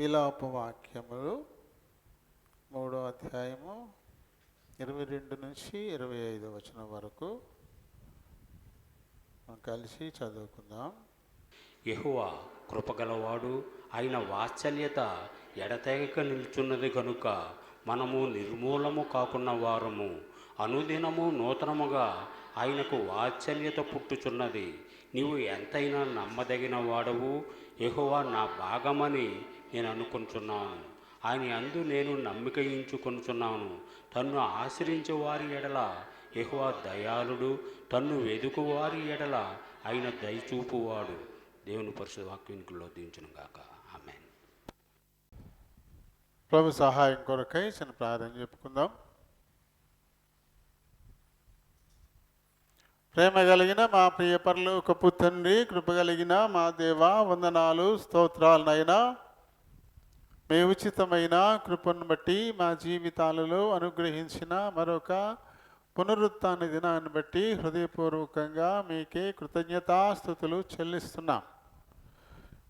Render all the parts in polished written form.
విలాపవాక్యములు 3వ అధ్యాయము 22 నుంచి 25 వచనం వరకు మనం కలిసి చదువుకుందాం. యెహోవా కృపగలవాడు, ఆయన వాత్సల్యత ఎడతెగక నిల్చున్నది కనుక మనము నిర్మూలము కాకున్న వారము. అనుదినము నూతనముగా ఆయనకు వాత్సల్యత పుట్టుచున్నది. నీవు ఎంతైనా నమ్మదగిన వాడవు, యెహోవా నా భాగమని నేను అనుకుంటున్నాను. ఆయన యందు నేను నమ్మిక ఉంచుకొనుచున్నాను. తన్ను ఆశ్రయించే వారి ఎడల యెహోవా దయాళుడు, తన్ను వెదుకు వారి ఎడల ఆయన దయచూపువాడు. దేవుని పరిశుద్ధ వాక్యంలో దీవించును గాక. ఆమేన్. ప్రభు సహాయం కొరకై చిన్న ప్రార్థన చెప్పుకుందాం. ప్రేమ కలిగిన మా ప్రియ పరలోకపు తండ్రి, కృప కలిగిన మా దేవా, వందనాలు స్తోత్రాలనైనా మీ ఉచితమైన కృపను బట్టి మా జీవితాలలో అనుగ్రహించిన మరొక పునరుత్థాన దినాన్ని బట్టి హృదయపూర్వకంగా మీకే కృతజ్ఞతాస్తుతులు చెల్లిస్తున్నాం.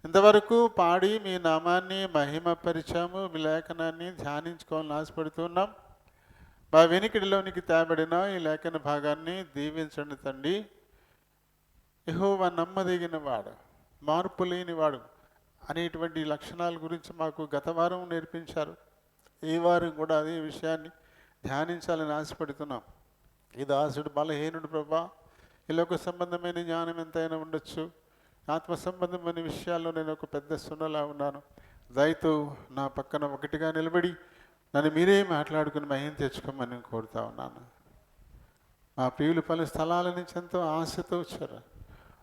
ఇంతవరకు పాడి మీ నామాన్ని మహిమపరిచాము, మీ లేఖనాన్ని ధ్యానించుకోవాలని ఆశపడుతున్నాం. మా వెనుకడిలోనికి తేబడిన ఈ లేఖన భాగాన్ని దీవించండి తండ్రి. యెహోవా నమ్మదగిన వాడు, మార్పు లేనివాడు అనేటువంటి లక్షణాల గురించి మాకు గత వారం నేర్పించారు. ఈ వారం కూడా అదే విషయాన్ని ధ్యానించాలని ఆశపడుతున్నాం. ఈ దాసుడు బలహీనుడు ప్రభా, ఈ లోక సంబంధమైన జ్ఞానం ఎంతైనా ఉండొచ్చు, ఆత్మ సంబంధమైన విషయాల్లో నేను ఒక పెద్ద సున్నలా ఉన్నాను. దయతో నా పక్కన ఒకటిగా నిలబడి నన్ను మీరే మాట్లాడుకుని మహిమ తెచ్చుకోమని కోరుతా ఉన్నాను. మా ప్రియులు పలు స్థలాల నుంచి ఎంతో ఆశతో వచ్చారు.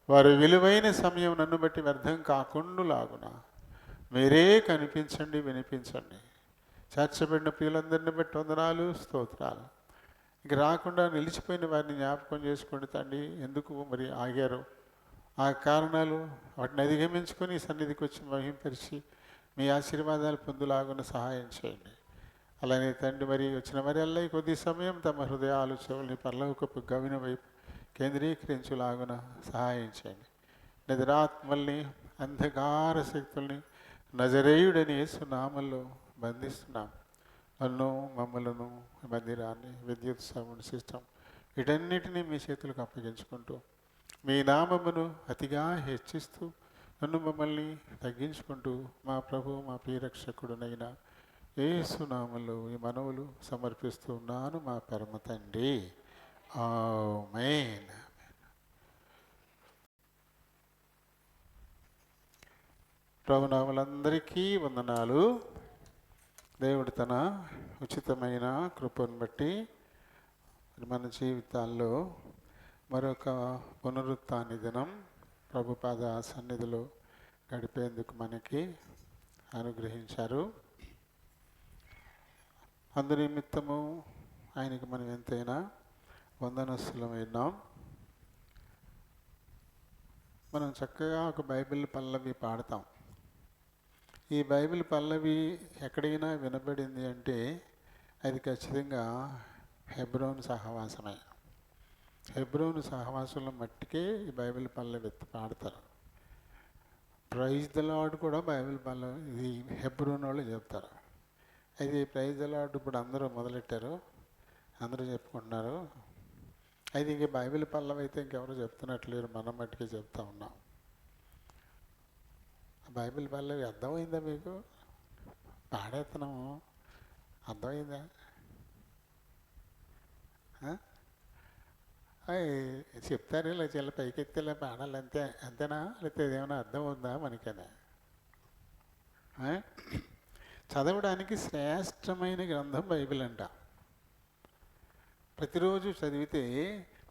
వారి విలువైన సమయం నన్ను బట్టి వ్యర్థం కాకుండా లాగున మీరే కనిపించండి, వినిపించండి. చేర్చబడిన ప్రియులందరినీ బట్టి వందనాలు స్తోత్రాలు. ఇక రాకుండా నిలిచిపోయిన వారిని జ్ఞాపకం చేసుకోండి తండ్రి. ఎందుకు మరి ఆగారు, ఆ కారణాలు వాటిని అధిగమించుకొని సన్నిధికి వచ్చి మహింపరిచి మీ ఆశీర్వాదాలు పొందులాగున సహాయం చేయండి. అలానే తండ్రి మరి వచ్చిన మరి అల్ల కొద్ది సమయం తమ హృదయ ఆలోచనల్ని పరలోకపు గవిన వైపు కేంద్రీకరించులాగున సహాయం చేయండి. నిద్రాత్మల్ని, అంధకార శక్తుల్ని నజరేయుడని యేసు నామల్లో బంధిస్తున్నాం. నన్ను, మమ్మలను, మందిరాన్ని, విద్యుత్ సౌండ్ సిస్టమ్ వీటన్నిటినీ మీ చేతులకు అప్పగించుకుంటూ మీ నామమును అతిగా హెచ్చిస్తూ నన్ను మమ్మల్ని తగ్గించుకుంటూ మా ప్రభు, మా ప్రియరక్షకుడునైన యేసు నామములో ఈ మనవులు సమర్పిస్తూ ఉన్నాను మా పరమ తండ్రి. ఆమేన్. ప్రభునామలందరికీ వందనాలు. దేవుడు తన ఉచితమైన కృపను బట్టి మన జీవితాల్లో మరొక పునరుత్థాన దినం ప్రభుపాద సన్నిధిలో గడిపేందుకు మనకి అనుగ్రహించారు. అందు నిమిత్తము ఆయనకి మనం ఎంతైనా వందనస్తులమైనాం. మనం చక్కగా ఒక బైబిల్ పల్లవి పాడతాం. ఈ బైబిల్ పల్లవి ఎక్కడైనా వినబడింది అంటే అది ఖచ్చితంగా హెబ్రోను సహవాసమే. హెబ్రోను సహవాసంలో మట్టికే ఈ బైబిల్ పల్లవి పాడతారు. ప్రైజ్ ద లార్డ్ కూడా బైబిల్ పల్లవి ఇది హెబ్రోన్ వాళ్ళు చెప్తారు. అయితే ప్రైజ్ ద లార్డ్ ఇప్పుడు అందరూ మొదలెట్టారు, అందరూ చెప్పుకుంటున్నారు. అయితే ఇంక బైబిల్ పల్లవి అయితే ఇంకెవరు చెప్తున్నట్లేరు, మనం మట్టికే చెప్తా ఉన్నాం. బైబిల్ పల్లవి అర్థమైందా మీకు? పాడేస్తున్నాము, అర్థమైందా? చెప్తారు ఇలా చిల్ల పైకెత్తిలా పాడాలి అంతే, అంతేనా? లేకపోతే ఏమైనా అర్థం ఉందా మనకనే? చదవడానికి శ్రేష్టమైన గ్రంథం బైబిల్ అంట. ప్రతిరోజు చదివితే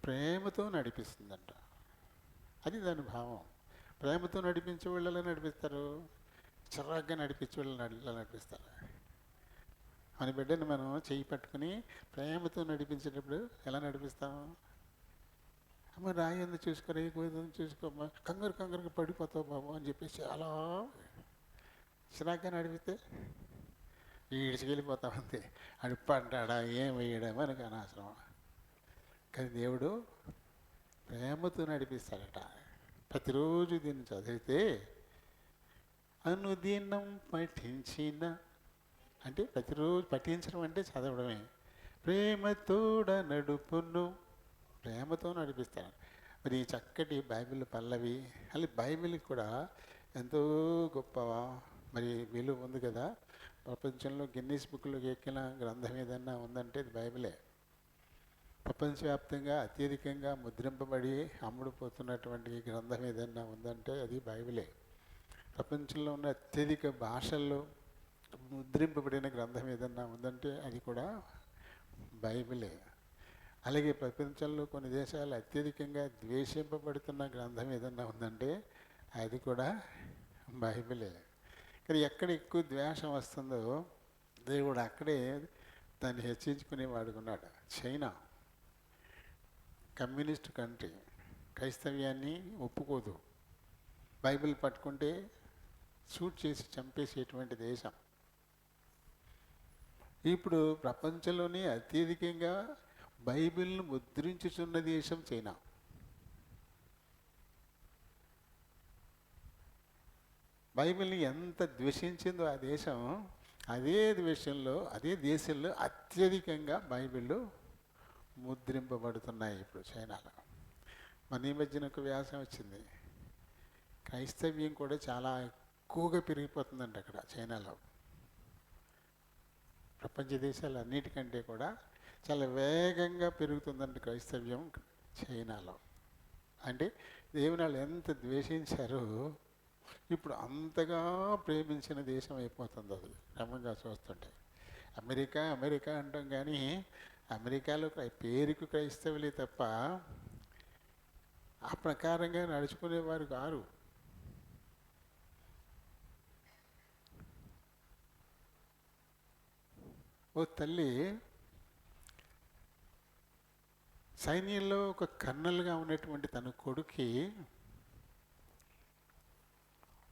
ప్రేమతో నడిపిస్తుందంట. అది దాని భావం. ప్రేమతో నడిపించే వాళ్ళలో నడిపిస్తారు, చిరాగ్గా నడిపించే వాళ్ళు నడిపిస్తారు. మన బిడ్డని మనం చెయ్యి పట్టుకుని ప్రేమతో నడిపించేటప్పుడు ఎలా నడిపిస్తాము? అమ్మ రాయింది చూసుకోరా, ఏదైనా చూసుకోమ్మా, కంగారుగా పడిపోతావు బాబు అని చెప్పేసి అలా చిరాగ్గా నడిపితే ఈడ్చుకెళ్ళిపోతాం అంతే. అడుపు అంటాడా, ఏం వేయడా మనకు అనవసరం. కానీ దేవుడు ప్రేమతో నడిపిస్తాడట. ప్రతిరోజు దీన్ని చదివితే అనుదినం పఠించిన, అంటే ప్రతిరోజు పఠించడం అంటే చదవడమే. ప్రేమతోడ నడుపును, ప్రేమతో నడిపిస్తాడు. మరి ఈ చక్కటి బైబిల్ పల్లవి, అది బైబిల్కి కూడా ఎంతో గొప్ప మరి విలువ ఉంది కదా. ప్రపంచంలో గిన్నీస్ బుక్లోకి ఎక్కిన గ్రంథం ఏదన్నా ఉందంటే అది బైబిలే. ప్రపంచవ్యాప్తంగా అత్యధికంగా ముద్రింపబడి అమ్ముడుపోతున్నటువంటి గ్రంథం ఏదన్నా ఉందంటే అది బైబిలే. ప్రపంచంలో ఉన్న అత్యధిక భాషల్లో ముద్రింపబడిన గ్రంథం ఏదన్నా ఉందంటే అది కూడా బైబిలే. అలాగే ప్రపంచంలో కొన్ని దేశాలు అత్యధికంగా ద్వేషింపబడుతున్న గ్రంథం ఏదన్నా ఉందంటే అది కూడా బైబిలే. కానీ ఎక్కడ ఎక్కువ ద్వేషం వస్తుందో దేవుడు అక్కడే దాన్ని హెచ్చించుకుని వాడుకున్నాడు. చైనా కమ్యూనిస్ట్ కంట్రీ, క్రైస్తవ్యాన్ని ఒప్పుకోదు, బైబిల్ పట్టుకుంటే షూట్ చేసి చంపేసేటువంటి దేశం. ఇప్పుడు ప్రపంచంలోనే అత్యధికంగా బైబిల్ను ముద్రించుచున్న దేశం చైనా. బైబిల్ని ఎంత ద్వేషించిందో ఆ దేశం, అదే దేశంలో అత్యధికంగా బైబిళ్ళు ముద్రింపబడుతున్నాయి ఇప్పుడు చైనాలో. మన ఈ మధ్యన ఒక వ్యాసం వచ్చింది, క్రైస్తవ్యం కూడా చాలా ఎక్కువగా పెరిగిపోతుందంట అక్కడ చైనాలో. ప్రపంచ దేశాలు అన్నిటికంటే కూడా చాలా వేగంగా పెరుగుతుందంట క్రైస్తవ్యం చైనాలో. అంటే దేవుని వాళ్ళు ఎంత ద్వేషించారో ఇప్పుడు అంతగా ప్రేమించిన దేశం అయిపోతుంది అది క్రమంగా చూస్తుంటే. అమెరికా అమెరికా అంటాం కానీ అమెరికాలో పేరుకు క్రైస్తవులే తప్ప ఆ ప్రకారంగా నడుచుకునేవారు కారు. ఓ తల్లి సైన్యంలో ఒక కర్నల్గా ఉన్నటువంటి తన కొడుక్కి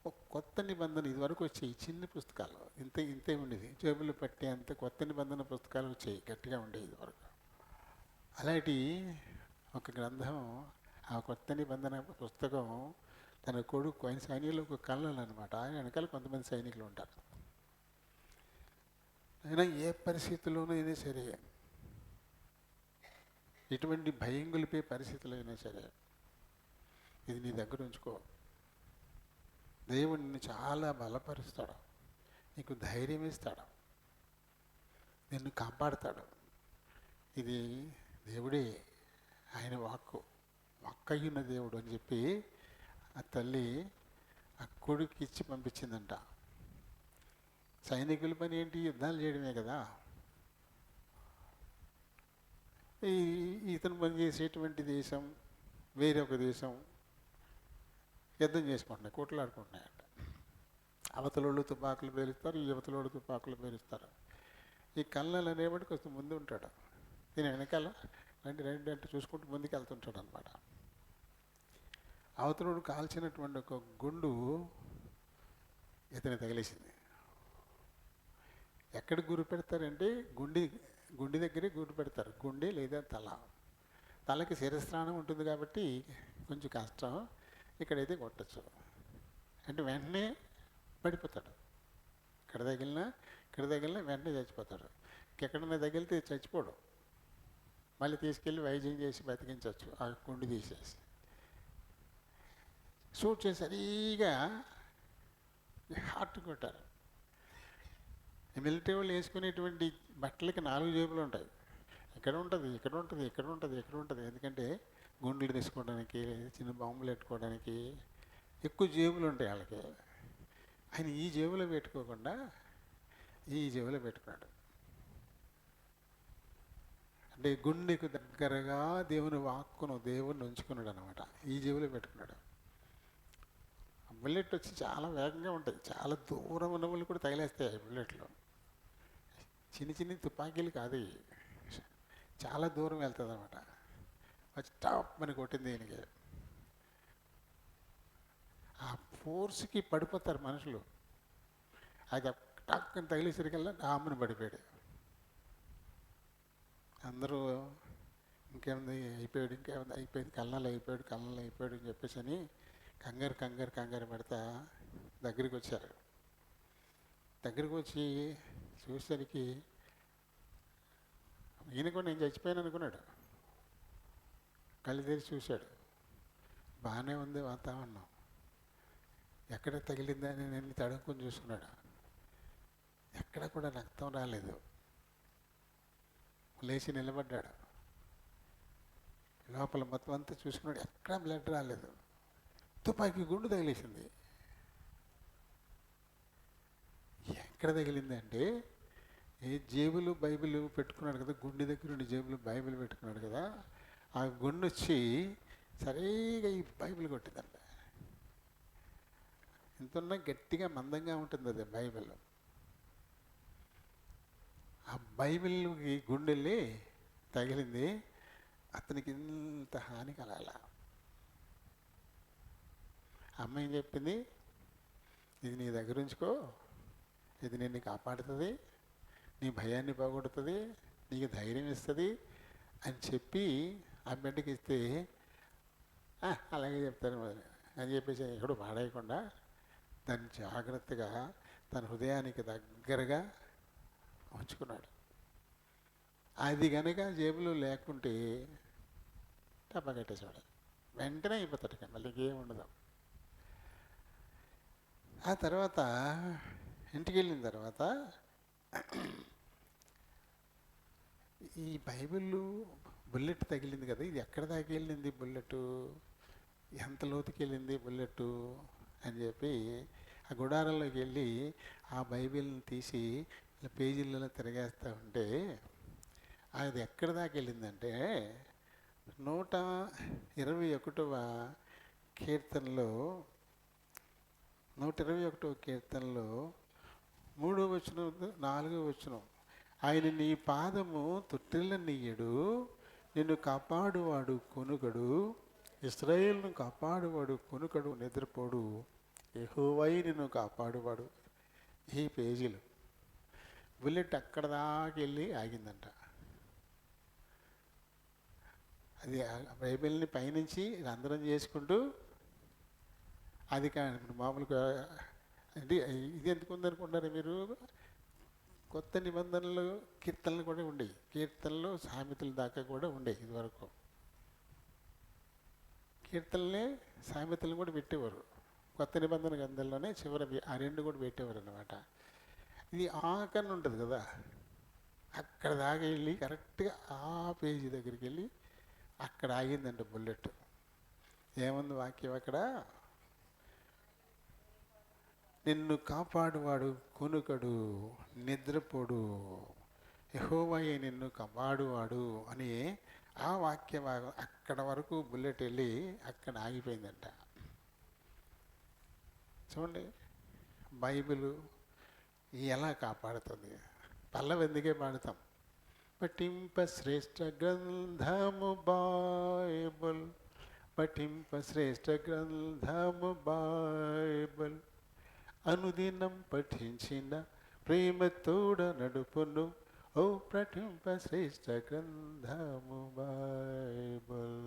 ఒక కొత్త నిబంధన, ఇదివరకు వచ్చాయి చిన్న పుస్తకాలు, ఇంతే ఉండేది, జేబులు పట్టే అంత కొత్త నిబంధన పుస్తకాలు వచ్చాయి, గట్టిగా ఉండేది ఇదివరకు. అలాంటి ఒక గ్రంథం, ఆ కొత్త నిబంధన పుస్తకం తన కొడుకు, ఆయన సైన్యంలో ఒక కర్నల్ అనమాట, ఆయన వెనకాల కొంతమంది సైనికులు ఉంటారు. అయినా ఏ పరిస్థితుల్లోనూ అయినా సరే, ఎటువంటి భయం గొలిపే పరిస్థితులు అయినా సరే, ఇది నీ దగ్గర ఉంచుకో, దేవుడు నిన్ను చాలా బలపరుస్తాడు, నీకు ధైర్యం ఇస్తాడు, నిన్ను కాపాడుతాడు. ఇది దేవుడే, ఆయన వాక్కయ్యున్న దేవుడు అని చెప్పి ఆ తల్లి ఆ కొడుకు ఇచ్చి పంపించిందంట. సైనికుల పని ఏంటి? యుద్ధాలు చేయడమే కదా. ఇతను పనిచేసేటువంటి దేశం వేరొక దేశం యుద్ధం చేసుకుంటున్నాయి, కొట్లాడుకుంటున్నాయంట. అవతలోళ్ళు తుపాకులు పేలుస్తారు, ఈ అవతలోళ్ళు తుపాకులు పేలుస్తారు. ఈ కళ్ళలు అనేవాడు కొంచెం ముందు ఉంటాడు, దీని వెనకాల రెండు అంటే చూసుకుంటూ ముందుకు వెళ్తుంటాడు అనమాట. అవతలోడు కాల్చినటువంటి ఒక గుండు ఇతను తగిలేసింది. ఎక్కడ గురి పెడతారంటే గుండె దగ్గరే గురి పెడతారు, గుండె లేదా తలకి శిరస్త్రాణం ఉంటుంది కాబట్టి కొంచెం కష్టం, ఇక్కడైతే కొట్టచ్చు. అంటే వెంటనే పడిపోతాడు, ఇక్కడ తగిలినా వెంటనే చచ్చిపోతాడు. ఎక్కడన్నా తగిలితే చచ్చిపోడు, మళ్ళీ తీసుకెళ్ళి వైద్యం చేసి బతికించవచ్చు ఆ గుండు తీసేసి. షూట్ చేసి సరిగా హార్ట్ కొట్టారు. మిలిటరీ వాళ్ళు వేసుకునేటువంటి బట్టలకి 4 జేబులు ఉంటాయి, ఇక్కడ ఉంటుంది. ఎందుకంటే గుండెలు తీసుకోవడానికి, చిన్న బాంబులు పెట్టుకోవడానికి ఎక్కువ జేబులు ఉంటాయి వాళ్ళకి. ఆయన ఈ జేబులో పెట్టుకోకుండా ఈ జేబులో పెట్టుకున్నాడు. అంటే గుండెకు దగ్గరగా దేవుణ్ణి ఉంచుకున్నాడు అనమాట, ఈ జేబులో పెట్టుకున్నాడు. బుల్లెట్ వచ్చి చాలా వేగంగా ఉంటుంది, చాలా దూరం ఉన్న వాళ్ళు కూడా తగిలేస్తాయి బుల్లెట్లు. చిన్న తుపాకీలు కాదు, చాలా దూరం వెళ్తుంది అనమాట. వచ్చి టాప్ అని కొట్టింది దీనికి. ఆ ఫోర్స్కి పడిపోతారు మనుషులు. అది టాక్ అని తగిలేసరికల్లా డామ్మని పడిపోయాడు. అందరూ అయిపోయింది, కళ్ళలు అయిపోయాడు అని చెప్పేసి అని కంగారు పెడతా దగ్గరికి వచ్చారు. దగ్గరికి వచ్చి చూసేసరికి ఈయన కూడా నేను చచ్చిపోయాను అనుకున్నాడు. కళ్ళు తెరిచి చూశాడు, బాగానే ఉంది వాతావరణం, ఎక్కడ తగిలిందని నేను తడుముకొని చూసుకున్నాడు. ఎక్కడ కూడా రక్తం రాలేదు. లేచి నిలబడ్డాడు, లోపల మొత్తం అంతా చూసుకున్నాడు, ఎక్కడ బ్లడ్ రాలేదు. తుపాకీ గుండు తగిలేసింది. ఎక్కడ తగిలిందంటే, ఏ జేబులు బైబిల్ పెట్టుకున్నాడు కదా, గుండె దగ్గర ఉండి జేబులు బైబిల్ పెట్టుకున్నాడు కదా, ఆ గుండు వచ్చి సరిగా ఈ బైబిల్ కొట్టిందంట. ఎంతున్నా గట్టిగా మందంగా ఉంటుంది అది బైబిల్. ఆ బైబిల్కి గుండెల్లి తగిలింది. అతనికి ఇంత హాని కలగాల. అమ్మ ఏం చెప్పింది, ఇది నీ దగ్గర ఉంచుకో, ఇది నిన్ను కాపాడుతుంది, నీ భయాన్ని పోగొడుతుంది, నీకు ధైర్యం ఇస్తుంది అని చెప్పి ఆ బిడ్డకి ఇస్తే అలాగే చెప్తాను అని చెప్పేసి ఎక్కడో పాడేయకుండా దాన్ని జాగ్రత్తగా తన హృదయానికి దగ్గరగా ఉంచుకున్నాడు. అది కనుక జేబులో లేకుంటే టప్పగట్టేసాడు, వెంటనే అయిపోతాడు, మళ్ళీ ఏం ఉండదు. ఆ తర్వాత ఇంటికి వెళ్ళిన తర్వాత ఈ బైబిల్ బుల్లెట్ తగిలింది కదా, ఇది ఎక్కడ దాకా వెళ్ళింది బుల్లెట్, ఎంత లోతుకి వెళ్ళింది బుల్లెట్ అని చెప్పి ఆ గుడారంలోకి వెళ్ళి ఆ బైబిల్ని తీసి పేజీలలో తిరగేస్తూ ఉంటే అది ఎక్కడ దాకా వెళ్ళిందంటే 121వ కీర్తనలో 121వ కీర్తనలో 3వ వచనం 4వ వచనం, ఆయన నీ పాదము తొట్టిల్లనీయడు, నిన్ను కాపాడువాడు కొనుగడు, ఇశ్రాయేలును కాపాడువాడు కొనుకడు, నిద్రపోడు, యెహోవా నిన్ను కాపాడువాడు. ఈ పేజీలు బుల్లెట్ అక్కడ దాకా వెళ్ళి ఆగిందంట. అది బైబిల్ని పైనుంచి రంధ్రం చేసుకుంటూ, అది కానీ మామూలుగా అంటే ఇది ఎందుకు ఉందనుకుంటారు మీరు, కొత్త నిబంధనలు కీర్తనలు కూడా ఉండేవి, కీర్తనలు సామెతల దాకా కూడా ఉండేవి. ఇదివరకు కీర్తనలే సామెతలు కూడా పెట్టేవారు, కొత్త నిబంధన గ్రంథంలోనే చివరి ఆ రెండు కూడా పెట్టేవారు అన్నమాట. ఇది ఆకరణ ఉంటుంది కదా, అక్కడ దాకా వెళ్ళి కరెక్ట్గా ఆ పేజీ దగ్గరికి వెళ్ళి అక్కడ ఆగిందంట బుల్లెట్. ఏముంది వాక్యం అక్కడ, నిన్ను కాపాడువాడు కొనుకడు, నిద్రపోడు, యెహోవాయే నిన్ను కాపాడువాడు అని ఆ వాక్య భాగం అక్కడ వరకు బుల్లెట్ వెళ్ళి అక్కడ ఆగిపోయిందంట. చూడండి బైబిల్ ఎలా కాపాడుతుంది. పల్లవి ఎందుకే పాడుతాం, పఠింప శ్రేష్ఠ గ్రంథము బైబిల్, పఠింప శ్రేష్ఠ గ్రంథము బైబిల్, అనుదినం పఠించిన ప్రేమతోడ నడుపును, ఓ పఠింప శ్రేష్ఠ గ్రంథము బైబిల్.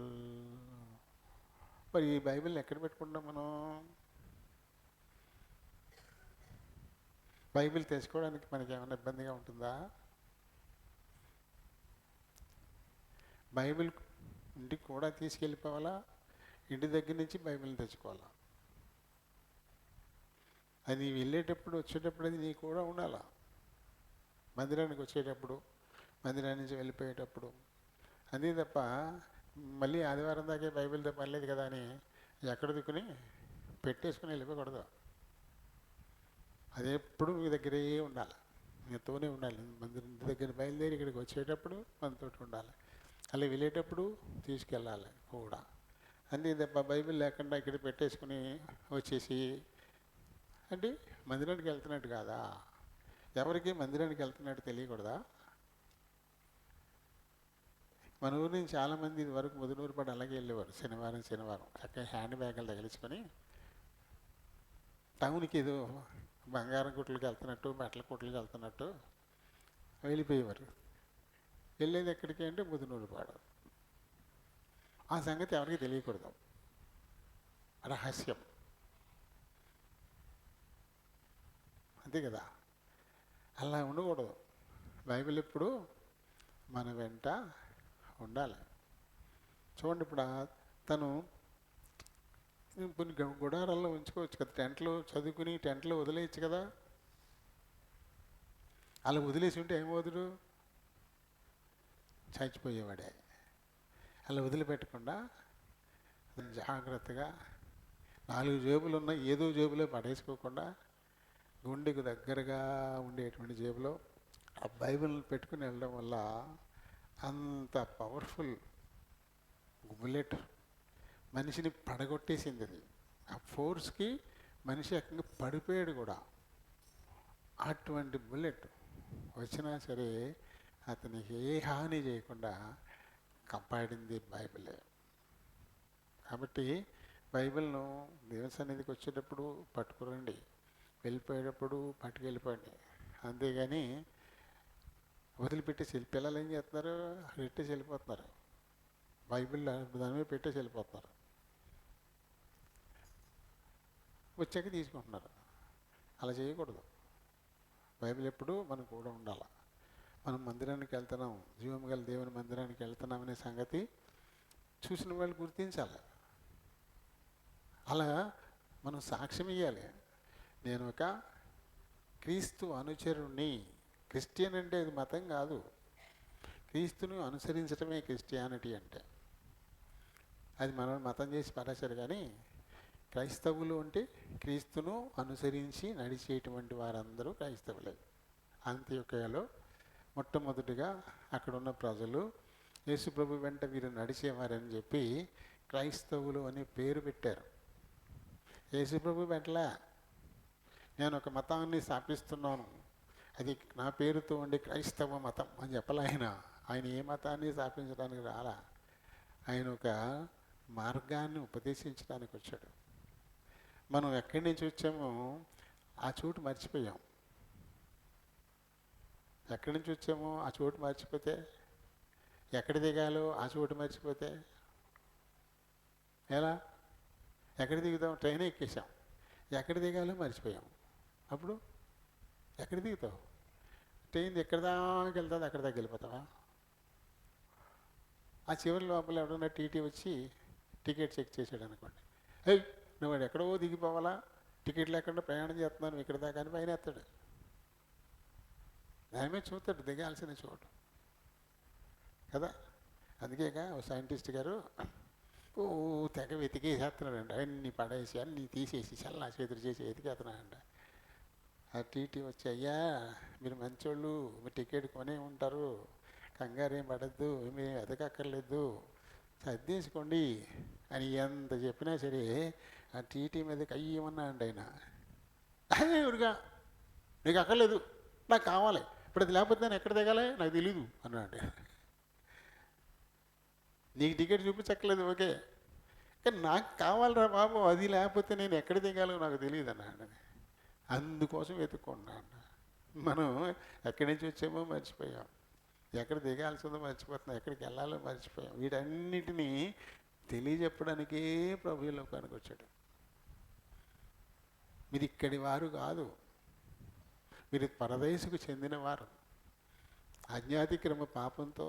మరి ఈ బైబిల్ని ఎక్కడ పెట్టుకుంటాం మనం? బైబిల్ తెచ్చుకోవడానికి మనకి ఏమైనా ఇబ్బందిగా ఉంటుందా? బైబిల్ ఇంటికి కూడా తీసుకెళ్ళిపోవాలా, ఇంటి దగ్గర నుంచి బైబిల్ని తెచ్చుకోవాలా. అది వెళ్ళేటప్పుడు వచ్చేటప్పుడు అది నీ కూడా ఉండాలా. మందిరానికి వచ్చేటప్పుడు, మందిరానికి నుంచి వెళ్ళిపోయేటప్పుడు, అదే తప్ప మళ్ళీ ఆదివారం దాకే బైబిల్తో పర్లేదు కదా అని ఎక్కడ దిక్కుని పెట్టేసుకుని వెళ్ళిపోకూడదు. అది ఎప్పుడు మీ దగ్గరే ఉండాలి, మీతోనే ఉండాలి. మందిరం దగ్గర బయలుదేరి ఇక్కడికి వచ్చేటప్పుడు మనతో ఉండాలి, అలా వెళ్ళేటప్పుడు తీసుకెళ్ళాలి కూడా. అన్నీ తప్ప బైబిల్ లేకుండా ఇక్కడ పెట్టేసుకుని వచ్చేసి అంటే మందిరానికి వెళ్తున్నట్టు కాదా? ఎవరికి మందిరానికి వెళ్తున్నట్టు తెలియకూడదా? మన ఊరి నుంచి చాలామంది ఇది వరకు ముదునూరు పడి అలాగే వెళ్ళేవారు, శనివారం చక్కగా హ్యాండ్ బ్యాగులు తగిలించుకొని టౌన్కి ఏదో బంగారం కుట్లకి వెళ్తున్నట్టు, బట్టల కుట్లకి వెళ్తున్నట్టు వెళ్ళిపోయేవారు. వెళ్ళేది ఎక్కడికి అంటే ముదునూరుపాడు. ఆ సంగతి ఎవరికి తెలియకూడదు, రహస్యం, అంతే కదా. అలా ఉండకూడదు. బైబిల్ ఎప్పుడు మన వెంట ఉండాలి. చూడండి, ఇప్పుడు తను కొన్ని గుడారాల్లో ఉంచుకోవచ్చు కదా, టెంట్లో చదువుకుని టెంట్లో వదిలేయచ్చు కదా. అలా వదిలేసి ఉంటే ఏమవుతుడు? చచ్చిపోయేవాడే. అలా వదిలిపెట్టకుండా జాగ్రత్తగా 4 జేబులు ఉన్న ఏదో జేబులో పడేసుకోకుండా గుండెకు దగ్గరగా ఉండేటువంటి జేబులో ఆ బైబిల్ని పెట్టుకుని వెళ్ళడం వల్ల అంత పవర్ఫుల్ బుల్లెట్ మనిషిని పడగొట్టేసింది. అది ఆ ఫోర్స్కి మనిషి ఏకంగా పడిపోయాడు కూడా. అటువంటి బుల్లెట్ వచ్చినా సరే అతనికి ఏ హాని చేయకుండా కాపాడింది బైబిలే. కాబట్టి బైబిల్ను దేవుని సన్నిధికి వచ్చేటప్పుడు పట్టుకురండి, వెళ్ళిపోయేటప్పుడు పట్టుకెళ్ళిపోండి. అంతేగాని వదిలిపెట్టేసి పిల్లలు ఏం చేస్తున్నారు? పెట్టేసి వెళ్ళిపోతున్నారు. బైబిల్లో దాని మీద పెట్టేసి వెళ్ళిపోతున్నారు. వచ్చాక తీసుకుంటున్నారు. అలా చేయకూడదు. బైబిల్ ఎప్పుడు మనం కూడా ఉండాలి. మనం మందిరానికి వెళ్తున్నాం, జీవం గల దేవుని మందిరానికి వెళ్తున్నాం అనే సంగతి చూసిన వాళ్ళు గుర్తించాలి. అలా మనం సాక్ష్యం ఇవ్వాలి. నేను ఒక క్రీస్తు అనుచరుణ్ణి. క్రిస్టియన్ అంటే అది మతం కాదు. క్రీస్తును అనుసరించడమే క్రిస్టియానిటీ అంటే. అది మనం మతం చేసి పడేశారు. కానీ క్రైస్తవులు అంటే క్రీస్తును అనుసరించి నడిచేటువంటి వారందరూ క్రైస్తవులే. అంత్యోక్యలో మొట్టమొదటిగా అక్కడున్న ప్రజలు యేసు ప్రభు వెంట వీరు నడిచేవారని చెప్పి క్రైస్తవులు అనే పేరు పెట్టారు. యేసు ప్రభు వెంటలా నేను ఒక మతాన్ని స్థాపిస్తున్నాను, అది నా పేరుతో ఉండే క్రైస్తవ మతం అని చెప్పలే. ఆయన ఏ మతాన్ని స్థాపించడానికి రాలా. ఆయన ఒక మార్గాన్ని ఉపదేశించడానికి వచ్చాడు. మనం ఎక్కడి నుంచి వచ్చామో ఆ చోటు మర్చిపోయాం. ఎక్కడి నుంచి వచ్చామో ఆ చోటు మర్చిపోతే, ఎక్కడ దిగాలో ఆ చోటు మర్చిపోతే ఎలా? ఎక్కడ దిగుతాం? ట్రైన్ ఎక్కేసాం, ఎక్కడ దిగాలో మర్చిపోయాం. అప్పుడు ఎక్కడ దిగుతావు? ట్రైన్ ఎక్కడ దాకా వెళ్తుంది, అక్కడ దాకా వెళ్ళిపోతావా? ఆ చివరి లోపల ఎవడన్నా టీటీ వచ్చి టికెట్ చెక్ చేసాడు అనుకోండి, ఏయ్ నువ్వు వాడు ఎక్కడో దిగిపోవాలా, టికెట్ లేకుండా ప్రయాణం చేస్తున్నాను ఇక్కడ దాకా అని పైన ఎత్తాడు. దాని మీద చూస్తాడు దిగాల్సిన చోటు కదా. అందుకేగా ఓ సైంటిస్ట్ గారు తెగ వెతికేసేస్తున్నాడండి. అన్నీ పడేసి అన్నీ తీసేసి చల్లా చేతులు చేసి వెతికేస్తున్నాడంట. ఆ టీటీ వచ్చి, అయ్యా మీరు మంచోళ్ళు, మీరు టికెట్ కొనే ఉంటారు, కంగారేం పడద్దు, మీరు వెతకక్కర్లేదు, సర్దేసుకోండి అని ఎంత చెప్పినా సరే ఆ టీటీ మీద కయ్యమన్నా అండి ఆయన. ఎవరుగా నీకు అక్కర్లేదు, నాకు కావాలి, ఇప్పుడు అది లేకపోతే నేను ఎక్కడ దిగాలి నాకు తెలీదు అన్నాడు. నీకు టికెట్ చూపించక్కర్లేదు, ఓకే, కానీ నాకు కావాలరా బాబు, అది లేకపోతే నేను ఎక్కడ దిగాలో నాకు తెలియదు అన్నాడు. అందుకోసం వెతుక్కున్నాను. మనం ఎక్కడి నుంచి వచ్చామో మర్చిపోయాం, ఎక్కడ దిగాల్సిందో మర్చిపోతున్నాం, ఎక్కడికి వెళ్ళాలో మర్చిపోయాం. వీటన్నిటినీ తెలియజెప్పడానికే ప్రభు లోకానికి వచ్చాడు. మీరు ఇక్కడి వారు కాదు, మీరు పరదేశకు చెందినవారు. అజ్ఞాతిక్రమ పాపంతో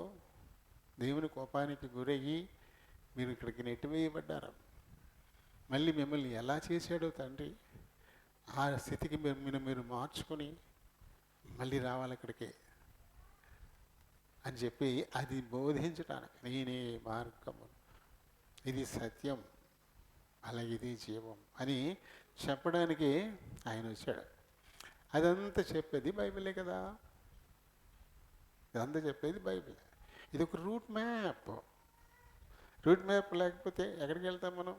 దేవుని కోపానికి గురయ్యి మీరు ఇక్కడికి నెట్టివేయబడ్డారు. మళ్ళీ మిమ్మల్ని ఎలా చేశాడో తండ్రి ఆ స్థితికి మీరు మార్చుకొని మళ్ళీ రావాలి ఇక్కడికి అని చెప్పి అది బోధించడానికి, నేనే మార్గము, ఇది సత్యం, అలాగే ఇది జీవం అని చెప్పడానికి ఆయన వచ్చాడు. అదంతా చెప్పేది బైబిలే కదా. ఇదంతా చెప్పేది బైబిలే. ఇది ఒక రూట్ మ్యాప్. రూట్ మ్యాప్ లేకపోతే ఎక్కడికి వెళ్తాం మనం?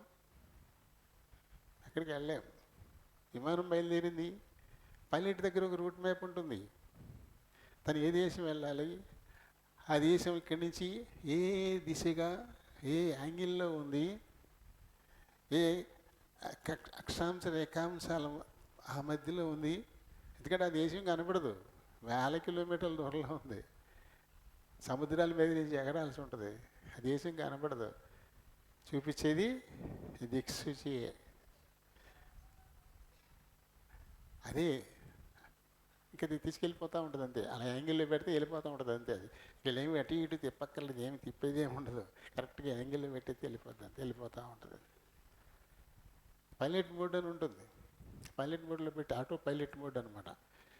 ఎక్కడికి వెళ్ళాం. విమానం బయలుదేరింది, పైలట్ దగ్గర ఒక రూట్ మ్యాప్ ఉంటుంది. తను ఏ దేశం వెళ్ళాలి, ఆ దేశం ఇక్కడి నుంచి ఏ దిశగా ఏ యాంగిల్లో ఉంది, ఏ అక్షాంశ రేఖాంశాల ఆ మధ్యలో ఉంది. ఎందుకంటే ఆ దేశం కనపడదు, వేల కిలోమీటర్ల దూరంలో ఉంది, సముద్రాల మీద నుంచి ఎగరాల్సి ఉంటుంది, ఆ దేశం కనపడదు. చూపించేది దిక్సూచియే. అదే ఇంకా అది తీసుకెళ్ళిపోతూ ఉంటుంది అంతే. అలా యాంగిల్లో పెడితే వెళ్ళిపోతూ ఉంటుంది అంతే. అది వీళ్ళేమి అటు ఇటు తిప్పక్కర్లేదు, ఏమి తిప్పేది ఏమి ఉండదు. కరెక్ట్గా యాంగిల్లో పెట్టేస్తే వెళ్ళిపోతుంది అంతే, వెళ్ళిపోతూ ఉంటుంది. పైలట్ మోడ్ అని ఉంటుంది. పైలట్ మోడ్లో పెట్టి ఆటో పైలట్ మోడ్ అనమాట.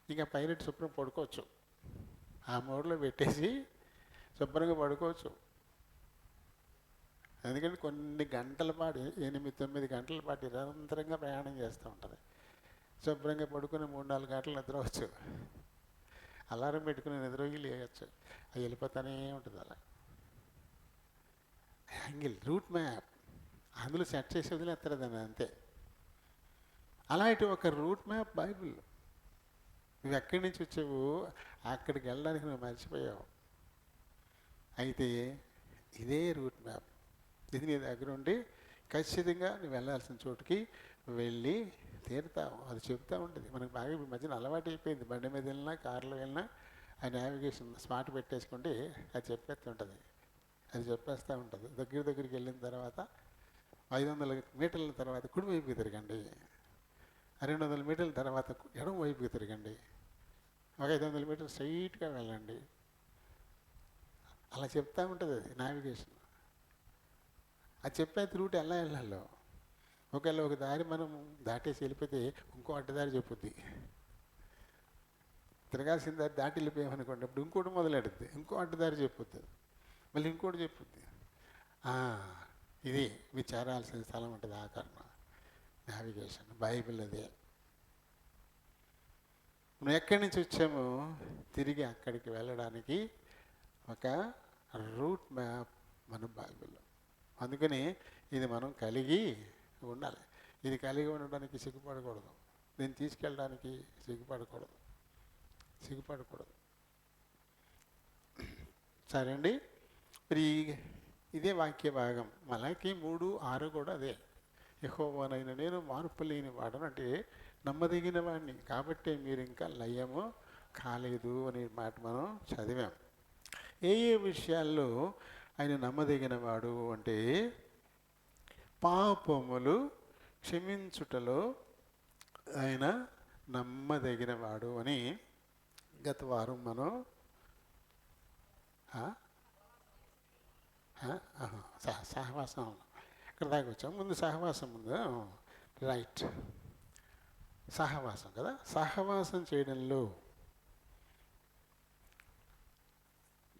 ఇంకా పైలట్ శుభ్రం పడుకోవచ్చు, ఆ మోడ్లో పెట్టేసి శుభ్రంగా పడుకోవచ్చు. ఎందుకంటే కొన్ని గంటల పాటు 8-9 గంటల పాటు నిరంతరంగా ప్రయాణం చేస్తూ ఉంటుంది. శుభ్రంగా పడుకుని 3-4 గంటలు నిద్రవచ్చు, అలారం పెట్టుకుని నిద్రకి లేయచ్చు, అది వెళ్ళిపోతానే ఉంటుంది. అలా యాంగిల్ రూట్ మ్యాప్ అందులో సెట్ చేసి వదిలేస్తారు దాన్ని అంతే. అలాంటి ఒక రూట్ మ్యాప్ బైబిల్. నువ్వు ఎక్కడి నుంచి వచ్చావు, అక్కడికి వెళ్ళడానికి నువ్వు మర్చిపోయావు. అయితే ఇదే రూట్ మ్యాప్, ఇది నీ దగ్గర ఉండి ఖచ్చితంగా నువ్వు వెళ్ళాల్సిన చోటుకి వెళ్ళి తీరుతావు. అది చెప్తూ ఉంటుంది మనకు. బాగా ఈ మధ్యన అలవాటు అయిపోయింది, బండి మీద వెళ్ళినా కార్లో వెళ్ళినా ఆ నావిగేషన్ స్మార్ట్ పెట్టేసుకుంటే అది చెప్పేస్తుంటుంది. అది చెప్పేస్తూ ఉంటుంది. దగ్గరికి వెళ్ళిన తర్వాత 500 మీటర్ల తర్వాత కుడివైపుకి తిరగండి, 200 మీటర్ల తర్వాత ఎడమ వైపుకి తిరగండి, ఒక 500 మీటర్లు స్ట్రైట్గా వెళ్ళండి. అలా చెప్తూ ఉంటుంది అది నావిగేషన్. అది చెప్పేది రూట్ ఎలా వెళ్ళాలో. ఒకవేళ ఒక దారి మనం దాటేసి వెళ్ళిపోతే ఇంకో అడ్డదారి చెప్పుద్ది. తిరగాల్సిన దారి దాటి వెళ్ళిపోయామనుకోండి, అప్పుడు ఇంకోటి మొదలెడుద్ది, ఇంకో అడ్డదారి చెప్పుద్ది, మళ్ళీ ఇంకోటి చెప్పుద్ది. ఇది మీరు చేరాల్సిన స్థలం ఉంటుంది. ఆ కారణం నావిగేషన్ బైబిల్ అదే. మనం ఎక్కడి నుంచి వచ్చామో తిరిగి అక్కడికి వెళ్ళడానికి ఒక రూట్ మ్యాప్ మన బైబిల్. అందుకని ఇది మనం కలిగి ఉండాలి. ఇది కలిగి ఉండడానికి సిగ్గుపడకూడదు, దీన్ని తీసుకెళ్ళడానికి సిగ్గుపడకూడదు. సరే అండి. మరి ఇదే వాక్య భాగం మలాకి 3:6 కూడా అదే. యెహోవానైన నేను మార్పు లేని వాడను, అంటే నమ్మదగిన వాడిని, కాబట్టి మీరు ఇంకా లయము కాలేదు అనే మాట మనం చదివాం. ఏ విషయాల్లో ఆయన నమ్మదగిన వాడు అంటే పాపములు క్షమించుటలో ఆయన నమ్మదగిన వాడు అని గత వారం మనం సహవాసం ఇక్కడ దాకా వచ్చాం. ముందు సహవాసం ముందు రైట్, సహవాసం కదా. సహవాసం చేయడంలో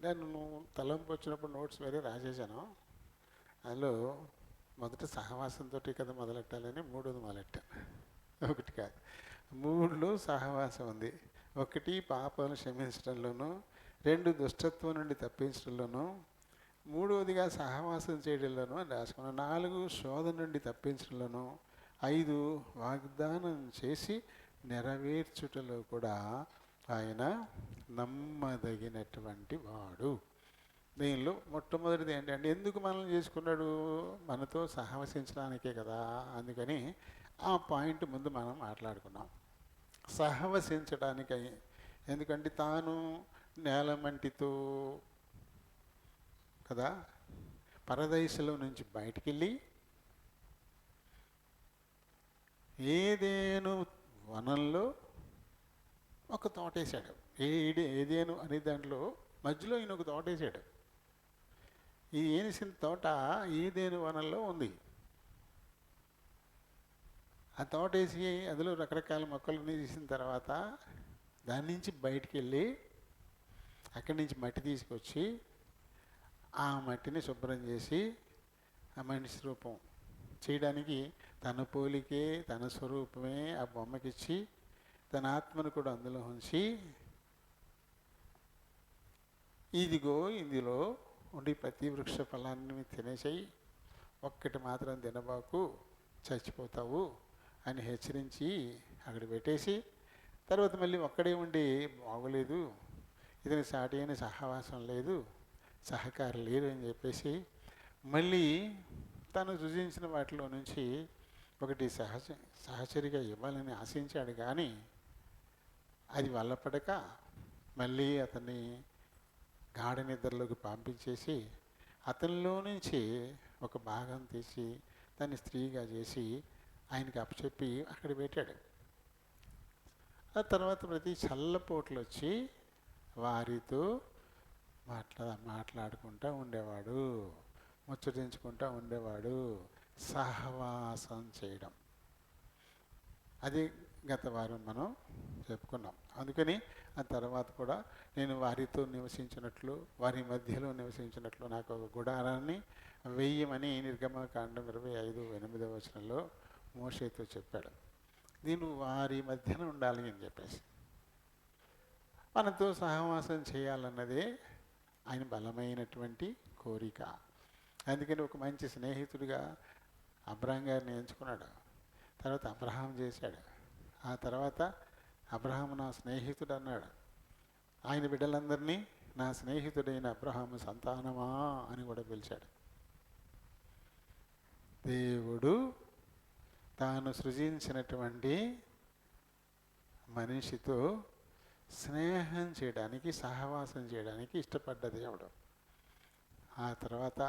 నేను తలంపు వచ్చినప్పుడు నోట్స్ వేరే రాసేసాను. అందులో మొదట సహవాసంతో కదా మొదలెట్టాలని 3ది మొదలెట్టాను. 1 కాదు, 3లో సహవాసం ఉంది. 1 పాపాలను క్షమించడంలోనూ, 2 దుష్టత్వం నుండి తప్పించడంలోనూ, 3వదిగా సహవాసం చేయడంలోనూ అని రాసుకున్నాను. 4 శోధన నుండి తప్పించడంలోనూ, 5 వాగ్దానం చేసి నెరవేర్చుటలో కూడా ఆయన నమ్మదగినటువంటి వాడు. దీనిలో మొట్టమొదటిది ఏంటంటే, ఎందుకు మనల్ని చేసుకున్నాడు? మనతో సహవసించడానికే కదా. అందుకని ఆ పాయింట్ ముందు మనం మాట్లాడుకున్నాం. సహవసించడానికి. ఎందుకంటే తాను నేలమంటితో కదా పరదేశంలో నుంచి బయటికి వెళ్ళి ఏదేను వనంలో ఒక తోటేశాడు. ఏదేను అనే దాంట్లో మధ్యలో ఈయన ఒక తోటేశాడు. ఈ ఏనిసిన తోట ఏదేను వనంలో ఉంది. ఆ తోటేసి అందులో రకరకాల మొక్కలు తీసిన తర్వాత దాని నుంచి బయటికి వెళ్ళి అక్కడి నుంచి మట్టి తీసుకొచ్చి ఆ మట్టిని శుభ్రం చేసి ఆ మనిషి రూపం చేయడానికి తన పోలికే తన స్వరూపమే ఆ బొమ్మకిచ్చి తన ఆత్మను కూడా అందులో ఉంచి, ఇదిగో ఇందులో ఉండి ప్రతి వృక్ష ఫలాన్ని తినేసేయి, ఒక్కటి మాత్రం తినబాకు, చచ్చిపోతావు అని హెచ్చరించి అక్కడ పెట్టేసి, తర్వాత మళ్ళీ ఒక్కడే ఉండి బాగోలేదు, ఇతని సాటి అయిన సహవాసం లేదు, సహకారం లేదు అని చెప్పేసి మళ్ళీ తను సృజించిన వాటిలో నుంచి ఒకటి సహచరిగా ఇవ్వాలని ఆశించాడు. కానీ అది వల్లపడక మళ్ళీ అతన్ని గాఢ నిద్రలోకి పంపించేసి అతనిలో నుంచి ఒక భాగం తీసి దాన్ని స్త్రీగా చేసి ఆయనకి అప్పచెప్పి అక్కడ పెట్టాడు. ఆ తర్వాత ప్రతి చల్లపోట్లు వచ్చి వారితో మాట్లాడుకుంటూ ఉండేవాడు, ముచ్చటించుకుంటూ ఉండేవాడు, సహవాసం చేయడం. అది గత వారం మనం చెప్పుకున్నాం. అందుకని ఆ తర్వాత కూడా నేను వారితో నివసించినట్లు, వారి మధ్యలో నివసించినట్లు నాకు ఒక గుడారాన్ని వెయ్యమని నిర్గమకాండం 25:8 మోషేతో చెప్పాడు. నేను వారి మధ్యన ఉండాలి అని చెప్పేసి, మనతో సహవాసం చేయాలన్నదే ఆయన బలమైనటువంటి కోరిక. అందుకని ఒక మంచి స్నేహితుడిగా అబ్రహాం గారిని ఎంచుకున్నాడు. తర్వాత అబ్రహాం చేశాడు. ఆ తర్వాత అబ్రహాం నా స్నేహితుడు అన్నాడు. ఆయన బిడ్డలందరినీ నా స్నేహితుడైన అబ్రహాము సంతానమా అని కూడా పిలిచాడు. దేవుడు తాను సృజించినటువంటి మనిషితో స్నేహం చేయడానికి, సహవాసం చేయడానికి ఇష్టపడ్డ దేవుడు. ఆ తర్వాత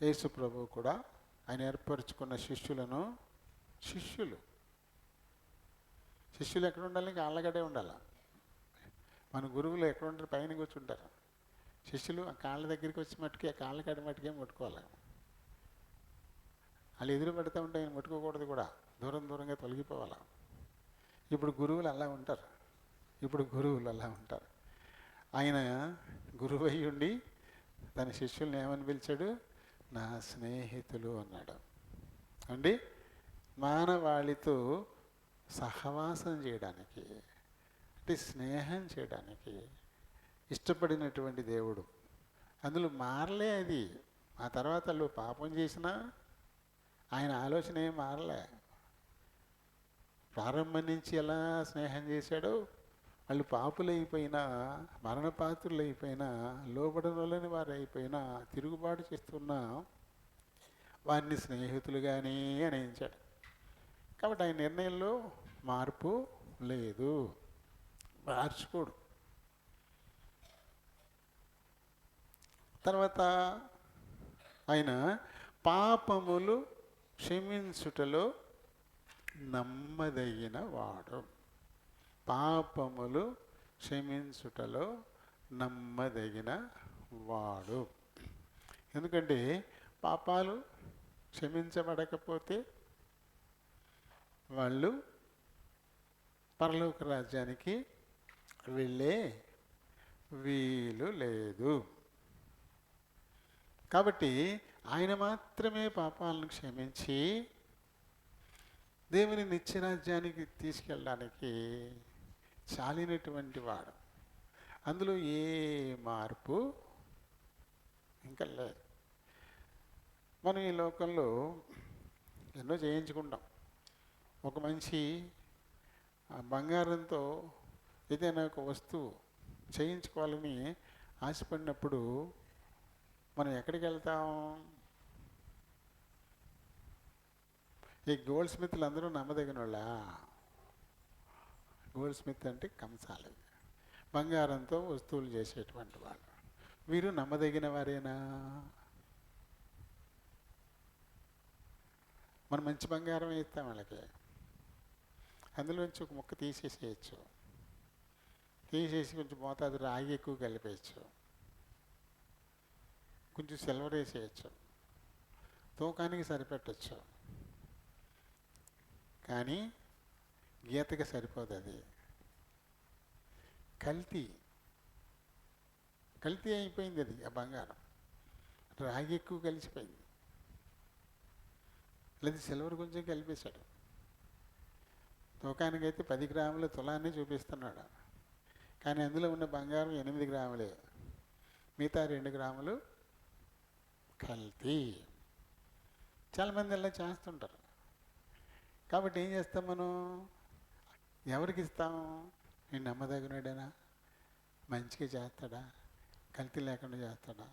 యేసు ప్రభువు కూడా ఆయన ఏర్పరచుకున్న శిష్యులు ఎక్కడ ఉండాలి? కాళ్ళగడే ఉండాలి. మన గురువులు ఎక్కడ ఉంటారు? పైన కూర్చుంటారు. శిష్యులు ఆ కాళ్ళ దగ్గరికి వచ్చి మట్టుకే, ఆ కాళ్ళగడ మట్టుకే ముట్టుకోవాలి. వాళ్ళు ఎదురు పెడతా ఉంటే ఆయన ముట్టుకోకూడదు కూడా, దూరంగా తొలగిపోవాలి. ఇప్పుడు గురువులు అలా ఉంటారు. ఆయన గురువు అయి ఉండి తన శిష్యుల్ని ఏమని పిలిచాడు? నా స్నేహితులు అన్నాడు. అండి, మానవాళితో సహవాసం చేయడానికి, అంటే స్నేహం చేయడానికి ఇష్టపడినటువంటి దేవుడు. అందులో మారలే అది. ఆ తర్వాత వాళ్ళు పాపం చేసినా ఆయన ఆలోచన ఏం మారలే. ప్రారంభం నుంచి ఎలా స్నేహం చేశాడో, వాళ్ళు పాపులైపోయినా, మరణపాత్రులైపోయినా, లోబడనోళ్ళని వారు అయిపోయినా, తిరుగుబాటు చేస్తున్నా వారిని స్నేహితులుగానే అనేంచాడు. కాబట్టి ఆయన నిర్ణయంలో మార్పు లేదు, మార్చుకోడు. తర్వాత ఆయన పాపములు క్షమించుటలో నమ్మదగిన వాడు. పాపములు క్షమించుటలో నమ్మదగిన వాడు. ఎందుకంటే పాపాలు క్షమించబడకపోతే వాళ్ళు పరలోక రాజ్యానికి వెళ్ళే వీలు లేదు. కాబట్టి ఆయన మాత్రమే పాపాలను క్షమించి దేవుని నిత్యరాజ్యానికి తీసుకెళ్ళడానికి చాలినటువంటి వాడు. అందులో ఏ మార్పు ఇంకా లేదు. మనం ఈ లోకంలో ఎన్నో చేయించుకుంటాం. ఒక మనిషి బంగారంతో ఏదైనా ఒక వస్తువు చేయించుకోవాలని ఆశపడినప్పుడు మనం ఎక్కడికి వెళ్తాం? ఈ గోల్డ్ స్మిత్లు అందరూ నమ్మదగిన వాళ్ళ? గోల్డ్ స్మిత్ అంటే కంసాలి, బంగారంతో వస్తువులు చేసేటువంటి వాళ్ళు. వీరు నమ్మదగిన వారేనా? మనం మంచి బంగారం ఇస్తాం వాళ్ళకి, అందులోంచి ఒక ముక్క తీసేసేయచ్చు, తీసేసి కొంచెం మోతాదు రాగి ఎక్కువ కలిపేయచ్చు, కొంచెం సిల్వర్ వేసేయచ్చు, తూకానికి సరిపెట్టచ్చు. కానీ గీతకి సరిపోదు. అది కల్తీ అయిపోయింది. అది ఆ బంగారం రాగి ఎక్కువ కలిసిపోయింది, లేదా సిల్వర్ కొంచెం కలిపేశాడు. తూకానికైతే 10 గ్రాముల తులాన్ని చూపిస్తున్నాడు, కానీ అందులో ఉన్న బంగారం 8 గ్రాములే, మిగతా 2 గ్రాములు కల్తీ. చాలామంది అలా చేస్తుంటారు. కాబట్టి ఏం చేస్తాం మనం? ఎవరికి ఇస్తాం? నేను నమ్మదగినడేనా? మంచిగా చేస్తాడా? కల్తీ లేకుండా చేస్తాడా?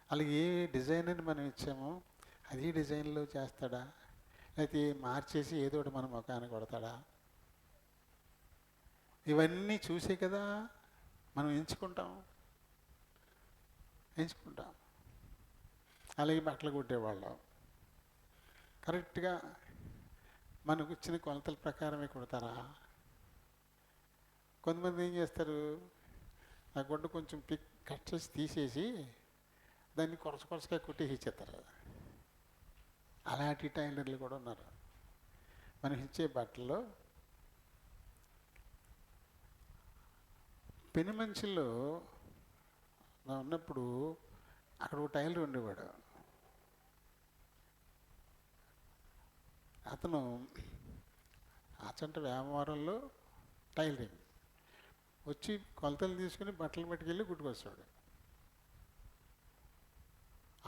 అలాగే ఏ డిజైన్ మనం ఇచ్చామో అదే డిజైన్లో చేస్తాడా? లేకపోతే మార్చేసి ఏదో ఒకటి మన ముఖాన్ని కొడతాడా? ఇవన్నీ చూసే కదా మనం ఎంచుకుంటాం. అలాగే బట్టలు కుట్టేవాళ్ళం కరెక్ట్గా మనకు ఇచ్చిన కొలతల ప్రకారమే కుడతారా? కొంతమంది ఏం చేస్తారు, ఆ గుడ్డ కొంచెం కట్ చేసి తీసేసి దాన్ని కొరసగా కుట్టేసి ఇచ్చేస్తారు. అలాంటి టైలర్లు కూడా ఉన్నారు. మనం ఇచ్చే బట్టల్లో పెను మనుషుల్లో నా ఉన్నప్పుడు అక్కడ ఒక టైలర్ ఉండేవాడు. అతను ఆచంట వ్యాపారంలో టైలరింగ్ వచ్చి కొలతలు తీసుకుని బట్టలు పట్టుకెళ్ళి కుట్టుకొస్తాడు.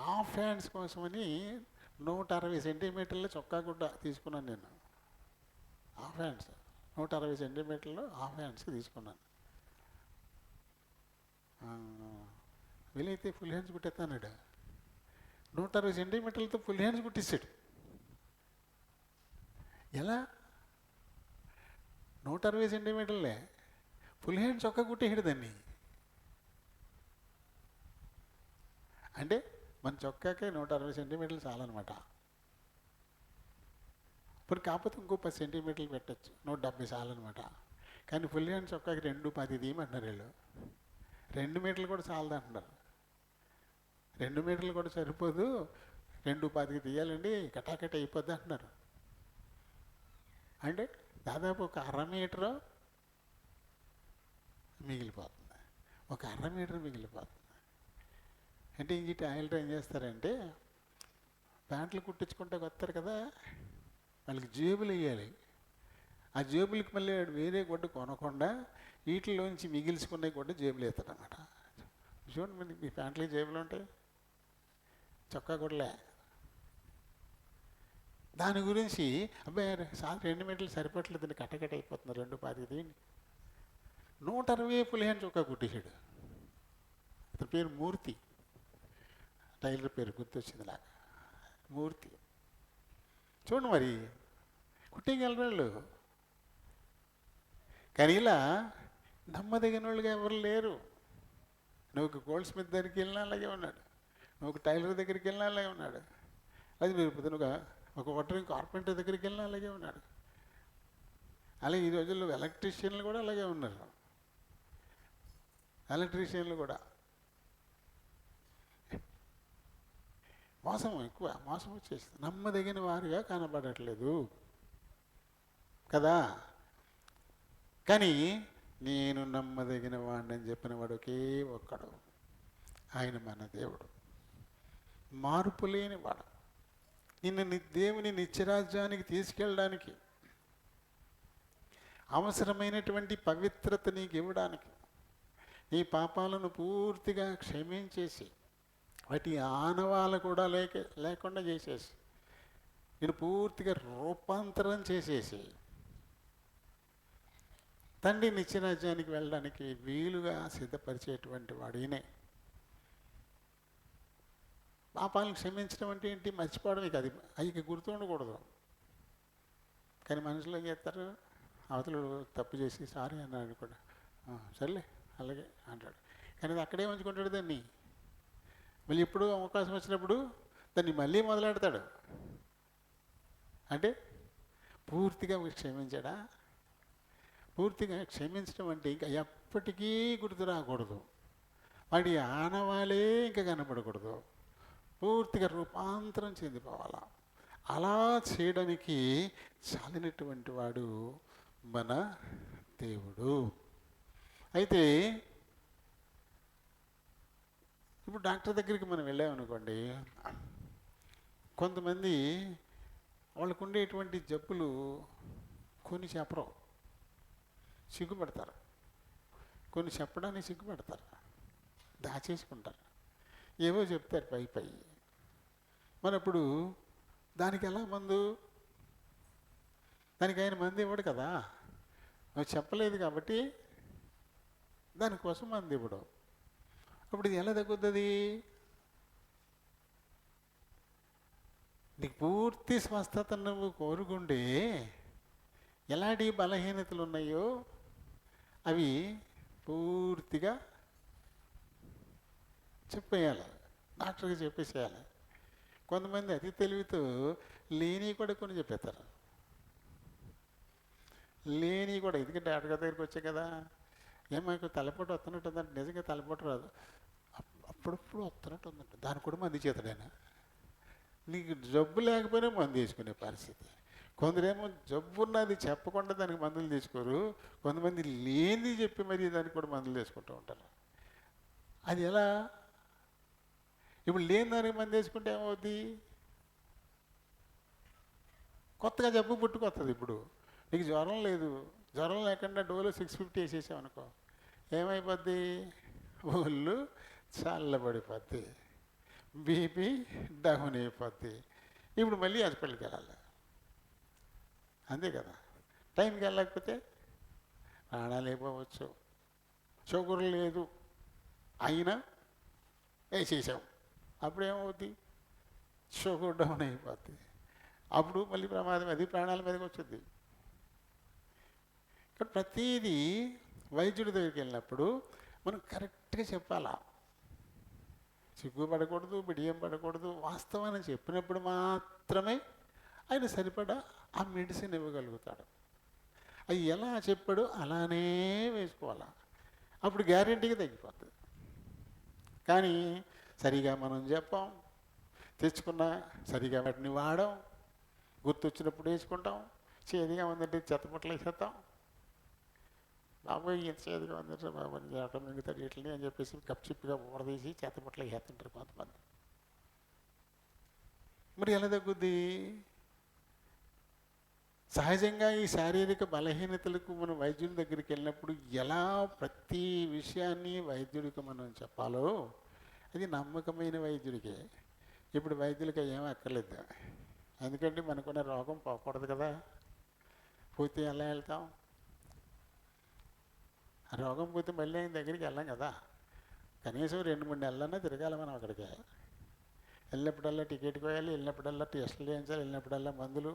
హాఫ్ హ్యాండ్స్ కోసమని 160 సెంటీమీటర్ల చొక్కా గుడ్డ తీసుకున్నాను నేను. హాఫ్ హ్యాండ్స్ 160 సెంటీమీటర్లు హాఫ్ హ్యాండ్స్కి తీసుకున్నాను. వీలైతే ఫుల్ హ్యాండ్స్ కుట్టేస్తాడు. 160 సెంటీమీటర్లతో ఫుల్ హ్యాండ్స్ కుట్టిస్తాడు. ఎలా? 160 సెంటీమీటర్లే ఫుల్ హ్యాండ్ చొక్కా కుట్టేసాడు దాన్ని. అంటే మన చొక్కాకే 160 సెంటీమీటర్లు చాలన్నమాట. ఇప్పుడు కాకపోతే ఇంకో 10 సెంటీమీటర్లు పెట్టచ్చు, 170 చాలన్నమాట. కానీ ఫుల్ హ్యాండ్ చొక్కాకి 2.10 తీయమంటున్నారు వీళ్ళు. 2 మీటర్లు కూడా చాలదు అంటున్నారు. 2 మీటర్లు కూడా సరిపోదు, 2.10 తీయాలండి, కటాకట అయిపోద్ది అంటున్నారు. అంటే దాదాపు ఒక 1/2 మీటరు మిగిలిపోతుంది, ఒక 1/2 మీటర్ మిగిలిపోతుంది. అంటే ఈ టైలర్ ఏం చేస్తారంటే, ప్యాంట్లు కుట్టించుకుంటే వస్తారు కదా, వాళ్ళకి జేబులు వేయాలి. ఆ జేబులకి మళ్ళీ వేరే గుడ్డ కొనకుండా వీటిలోంచి మిగిల్చుకునే గుడ్డ జేబులు వేస్తాడనమాట. చూడండి, మరి మీ ప్యాంట్లకి జేబులు ఉంటాయి, చొక్కా గుడ్డలే. దాని గురించి అబ్బాయి 2 మీటర్లు సరిపట్లేదండి, కట్టకట్ట అయిపోతుంది, 2.10 తీయండి. 160 ఫుల్ హ్యాండ్ చొక్కా కుట్టేశాడు. అతని పేరు మూర్తి, టైలర్ పేరు గుర్తొచ్చింది నాకు, మూర్తి. చూడండి మరి కుట్టేయగలరు వాళ్ళు. కానీ ఇలా నమ్మదగిన వాళ్ళుగా ఎవరు లేరు. నువ్వు గోల్డ్ స్మిత్ దగ్గరికి వెళ్ళినా అలాగే ఉన్నాడు, నువ్వు టైలర్ దగ్గరికి వెళ్ళినా అలాగే ఉన్నాడు, అది మీరు పొద్దునగా ఒక వడ్రింగ్ కార్పెంటర్ దగ్గరికి వెళ్ళినా అలాగే ఉన్నాడు. అలాగే ఈ రోజుల్లో ఎలక్ట్రీషియన్లు కూడా అలాగే ఉన్నారు. ఎలక్ట్రీషియన్లు కూడా మోసం ఎక్కువ, మోసం వచ్చేస్తుంది, నమ్మదగిన వారుగా కనబడట్లేదు కదా. కానీ నేను నమ్మదగిన వాడిని అని చెప్పిన వాడు ఒకే ఒక్కడు, ఆయన మన దేవుడు, మార్పు లేని వాడు. నిన్ను దేవుని నిత్యరాజ్యానికి తీసుకెళ్ళడానికి, అవసరమైనటువంటి పవిత్రత నీకు ఇవ్వడానికి, నీ పాపాలను పూర్తిగా క్షమించేసి వాటి ఆనవాళ్ళు కూడా లేకుండా చేసేసి, నేను పూర్తిగా రూపాంతరం చేసేసి తండ్రి నిత్యరాజ్యానికి వెళ్ళడానికి వీలుగా సిద్ధపరిచేటువంటి వాడు ఈయనే. పాపాలను క్షమించడం అంటే ఏంటి? మర్చిపోవడం. ఇక అది గుర్తుండకూడదు. కానీ మనుషులు ఏం చేస్తారు, అవతలు తప్పు చేసి సారీ అన్నాడు కూడా, సర్లే అలాగే అంటాడు. కానీ అది అక్కడే ఉంచుకుంటాడు దాన్ని. మళ్ళీ ఎప్పుడు అవకాశం వచ్చినప్పుడు దాన్ని మళ్ళీ మొదలెడతాడు. అంటే పూర్తిగా క్షమించాడా? పూర్తిగా క్షమించడం అంటే ఇంకా ఎప్పటికీ గుర్తు రాకూడదు, వాడి ఆనవాలే ఇంకా కనపడకూడదు, పూర్తిగా రూపాంతరం చెందిపోవాలా. అలా చేయడానికి చాలినటువంటి వాడు మన దేవుడు. అయితే ఇప్పుడు డాక్టర్ దగ్గరికి మనం వెళ్ళామనుకోండి, కొంతమంది వాళ్ళకు ఉండేటువంటి జబ్బులు కొన్ని చెప్పరు, సిగ్గుపడతారు, కొన్ని చెప్పడానికి సిగ్గుపడతారు, దాచేసుకుంటారు, ఏవో చెప్తారు పై. మరి అప్పుడు దానికి ఎలా మందు? దానికి ఆయన మందు ఇవ్వడు కదా, నువ్వు చెప్పలేదు కాబట్టి దానికోసం మందు ఇవ్వడు. అప్పుడు ఇది ఎలా తగ్గుతుంది? నీకు పూర్తి స్వస్థత నువ్వు కోరుకుంటే ఎలాంటి బలహీనతలు ఉన్నాయో అవి పూర్తిగా చెప్పేయాలి, డాక్టర్కి చెప్పేసేయాలి. కొంతమంది అతి తెలివితో లేని కూడా కొన్ని చెప్పేస్తారు. లేని కూడా, ఎందుకంటే డాక్టర్ దగ్గరికి వచ్చాయి కదా, ఏమైనా తలపోటు వస్తున్నట్టు ఉందంటే నిజంగా తలపోటు రాదు, అప్పుడప్పుడు వస్తున్నట్టు ఉందంట, దానికి కూడా మంది చేతడైనా. నీకు జబ్బు లేకపోయినా మందు తీసుకునే పరిస్థితి. కొందరేమో జబ్బు ఉన్నది చెప్పకుండా దానికి మందులు తీసుకోరు, కొంతమంది లేనిది చెప్పి మరి దానికి కూడా మందులు తీసుకుంటూ ఉంటారు. అది ఎలా? ఇప్పుడు లేని దానికి మందు వేసుకుంటే ఏమవుద్ది? కొత్తగా జబ్బు పుట్టుకొస్తుంది. ఇప్పుడు నీకు జ్వరం లేదు, జ్వరం లేకుండా డోలో 650 వేసేసామనుకో, ఏమైపోద్ది? ఒళ్ళు చల్లబడిపోద్ది, బీపీ డౌన్ అయిపోద్ది. ఇప్పుడు మళ్ళీ హాస్పిటల్కి వెళ్ళాలి, అంతే కదా. టైంకి వెళ్ళకపోతే ప్రాణాలు అయిపోవచ్చు. షుగర్ లేదు అయినా వేసేసాం, అప్పుడు ఏమవుద్ది? షుగర్ డౌన్ అయిపోద్ది, అప్పుడు మళ్ళీ ప్రమాదం, అది ప్రాణాల మీదకి వచ్చింది. ఇక్కడ ప్రతిదీ వైద్యుడి దగ్గరికి వెళ్ళినప్పుడు మనం కరెక్ట్గా చెప్పాలా, సిగ్గుపడకూడదు, బిడియం పడకూడదు. వాస్తవాన్ని చెప్పినప్పుడు మాత్రమే ఆయన సరిపడా ఆ మెడిసిన్ ఇవ్వగలుగుతాడు. అది ఎలా చెప్పాడో అలానే వేసుకోవాలా, అప్పుడు గ్యారెంటీగా తగ్గిపోతుంది. కానీ సరిగా మనం చెప్పాం, తెచ్చుకున్నా సరిగా వాటిని వాడాం, గుర్తొచ్చినప్పుడు వేసుకుంటాం. చేదిగా ఉందంటే చెత్తపట్లు వేసేస్తాం. బాబోయ్ ఇంత చేదిగా ఉందంటే బాబు చేయటం మిగతాడు ఇట్లని అని చెప్పేసి కప్చిప్గా ఊడదీసి చెత్తపట్లు వేసేస్తుంటారు కొంతమంది. మరి ఎలా తగ్గుద్ది? సహజంగా ఈ శారీరక బలహీనతలకు మనం వైద్యుని దగ్గరికి వెళ్ళినప్పుడు ఎలా ప్రతి విషయాన్ని వైద్యుడికి మనం చెప్పాలో అది నమ్మకమైన వైద్యుడికే. ఇప్పుడు వైద్యులకి ఏమీ అక్కర్లేదు, ఎందుకంటే మనకున్న రోగం పోకూడదు కదా. పోతే ఎలా వెళ్తాం? ఆ రోగం పోతే మళ్ళీ ఆయన దగ్గరికి వెళ్ళాం కదా. కనీసం 2-3 నెలలన్నా తిరగాలి మనం అక్కడికి. వెళ్ళినప్పుడల్లా టికెట్ కోయాలి, వెళ్ళినప్పుడల్లా టెస్టులు చేయించాలి, వెళ్ళినప్పుడల్లా మందులు.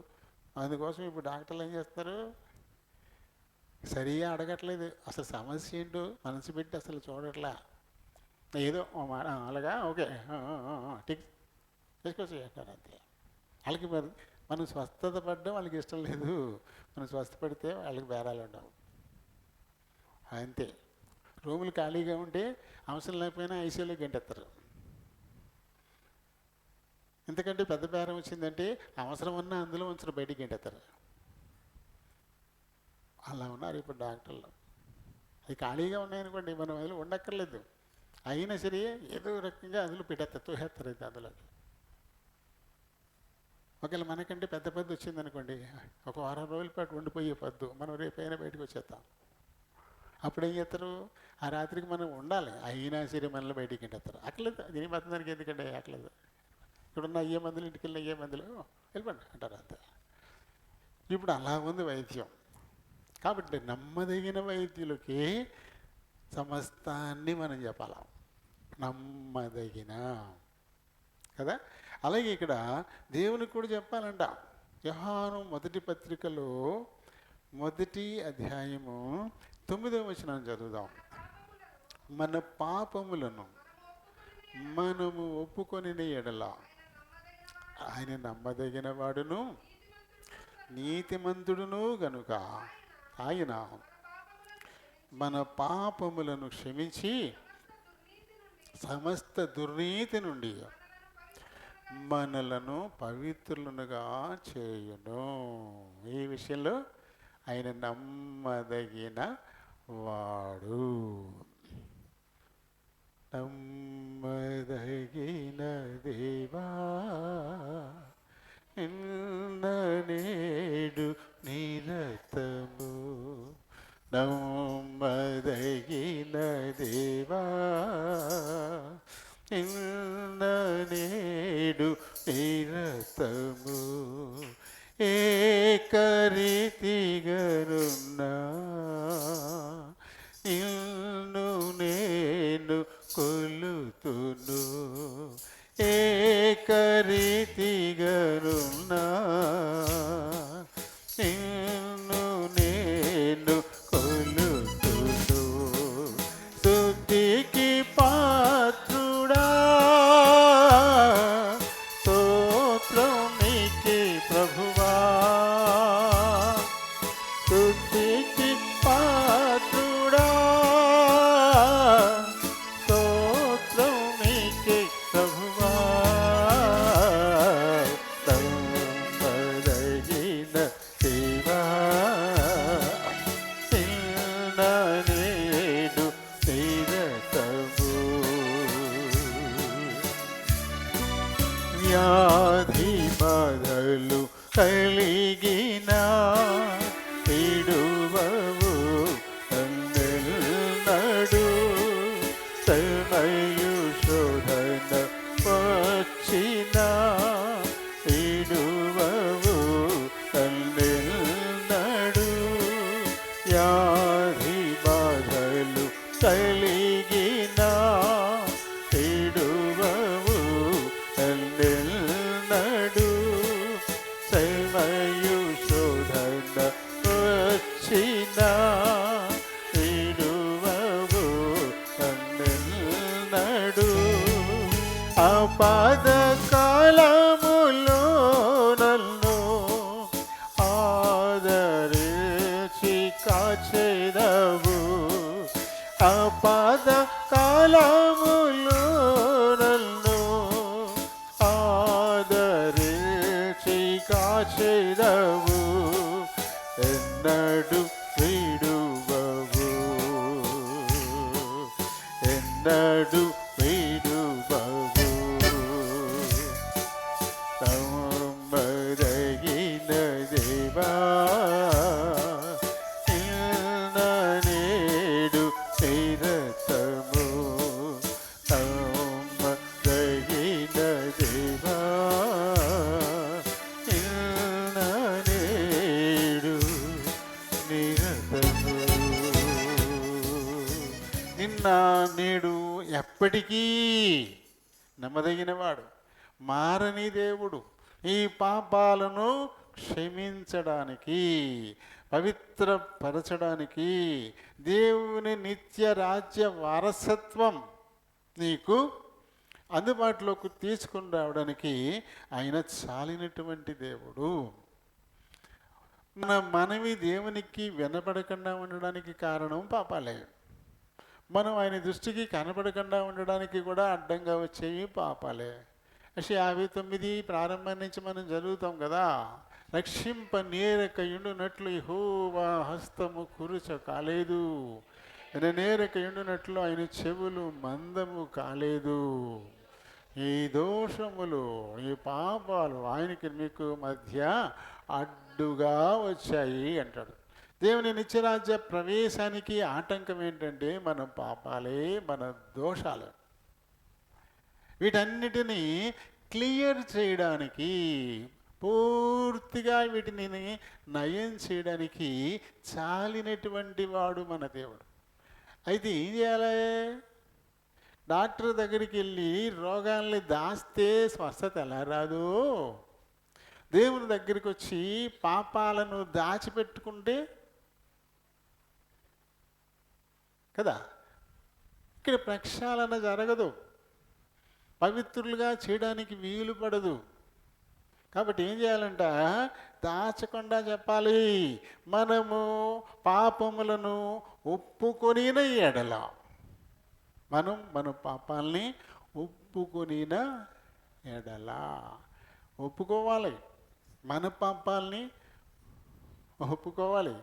అందుకోసం ఇప్పుడు డాక్టర్లు ఏం చేస్తారు? సరిగా అడగట్లేదు, అసలు సమస్య ఏంటో మనసు పెట్టి అసలు చూడట్లా. ఏదో అలాగా ఓకే టిక్ తీసుకొచ్చి అంటారు, అంతే. వాళ్ళకి మనం స్వస్థత పడడం వాళ్ళకి ఇష్టం లేదు, మనం స్వస్థపడితే వాళ్ళకి బేరాలు ఉండవు, అంతే. రూములు ఖాళీగా ఉంటే అవసరం లేకపోయినా ఐసీయూలో గంటెత్తారు. ఎందుకంటే పెద్ద బేరం వచ్చిందంటే అవసరం ఉన్నా అందులో ఉంచిన బయటికి గంటెత్తారు. అలా ఉన్నారు ఇప్పుడు డాక్టర్లు. అది ఖాళీగా ఉన్నాయనుకోండి, మనం అందులో ఉండక్కర్లేదు, అయినా సరే ఏదో రకంగా అందులో పెట్టేస్తారు, తోసేస్తారు అయితే అందులోకి. ఒకవేళ మనకంటే పెద్ద పద్దు వచ్చిందనుకోండి, ఒక వారం రోజుల పాటు ఉండిపోయే పద్దు, మనం రేపైనా బయటకు వచ్చేస్తాం. అప్పుడు ఏం చేస్తారు? ఆ రాత్రికి మనం ఉండాలి, అయినా సరే మనల్ని బయటికి ఇంటేస్తారు. అక్కలేదు, దీని బతడానికి ఎందుకంటే అక్కలేదు, ఇక్కడున్న అయ్యే మందులు ఇంటికి వెళ్ళిన అయ్యే మందులు వెళ్ళిపోండి అంటారు, అంతే. ఇప్పుడు అలా ఉంది వైద్యం. కాబట్టి నమ్మదగిన వైద్యులకి సమస్తాన్ని మనం చెప్పాల, నమ్మదగిన కదా. అలాగే ఇక్కడ దేవునికి కూడా చెప్పాలంట. యోహాను మొదటి పత్రికలో 1వ అధ్యాయము 9వ వచనం చదువుదాం. మన పాపములను మనము ఒప్పుకొని ఎడల ఆయన నమ్మదగిన వాడును నీతిమంతుడును గనుక ఆయన మన పాపములను క్షమించి సమస్త దుర్నీతి నుండి మనలను పవిత్రులనుగా చేయును. ఈ విషయంలో ఆయన నమ్మదగిన వాడు. నమ్మదగిన దేవా నిన్న నేడు నిరతము, నమ్మదగిన దేవా నిన్న నేడు నిరతము, ఏకరీతిగనున్నా నిన్ను నేను కొలుతును, ఏకరీతిగనున్నా నిన్ను నేను కొలుతును. స్తుతికి పాత్రుడా స్తోత్రం నీకే ప్రభువా, స్తుతికి పాత్రుడా కలిగిన విడువవు నన్నెన్నడు సమయు శోధన వచ్చిన విడువవు నన్నెన్నడు వ్యాధి బాధలు కలిగిన విడువవు నన్నెన్నడు సమయు శోధన వచ్చిన విడువవు నన్నెన్నడు ఆపద కాలములో నన్ను ఆదరించి కాచెదవు ఆపద కాలములో నన్ను ఆదరించి కాచెదవు ఎన్నడు విడువవు ఎన్నడు విడువవు నమ్మదగిన దేవా నేడు నిరతము నమ్మదగిన దేవా నేడు నిరతము నిన్న నేడు ఎప్పటికీ నమ్మదగినవాడు మారని దేవుడు ఈ పాపాలను క్షమించడానికి పవిత్రపరచడానికి దేవుని నిత్య రాజ్య వారసత్వం నీకు అందుబాటులోకి తీసుకుని రావడానికి ఆయన చాలినటువంటి దేవుడు. మన మనవి దేవునికి వినపడకుండా ఉండడానికి కారణం పాపాలే. మనం ఆయన దృష్టికి కనపడకుండా ఉండడానికి కూడా అడ్డంగా వచ్చేవి పాపాలే. 59 ప్రారంభం నుంచి మనం చదువుతాం కదా, రక్షింప నేరకయుండునట్లు యెహోవా హస్తము కురుచ కాలేదు, ఆయన నేరకయుండునట్లు ఆయన చెవులు మందము కాలేదు. ఈ దోషములు ఈ పాపాలు ఆయనకి మీకు మధ్య అడ్డుగా వచ్చాయి అంటాడు. దేవుని నిత్యరాజ్య ప్రవేశానికి ఆటంకం ఏంటంటే మన పాపాలే, మన దోషాలు. వీటన్నిటినీ క్లియర్ చేయడానికి, పూర్తిగా వీటిని నయం చేయడానికి చాలినటువంటి వాడు మన దేవుడు. అయితే ఏం చేయాలి? డాక్టర్ దగ్గరికి వెళ్ళి రోగాల్ని దాస్తే స్వస్థత ఎలా రాదు, దేవుని దగ్గరికి వచ్చి పాపాలను దాచిపెట్టుకుంటే కదా ఇక్కడ ప్రక్షాళన జరగదు, పవిత్రులుగా చేయడానికి వీలు పడదు. కాబట్టి ఏం చేయాలంట? దాచకుండా చెప్పాలి. మనము పాపములను ఒప్పుకొనిన ఎడల, మన పాపాలని ఒప్పుకొనిన ఎడల, ఒప్పుకోవాలి. మన పాపాలని ఒప్పుకోవాలి,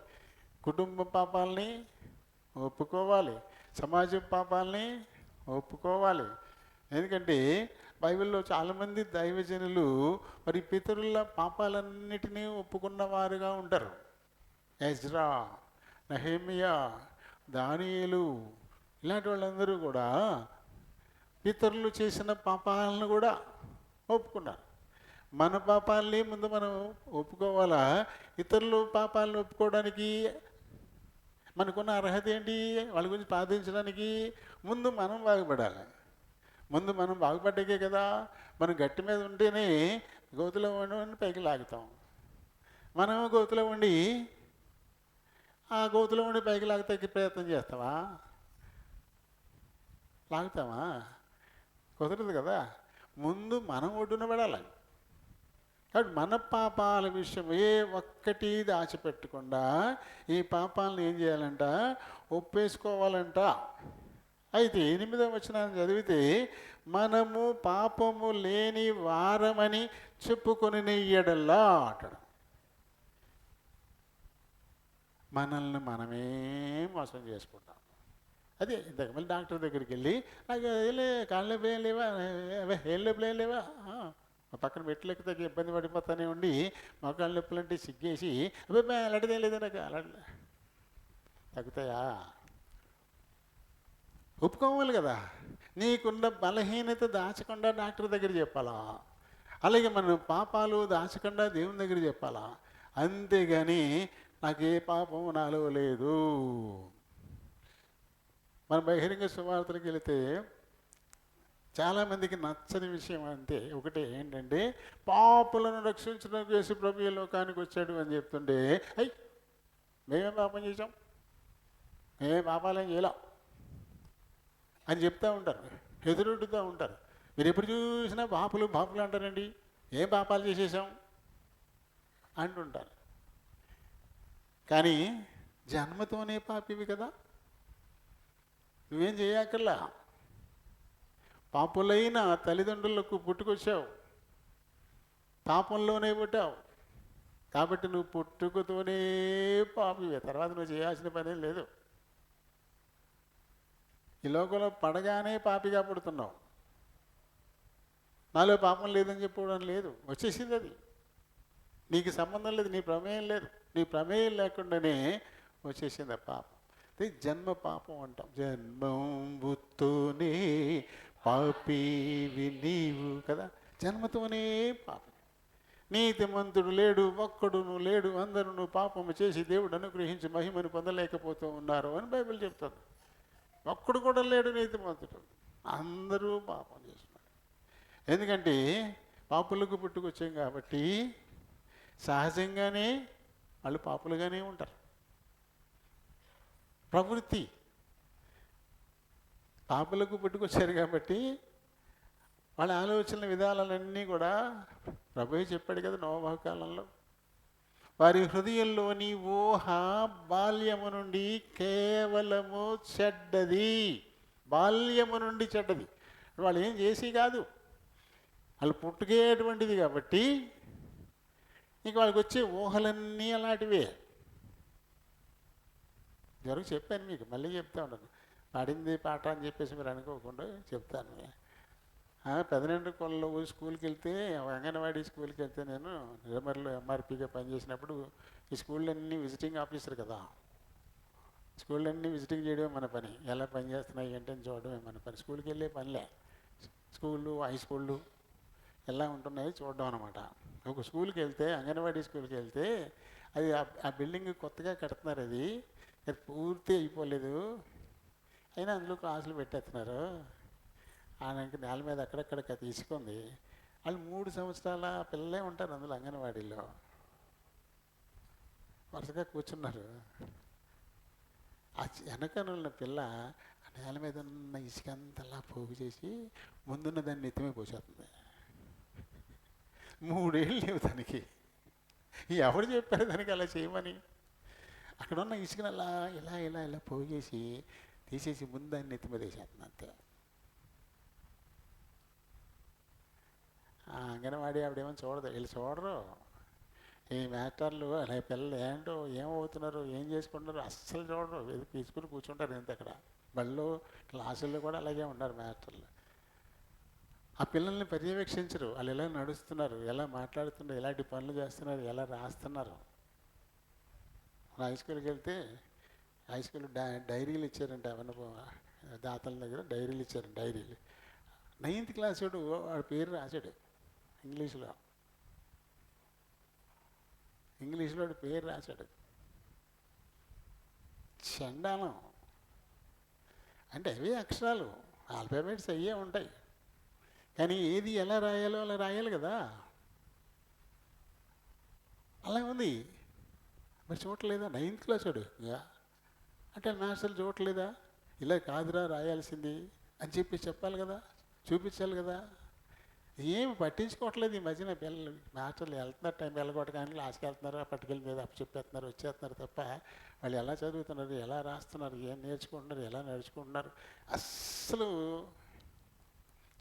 కుటుంబ పాపాలని ఒప్పుకోవాలి, సమాజం పాపాలని ఒప్పుకోవాలి. ఎందుకంటే బైబిల్లో చాలామంది దైవజనులు మరి పితరుల పాపాలన్నిటినీ ఒప్పుకున్న వారుగా ఉంటారు. ఎజ్రా, నెహెమియా, దానియేలు ఇలాంటి వాళ్ళందరూ కూడా పితరులు చేసిన పాపాలను కూడా ఒప్పుకున్నారు. మన పాపాలని ముందు మనం ఒప్పుకోవాలా? ఇతరులు పాపాలను ఒప్పుకోవడానికి మనకున్న అర్హత ఏంటి? వాళ్ళ గురించి ప్రార్థించడానికి ముందు మనం బాగుపడాలి. ముందు మనం బాగుపడ్డాకే కదా. మనం గట్టి మీద ఉంటేనే గోతులో ఉండి పైకి లాగుతాం. మనం గోతులో ఉండి ఆ గోతులో ఉండి పైకి లాగుతాకి ప్రయత్నం చేస్తావా? లాగుతామా? కుదరదు కదా. ముందు మనం ఒడ్డున పడాలి. కాబట్టి మన పాపాల విషయం ఏ ఒక్కటి దాచిపెట్టకుండా ఈ పాపాలను ఏం చేయాలంట? ఒప్పేసుకోవాలంట. అయితే 8వ వచనాన్ని చదివితే, మనము పాపము లేని వారమని చెప్పుకొని ఎడలా అంటాడు. మనల్ని మనమే మోసం చేసుకుంటాం. అదే ఇంతకు మళ్ళీ డాక్టర్ దగ్గరికి వెళ్ళి నాకు కాళ్ళ ఏం లేవా, ఏం లేవా, ఆ పక్కన మెట్లు ఎక్కితే ఇబ్బంది పడిపోతానే ఉండి మోకాళ్ళ నొప్పులంటే సిగ్గేసి అబ్బాయి అలాంటిదేం లేదు నాకు అలా తగ్గుతాయా? ఒప్పుకోవాలి కదా. నీకున్న బలహీనత దాచకుండా డాక్టర్ దగ్గర చెప్పాలా, అలాగే మన పాపాలు దాచకుండా దేవుని దగ్గర చెప్పాలా. అంతేగాని నాకు ఏ పాపం నాలో లేదు. మన బహిరంగ సువార్తలకు వెళితే చాలామందికి నచ్చని విషయం అంతే ఒకటే, ఏంటంటే పాపులను రక్షించడానికి యేసు ప్రభు ఈ లోకానికి వచ్చాడు అని చెప్తుంటే, అయ్యి మేమేం పాపం చేసాం, మేమేం పాపాలేం చేయలేం అని చెప్తూ ఉంటారు, ఎదురొడ్డుతూ ఉంటారు. మీరు ఎప్పుడు చూసినా పాపులు పాపులు అంటారండి, ఏం పాపాలు చేసేసాం అంటుంటారు. కానీ జన్మతోనే పాపివి కదా, నువ్వేం చేయక్కర్లా. పాపులైన తల్లిదండ్రులకు పుట్టుకొచ్చావు, పాపంలోనే పుట్టావు కాబట్టి నువ్వు పుట్టుకతోనే పాపివే. తర్వాత నువ్వు చేయాల్సిన పనేం లేదు. ఈ లోకంలో పడగానే పాపిగా పుడుతున్నావు. నాలో పాపం లేదని చెప్పుకోవడం లేదు, వచ్చేసింది అది. నీకు సంబంధం లేదు, నీ ప్రమేయం లేదు. నీ ప్రమేయం లేకుండానే వచ్చేసింది ఆ పాపం. అది జన్మ పాపం అంటాం. జన్మంబుతోనే పాపివి నీవు కదా, జన్మతోనే పాపం. నీతిమంతుడు లేడు, ఒక్కడును లేడు, అందరూ పాపము చేసి దేవుడు అనుగ్రహించి మహిమను పొందలేకపోతూ ఉన్నారు అని బైబిల్ చెప్తుంది. ఒక్కడు కూడా లేడు నీతిమంతుడు, అందరూ పాపం చేస్తున్నారు. ఎందుకంటే పాపులకు పుట్టుకొచ్చాం కాబట్టి సహజంగానే వాళ్ళు పాపులుగానే ఉంటారు. ప్రవృత్తి పాపులకు పుట్టుకొచ్చారు కాబట్టి వాళ్ళ ఆలోచన విధానాలన్నీ కూడా ప్రభువే చెప్పాడు కదా నోవహు కాలంలో, వారి హృదయంలోని ఊహ బాల్యము నుండి కేవలము చెడ్డది. బాల్యము నుండి చెడ్డది. వాళ్ళు ఏం చేసి కాదు, వాళ్ళు పుట్టుకేటువంటిది కాబట్టి ఇంక వాళ్ళకి వచ్చే ఊహలన్నీ అలాంటివే. ఎవరికి చెప్పాను మీకు, మళ్ళీ చెప్తా ఉన్నాను. పాడింది పాట అని చెప్పేసి మీరు అనుకోకుండా చెప్తాను. పెదనండ్రి కొలలో స్కూల్కి వెళ్తే, అంగన్వాడీ స్కూల్కి వెళ్తే, నేను నిడమర్లో ఎంఆర్పీగా పనిచేసినప్పుడు ఈ స్కూళ్ళన్నీ విజిటింగ్ ఆఫీసర్ కదా, స్కూళ్ళన్నీ విజిటింగ్ చేయడమే మన పని. ఎలా పని చేస్తున్నాయి ఏంటని చూడడమే మన పని. స్కూల్కి వెళ్ళే పనిలే, స్కూళ్ళు హై స్కూళ్ళు ఎలా ఉంటున్నాయి చూడడం అనమాట. ఒక స్కూల్కి వెళ్తే, అంగన్వాడీ స్కూల్కి వెళ్తే, అది ఆ బిల్డింగ్ కొత్తగా కడుతున్నారు, అది పూర్తి అయిపోలేదు, అయినా అందులో క్లాసులు పెట్టేస్తున్నారు. ఆయనకి నేల మీద అక్కడక్కడ తీసుకుంది. వాళ్ళు 3 సంవత్సరాల పిల్లలే ఉంటారు అందులో, అంగన్వాడీలో వరుసగా కూర్చున్నారు. ఆ వెనకనున్న పిల్ల నేల మీద ఉన్న ఇసుకంతలా పోగు చేసి ముందున్న దాన్ని ఎత్తిమే పోసేస్తుంది. 3 ఏళ్ళు లేవు దానికి. ఎవరు చెప్పారు దానికి అలా చేయమని? అక్కడ ఉన్న ఇసుకను అలా ఇలా ఇలా ఇలా పోగు చేసి తీసేసి ముందు దాన్ని ఎత్తి మీద వేసేస్తుంది అంతే. అంగన్వాడీ ఆవిడేమో చూడదు, వీళ్ళు చూడరు. ఈ మాస్టర్లు అలా పిల్లలు ఏంటో ఏమవుతున్నారు, ఏం చేసుకుంటున్నారు అస్సలు చూడరు. ఇది తీసుకుని కూర్చుంటారు ఎంత అక్కడ. బళ్ళు క్లాసుల్లో కూడా అలాగే ఉన్నారు మాస్టర్లు. ఆ పిల్లల్ని పర్యవేక్షించరు. వాళ్ళు ఎలా నడుస్తున్నారు, ఎలా మాట్లాడుతున్నారు, ఎలాంటి పనులు చేస్తున్నారు, ఎలా రాస్తున్నారు. హై స్కూల్కి వెళ్తే హై స్కూల్ డైరీలు ఇచ్చారంటే దాతల దగ్గర డైరీలు ఇచ్చారు. డైరీలు 9th క్లాస్ వాడు వాడి పేరు రాశాడు ఇంగ్లీష్లో వాడి పేరు రాశాడు. చండాలం. అంటే అవే అక్షరాలు, ఆల్ఫాబెట్స్ అయ్యే ఉంటాయి, కానీ ఏది ఎలా రాయాలో అలా రాయాలి కదా. అలా ఉంది. మరి చూడలేదా 9th క్లాస్ వాడు? అంటే మాస్టర్లు చూడలేదా? ఇలా కాదురా రాయాల్సింది అని చెప్పాలి కదా, చూపించాలి కదా. ఏమి పట్టించుకోవట్లేదు ఈ మధ్యన పిల్లలు. మాస్టర్లు వెళ్తున్నారు, టైం వెళ్ళగొట్టగానే లాస్ట్కి వెళ్తున్నారు, ఆ పట్టుకెళ్ళి మీద అప్పచెప్పేస్తున్నారు, వచ్చేస్తున్నారు తప్ప వాళ్ళు ఎలా చదువుతున్నారు, ఎలా రాస్తున్నారు, ఏం నేర్చుకుంటున్నారు, ఎలా నడుచుకుంటున్నారు అస్సలు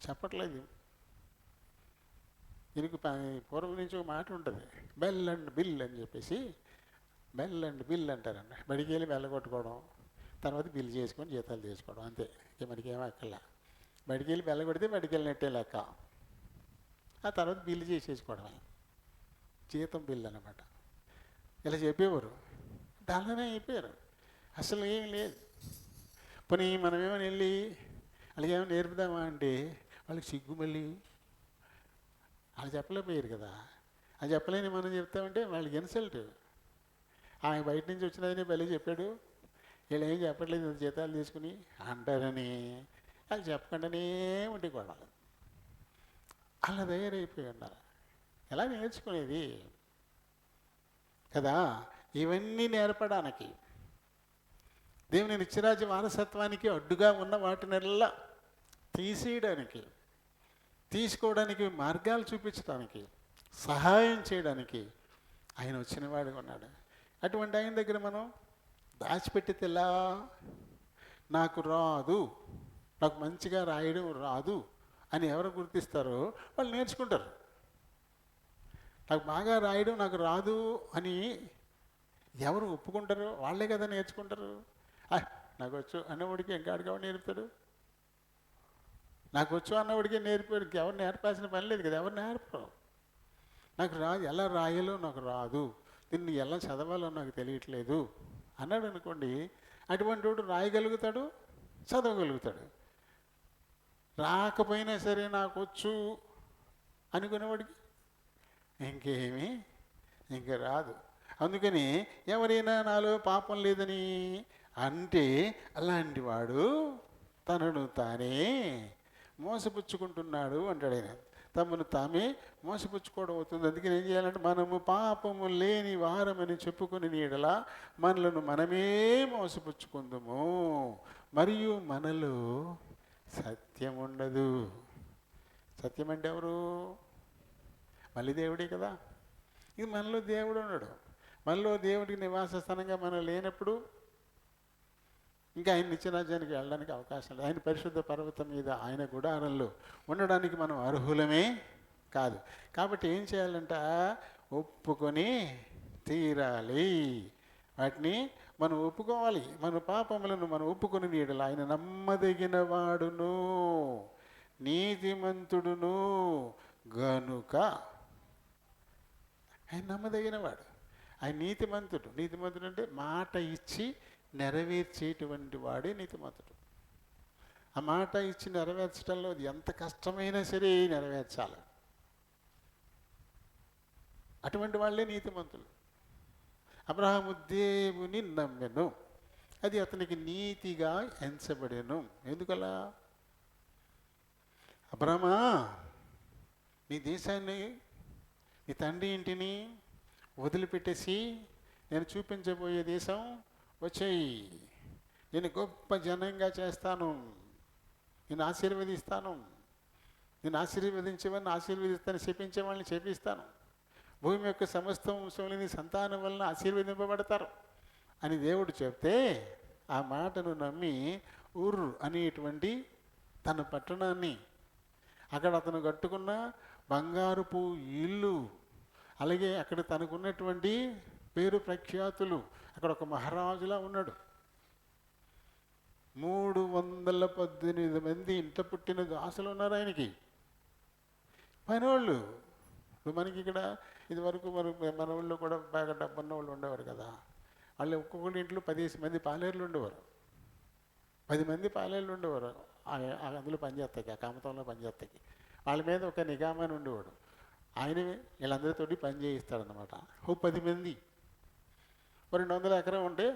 చెప్పట్లేదు. దీనికి పూర్వం నుంచి ఒక మాట ఉంటుంది, బెల్ అండ్ బిల్ అని చెప్పేసి. బెల్ అండ్ బిల్ అంటారండి. బడికి వెళ్ళి వెళ్ళగొట్టుకోవడం, తర్వాత బిల్ చేసుకొని జీతాలు తీసుకోవడం, అంతే. ఇక మనకి ఏమో అక్కర్లా. బడికి వెళ్ళి వెళ్ళగొడితే బడికి వెళ్ళినట్టే లెక్క. ఆ తర్వాత బిల్లు చేసేసుకోవడమే, జీతం బిల్లు అనమాట. ఇలా చెప్పేవారు, దానిలోనే అయిపోయారు. అసలు ఏం లేదు. పోనీ మనం ఏమైనా వెళ్ళి వాళ్ళకి ఏమైనా నేర్పుదామా అంటే వాళ్ళకి సిగ్గు, మళ్ళీ వాళ్ళు చెప్పలేకపోయారు కదా. అది చెప్పలేని మనం చెప్తామంటే వాళ్ళకి ఇన్సల్ట్. ఆయన బయట నుంచి వచ్చినదని బలి చెప్పాడు, వీళ్ళు ఏం చెప్పట్లేదు, జీతాలు తీసుకుని అంటారని వాళ్ళు చెప్పకుండానే ఉంటే గొడవలు. అలా తయారైపోయి ఉన్నారు. ఎలా నేర్చుకునేది కదా. ఇవన్నీ నేర్పడానికి, దేవుని నిత్యరాజ్య వారసత్వానికి అడ్డుగా ఉన్న వాటినల్లా తీసేయడానికి, తీసుకోవడానికి మార్గాలు చూపించడానికి, సహాయం చేయడానికి ఆయన వచ్చిన వాడిగా ఉన్నాడు. అటువంటి ఆయన దగ్గర మనం దాచిపెట్టితే ఎలా? నాకు రాదు, నాకు మంచిగా రాయడం రాదు అని ఎవరు గుర్తిస్తారో వాళ్ళు నేర్చుకుంటారు. నాకు బాగా రాయడం నాకు రాదు అని ఎవరు ఒప్పుకుంటారో వాళ్ళే కదా నేర్చుకుంటారు. నాకు వచ్చు అన్నవాడికి ఇంకాడికి ఎవరు నేర్పుతాడు? నాకు వచ్చు అన్నవాడికి నేర్పాడు, ఎవరు నేర్పాల్సిన పని లేదు కదా, ఎవరు నేర్పరు. నాకు రాదు, ఎలా రాయాలో నాకు రాదు, దీన్ని ఎలా చదవాలో నాకు తెలియట్లేదు అన్నాడు అనుకోండి, అటువంటి వాడు రాయగలుగుతాడు, చదవగలుగుతాడు. రాకపోయినా సరే నాకు వచ్చు అనుకునేవాడికి ఇంకేమీ ఇంకా రాదు. అందుకని ఎవరైనా నాలో పాపం లేదని అంటే అలాంటి వాడు తనను తానే మోసపుచ్చుకుంటున్నాడు అంటాడు ఆయన. తమను తామే మోసపుచ్చుకోవడం అవుతుంది. అందుకని ఏం చేయాలంటే మనము పాపము లేని వారమని చెప్పుకుని నీడల మనలను మనమే మోసపుచ్చుకుందాము, మరియు మనలో సత్యం ఉండదు. సత్యం అంటే ఎవరు? మళ్ళీ దేవుడే కదా. ఇది మనలో దేవుడు ఉన్నాడు. మనలో దేవుడికి నివాస స్థానంగా మనం లేనప్పుడు ఇంకా ఆయన నిత్యరాజ్యానికి వెళ్ళడానికి అవకాశం లేదు. ఆయన పరిశుద్ధ పర్వతం మీద ఆయన గుడారంలో ఉండడానికి మనం అర్హులమే కాదు. కాబట్టి ఏం చేయాలంట? ఒప్పుకొని తీరాలి. వాటిని మనం ఒప్పుకోవాలి. మన పాపములను మనం ఒప్పుకొని నీడల ఆయన నమ్మదగిన వాడును నీతిమంతుడును గనుక. ఆయన నమ్మదగినవాడు, ఆయన నీతిమంతుడు. నీతిమంతుడు అంటే మాట ఇచ్చి నెరవేర్చేటువంటి వాడే నీతిమంతుడు. ఆ మాట ఇచ్చి నెరవేర్చడంలో ఎంత కష్టమైనా సరే నెరవేర్చాలి. అటువంటి వాళ్ళే నీతిమంతులు. అబ్రహాము దేవుని నమ్మెను, అది అతనికి నీతిగా ఎంచబడెను. ఎందుకలా? అబ్రహమా, నీ దేశాన్ని, నీ తండ్రి ఇంటిని వదిలిపెట్టేసి నేను చూపించబోయే దేశం వచ్చేయి, నేను గొప్ప జనంగా చేస్తాను, నేను ఆశీర్వదిస్తాను, నేను ఆశీర్వదించేవాడిని ఆశీర్వదిస్తాను, శపించేవాళ్ళని శపిస్తాను, భూమి యొక్క సమస్త వంశంలోని సంతానం వలన ఆశీర్వదింపబడతారు అని దేవుడు చెప్తే ఆ మాటను నమ్మి ఊర్ అనేటువంటి తన పట్టణాన్ని, అక్కడ అతను కట్టుకున్న బంగారుపు ఇల్లు, అలాగే అక్కడ తనకున్నటువంటి పేరు ప్రఖ్యాతులు, అక్కడ ఒక మహారాజులా ఉన్నాడు. 318 మంది ఇంట పుట్టిన దాసులు ఉన్నారు ఆయనకి, పనివాళ్ళు. ఇప్పుడు మనకి ఇక్కడ ఇదివరకు మన ఊళ్ళో కూడా బాగా డబ్బున్న వాళ్ళు ఉండేవారు కదా, వాళ్ళు ఒక్కొక్కటి ఇంట్లో 10 మంది పాలేర్లు ఉండేవారు, 10 మంది పాలేర్లు ఉండేవారు. అందులో పనిచేస్తాయి, ఆ కామతంలో పనిచేస్తాయి. వాళ్ళ మీద ఒక నిఘామని ఉండేవాడు, ఆయన వీళ్ళందరితోటి పని చేయిస్తాడనమాట. ఓ 10 మంది, 200 ఎకరం ఉంటే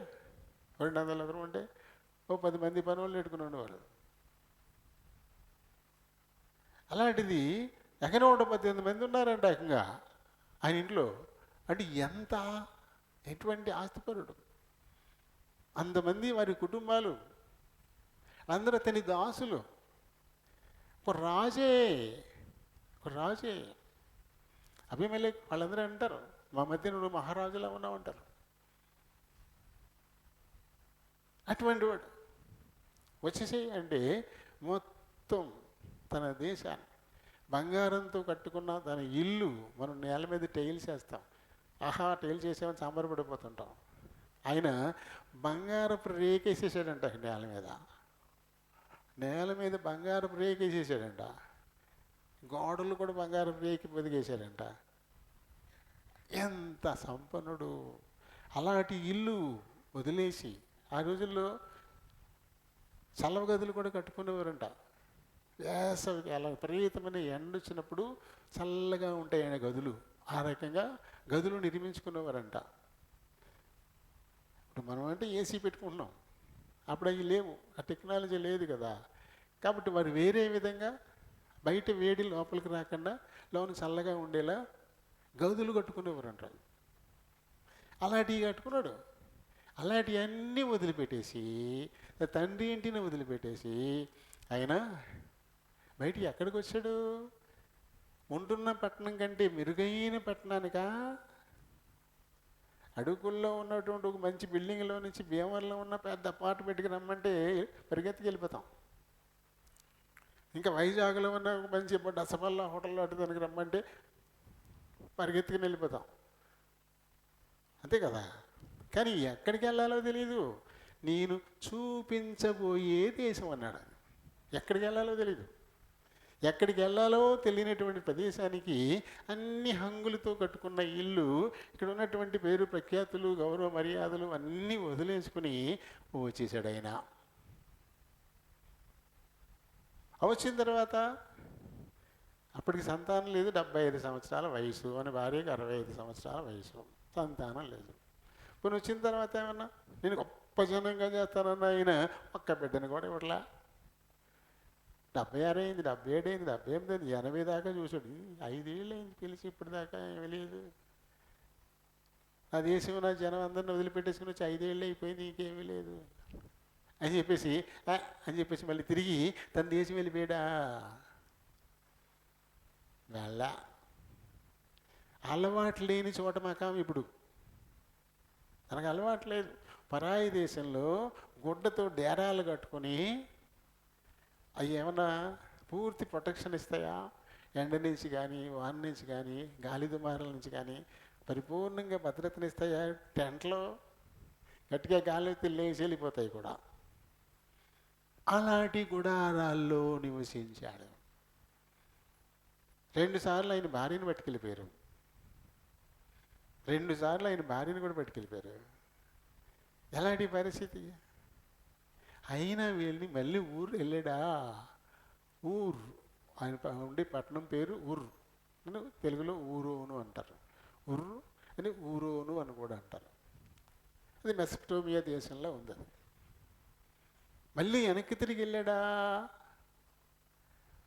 200 ఎకరం ఉంటే ఓ 10 మంది పని వాళ్ళు పెట్టుకుని ఉండేవారు. అలాంటిది ఎకరం 18 మంది ఉన్నారంట ఏకంగా ఆయన ఇంట్లో. అంటే ఎటువంటి ఆస్తిపరుడు, అంతమంది వారి కుటుంబాలు, అందరూ అతని దాసులు. ఒక రాజే అభిమేలెకు వాళ్ళందరూ అంటారు, మా మధ్య నువ్వు మహారాజులా ఉన్నావు అంటారు. అటువంటి వాడు వచ్చేసేయి అంటే మొత్తం తన దేశాన్ని బంగారంతో కట్టుకున్న తన ఇల్లు మనం నేల మీద టైల్స్ వేస్తాం, టైల్స్ వేసామని సాంబార్ పడిపోతుంటాం. ఆయన బంగారపు రేకేసేసాడంట నేల మీద బంగారపు రేకేసేసాడంట. గోడలు కూడా బంగారం రేకి పొదిగేశారంట. ఎంత సంపన్నుడు! అలాంటి ఇల్లు వదిలేసి ఆ రోజుల్లో చల్లవ గదులు కూడా కట్టుకునేవారంట. వేసవికి అలా విపరీతమైన ఎండ వచ్చినప్పుడు చల్లగా ఉంటాయనే గదులు, ఆ రకంగా గదులు నిర్మించుకునేవారంట. ఇప్పుడు మనం అంటే ఏసీ పెట్టుకుంటున్నాం, అప్పుడు అవి లేవు, ఆ టెక్నాలజీ లేదు కదా. కాబట్టి వారు వేరే విధంగా బయట వేడి లోపలికి రాకుండా లోన చల్లగా ఉండేలా గదులు కట్టుకునేవారంట. అలాంటివి కట్టుకున్నాడు. అలాంటివన్నీ వదిలిపెట్టేసి, తండ్రి ఇంటిని వదిలిపెట్టేసి ఆయన బయటికి ఎక్కడికి వచ్చాడు? ఉంటున్న పట్టణం కంటే మెరుగైన పట్టణానికా? అడుగుల్లో ఉన్నటువంటి ఒక మంచి బిల్డింగ్లో నుంచి భీమవరంలో ఉన్న పెద్ద అపార్ట్మెంట్కి రమ్మంటే పరిగెత్తికి వెళ్ళిపోతాం. ఇంకా వైజాగ్లో ఉన్న ఒక మంచి డసపల్లా హోటల్లో అటు దానికి రమ్మంటే పరిగెత్తుకుని వెళ్ళిపోతాం, అంతే కదా. కానీ ఎక్కడికి వెళ్ళాలో తెలియదు. నేను చూపించబోయే దేశం అన్నాడు. ఎక్కడికి వెళ్ళాలో తెలియదు. ఎక్కడికి వెళ్ళాలో తెలియనటువంటి ప్రదేశానికి అన్ని హంగులతో కట్టుకున్న ఇల్లు, ఇక్కడ ఉన్నటువంటి పేరు ప్రఖ్యాతులు గౌరవ మర్యాదలు అన్నీ వదిలేసుకుని వచ్చేసాడు ఆయన. వచ్చిన తర్వాత అప్పటికి సంతానం లేదు, 75 సంవత్సరాల వయసు, అని భార్యకి 65 సంవత్సరాల వయసు, సంతానం లేదు. కొన్ని వచ్చిన తర్వాత ఏమన్నా నేను గొప్ప జనంగా చేస్తానన్న ఆయన ఒక్క బిడ్డను కూడా ఇవ్వట్లా. 76 అయింది, 77 అయింది, 78 అయింది, 80 దాకా చూసాడు. 5 ఏళ్ళు అయింది పిలిచి, ఇప్పటిదాకా ఏమీ లేదు. నా దేశం నా జనం అందరిని వదిలిపెట్టేసుకుని వచ్చి 5 ఏళ్ళు అయిపోయింది, ఇంకేమీ లేదు అని చెప్పేసి మళ్ళీ తిరిగి తన దేశం వెళ్ళిపోయాడా? వెళ్ళ. అలవాటు లేని చోట మకాం. ఇప్పుడు తనకు అలవాటు లేదు. పరాయి దేశంలో గుడ్డతో డేరాలు కట్టుకొని, అవి ఏమన్నా పూర్తి ప్రొటెక్షన్ ఇస్తాయా? ఎండ నుంచి కానీ, వాన నుంచి కానీ, గాలి దుమారాల నుంచి కానీ పరిపూర్ణంగా భద్రతనిస్తాయా? టెంట్లో గట్టిగా గాలి లేచి వెళ్ళిపోతాయి కూడా. అలాంటి గుడారాల్లో నివసించాడు. 2 సార్లు ఆయన భార్యను పట్టుకెళ్ళిపోయారు. 2 సార్లు ఆయన భార్యను కూడా పట్టుకెళ్ళిపోయారు. ఎలాంటి పరిస్థితి? అయినా వెళ్ళి మళ్ళీ ఊరు వెళ్ళాడా? ఊరు, ఆయన ఉండే పట్టణం పేరు ఉర్రు, తెలుగులో ఊరోను అంటారు. ఉర్రు అని ఊరోను అని కూడా అంటారు. అది మెసపటోమియా దేశంలో ఉంది. అది మళ్ళీ వెనక్కి తిరిగి వెళ్ళాడా?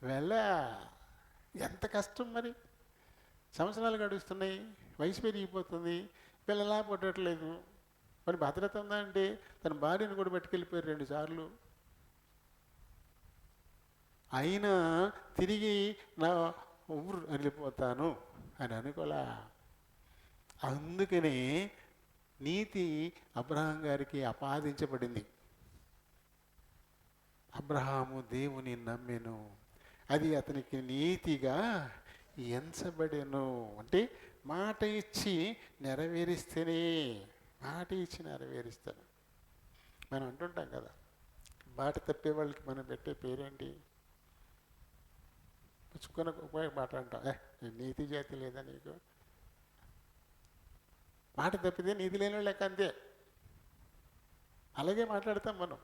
వెళ్ళా. ఎంత కష్టం మరి. సంవత్సరాలు గడుస్తున్నాయి, వయసు పెరిగిపోతుంది, పిల్లలా పుట్టట్లేదు. మరి భద్రత ఉందా అంటే తన భార్యను కూడా పట్టుకెళ్ళిపోయారు 2 సార్లు. అయినా తిరిగి నా ఊరు వెళ్ళిపోతాను అని అనుకోలా. అందుకనే నీతి అబ్రహాం గారికి ఆపాదించబడింది. అబ్రహాము దేవుని నమ్మెను, అది అతనికి నీతిగా ఎంచబడెను. అంటే మాట ఇచ్చి నెరవేరిస్తేనే, మాట ఇచ్చి నెరవేరిస్తాను. మనం అంటుంటాం కదా, మాట తప్పే వాళ్ళకి మనం పెట్టే పేరేంటి? పుచ్చుకొని మాట అంటాం, నీతి జాతి లేదా నీకు? మాట తప్పితే నీతి లేని లెక్క, అంతే. అలాగే మాట్లాడతాం మనం.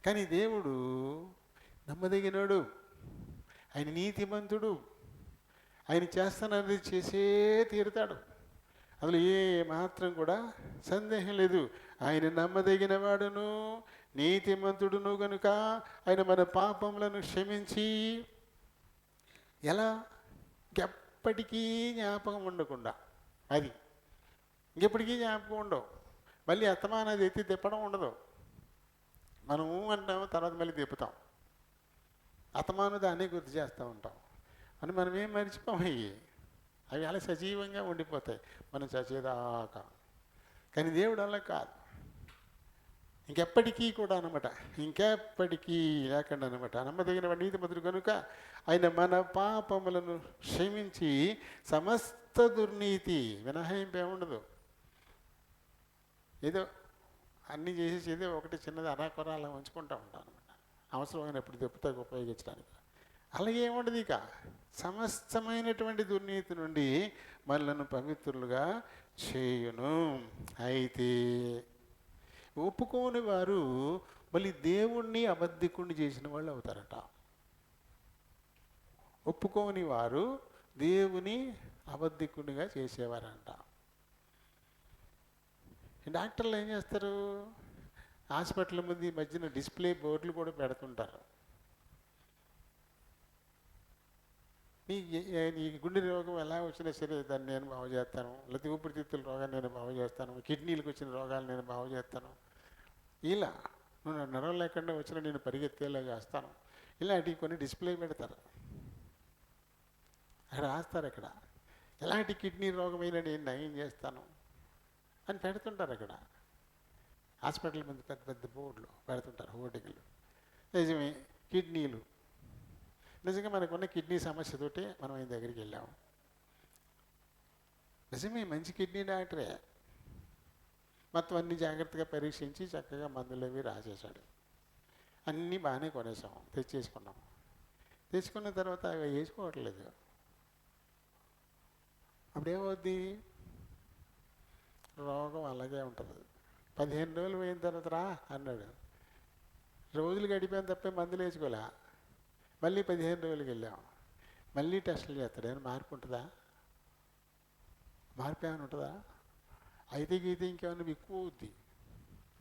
కానీ దేవుడు నమ్మదగినాడు, ఆయన నీతిమంతుడు, ఆయన చేస్తానన్నది చేసే తీరుతాడు. అందులో ఏ మాత్రం కూడా సందేహం లేదు. ఆయన నమ్మదగిన వాడును నీతిమంతుడును కనుక ఆయన మన పాపములను క్షమించి, ఎలా? ఇంకెప్పటికీ జ్ఞాపకం ఉండకుండా, అది ఇంకెప్పటికీ జ్ఞాపకం ఉండవు. మళ్ళీ అత్తమానది ఎత్తి తిప్పడం ఉండదు. మనము అంటాము, తర్వాత మళ్ళీ తిప్పుతాం. అతమాను దాన్ని గుర్తు చేస్తూ ఉంటాం అని మనం ఏం మర్చిపోయి, అవి అలా సజీవంగా ఉండిపోతాయి మనం చచ్చేదాకా. కానీ దేవుడు అలా కాదు, ఇంకెప్పటికీ కూడా అనమాట, ఇంకెప్పటికీ లేకుండా అనమాట. నమ్మదగిన నీతిమంతుడు కనుక ఆయన మన పాపములను క్షమించి సమస్త దుర్నీతి, మినహాయింపు ఏముండదు. ఏదో అన్నీ చేసేసి ఏదో ఒకటి చిన్నది అరాకొర అలా ఉంచుకుంటూ ఉంటాం అనమాట, అవసరమైనప్పుడు దెబ్బతాకు ఉపయోగించడానికి. అలాగే ఏముండదు ఇక. సమస్తమైనటువంటి దుర్నీతి నుండి మనలను పవిత్రులుగా చేయును. అయితే ఒప్పుకోని వారు మళ్ళీ దేవుణ్ణి అబద్ధికుణ్ణి చేసిన వాళ్ళు అవుతారట. ఒప్పుకోని వారు దేవుని అబద్ధికునిగా చేసేవారంట. డాక్టర్లు ఏం చేస్తారు, హాస్పిటల్ ముందు ఈ మధ్యన డిస్ప్లే బోర్డులు కూడా పెడుతుంటారు. నీ గుండె రోగం ఎలా వచ్చినా సరే దాన్ని నేను బాగు చేస్తాను, లేకపోతే ఊపిరితిత్తుల రోగాన్ని నేను బాగు చేస్తాను, కిడ్నీలకు వచ్చిన రోగాలు నేను బాగు చేస్తాను, ఇలా నువ్వు నరం లేకుండా వచ్చినా నేను పరిగెత్తేలా చేస్తాను, ఇలాంటివి కొన్ని డిస్ప్లే పెడతారు. అక్కడ రాస్తారు, అక్కడ ఎలాంటి కిడ్నీ రోగమైనా నేను నయం చేస్తాను అని పెడుతుంటారు. అక్కడ హాస్పిటల్ మీద పెద్ద పెద్ద బోర్డులు పెడుతుంటారు, హోర్డింగ్లు. నిజమే, కిడ్నీలు నిజంగా మనకున్న కిడ్నీ సమస్యతోటి మనం ఆయన దగ్గరికి వెళ్ళాము. నిజమే, మంచి కిడ్నీ డాక్టరే. మొత్తం అన్ని జాగ్రత్తగా పరీక్షించి చక్కగా మందులు అవి రాసేసాడు. అన్నీ బాగానే కొనేసాము, తెచ్చేసుకున్నాము. తెచ్చుకున్న తర్వాత అవి వేసుకోవట్లేదు. అప్పుడేమవుద్ది, రోగం అలాగే ఉంటుంది. 15 రోజులు పోయిన తర్వాత రా అన్నాడు. రోజులు గడిపోయిన తప్పే మందులు వేసుకోలే. మళ్ళీ 15 రోజులకి వెళ్ళాం. మళ్ళీ టెస్టులు చేస్తాడు. ఏమైనా మార్పు ఉంటుందా? మార్పు ఏమైనా ఉంటుందా? అయితే గీతే ఇంకేమైనా ఎక్కువ అవుద్ది.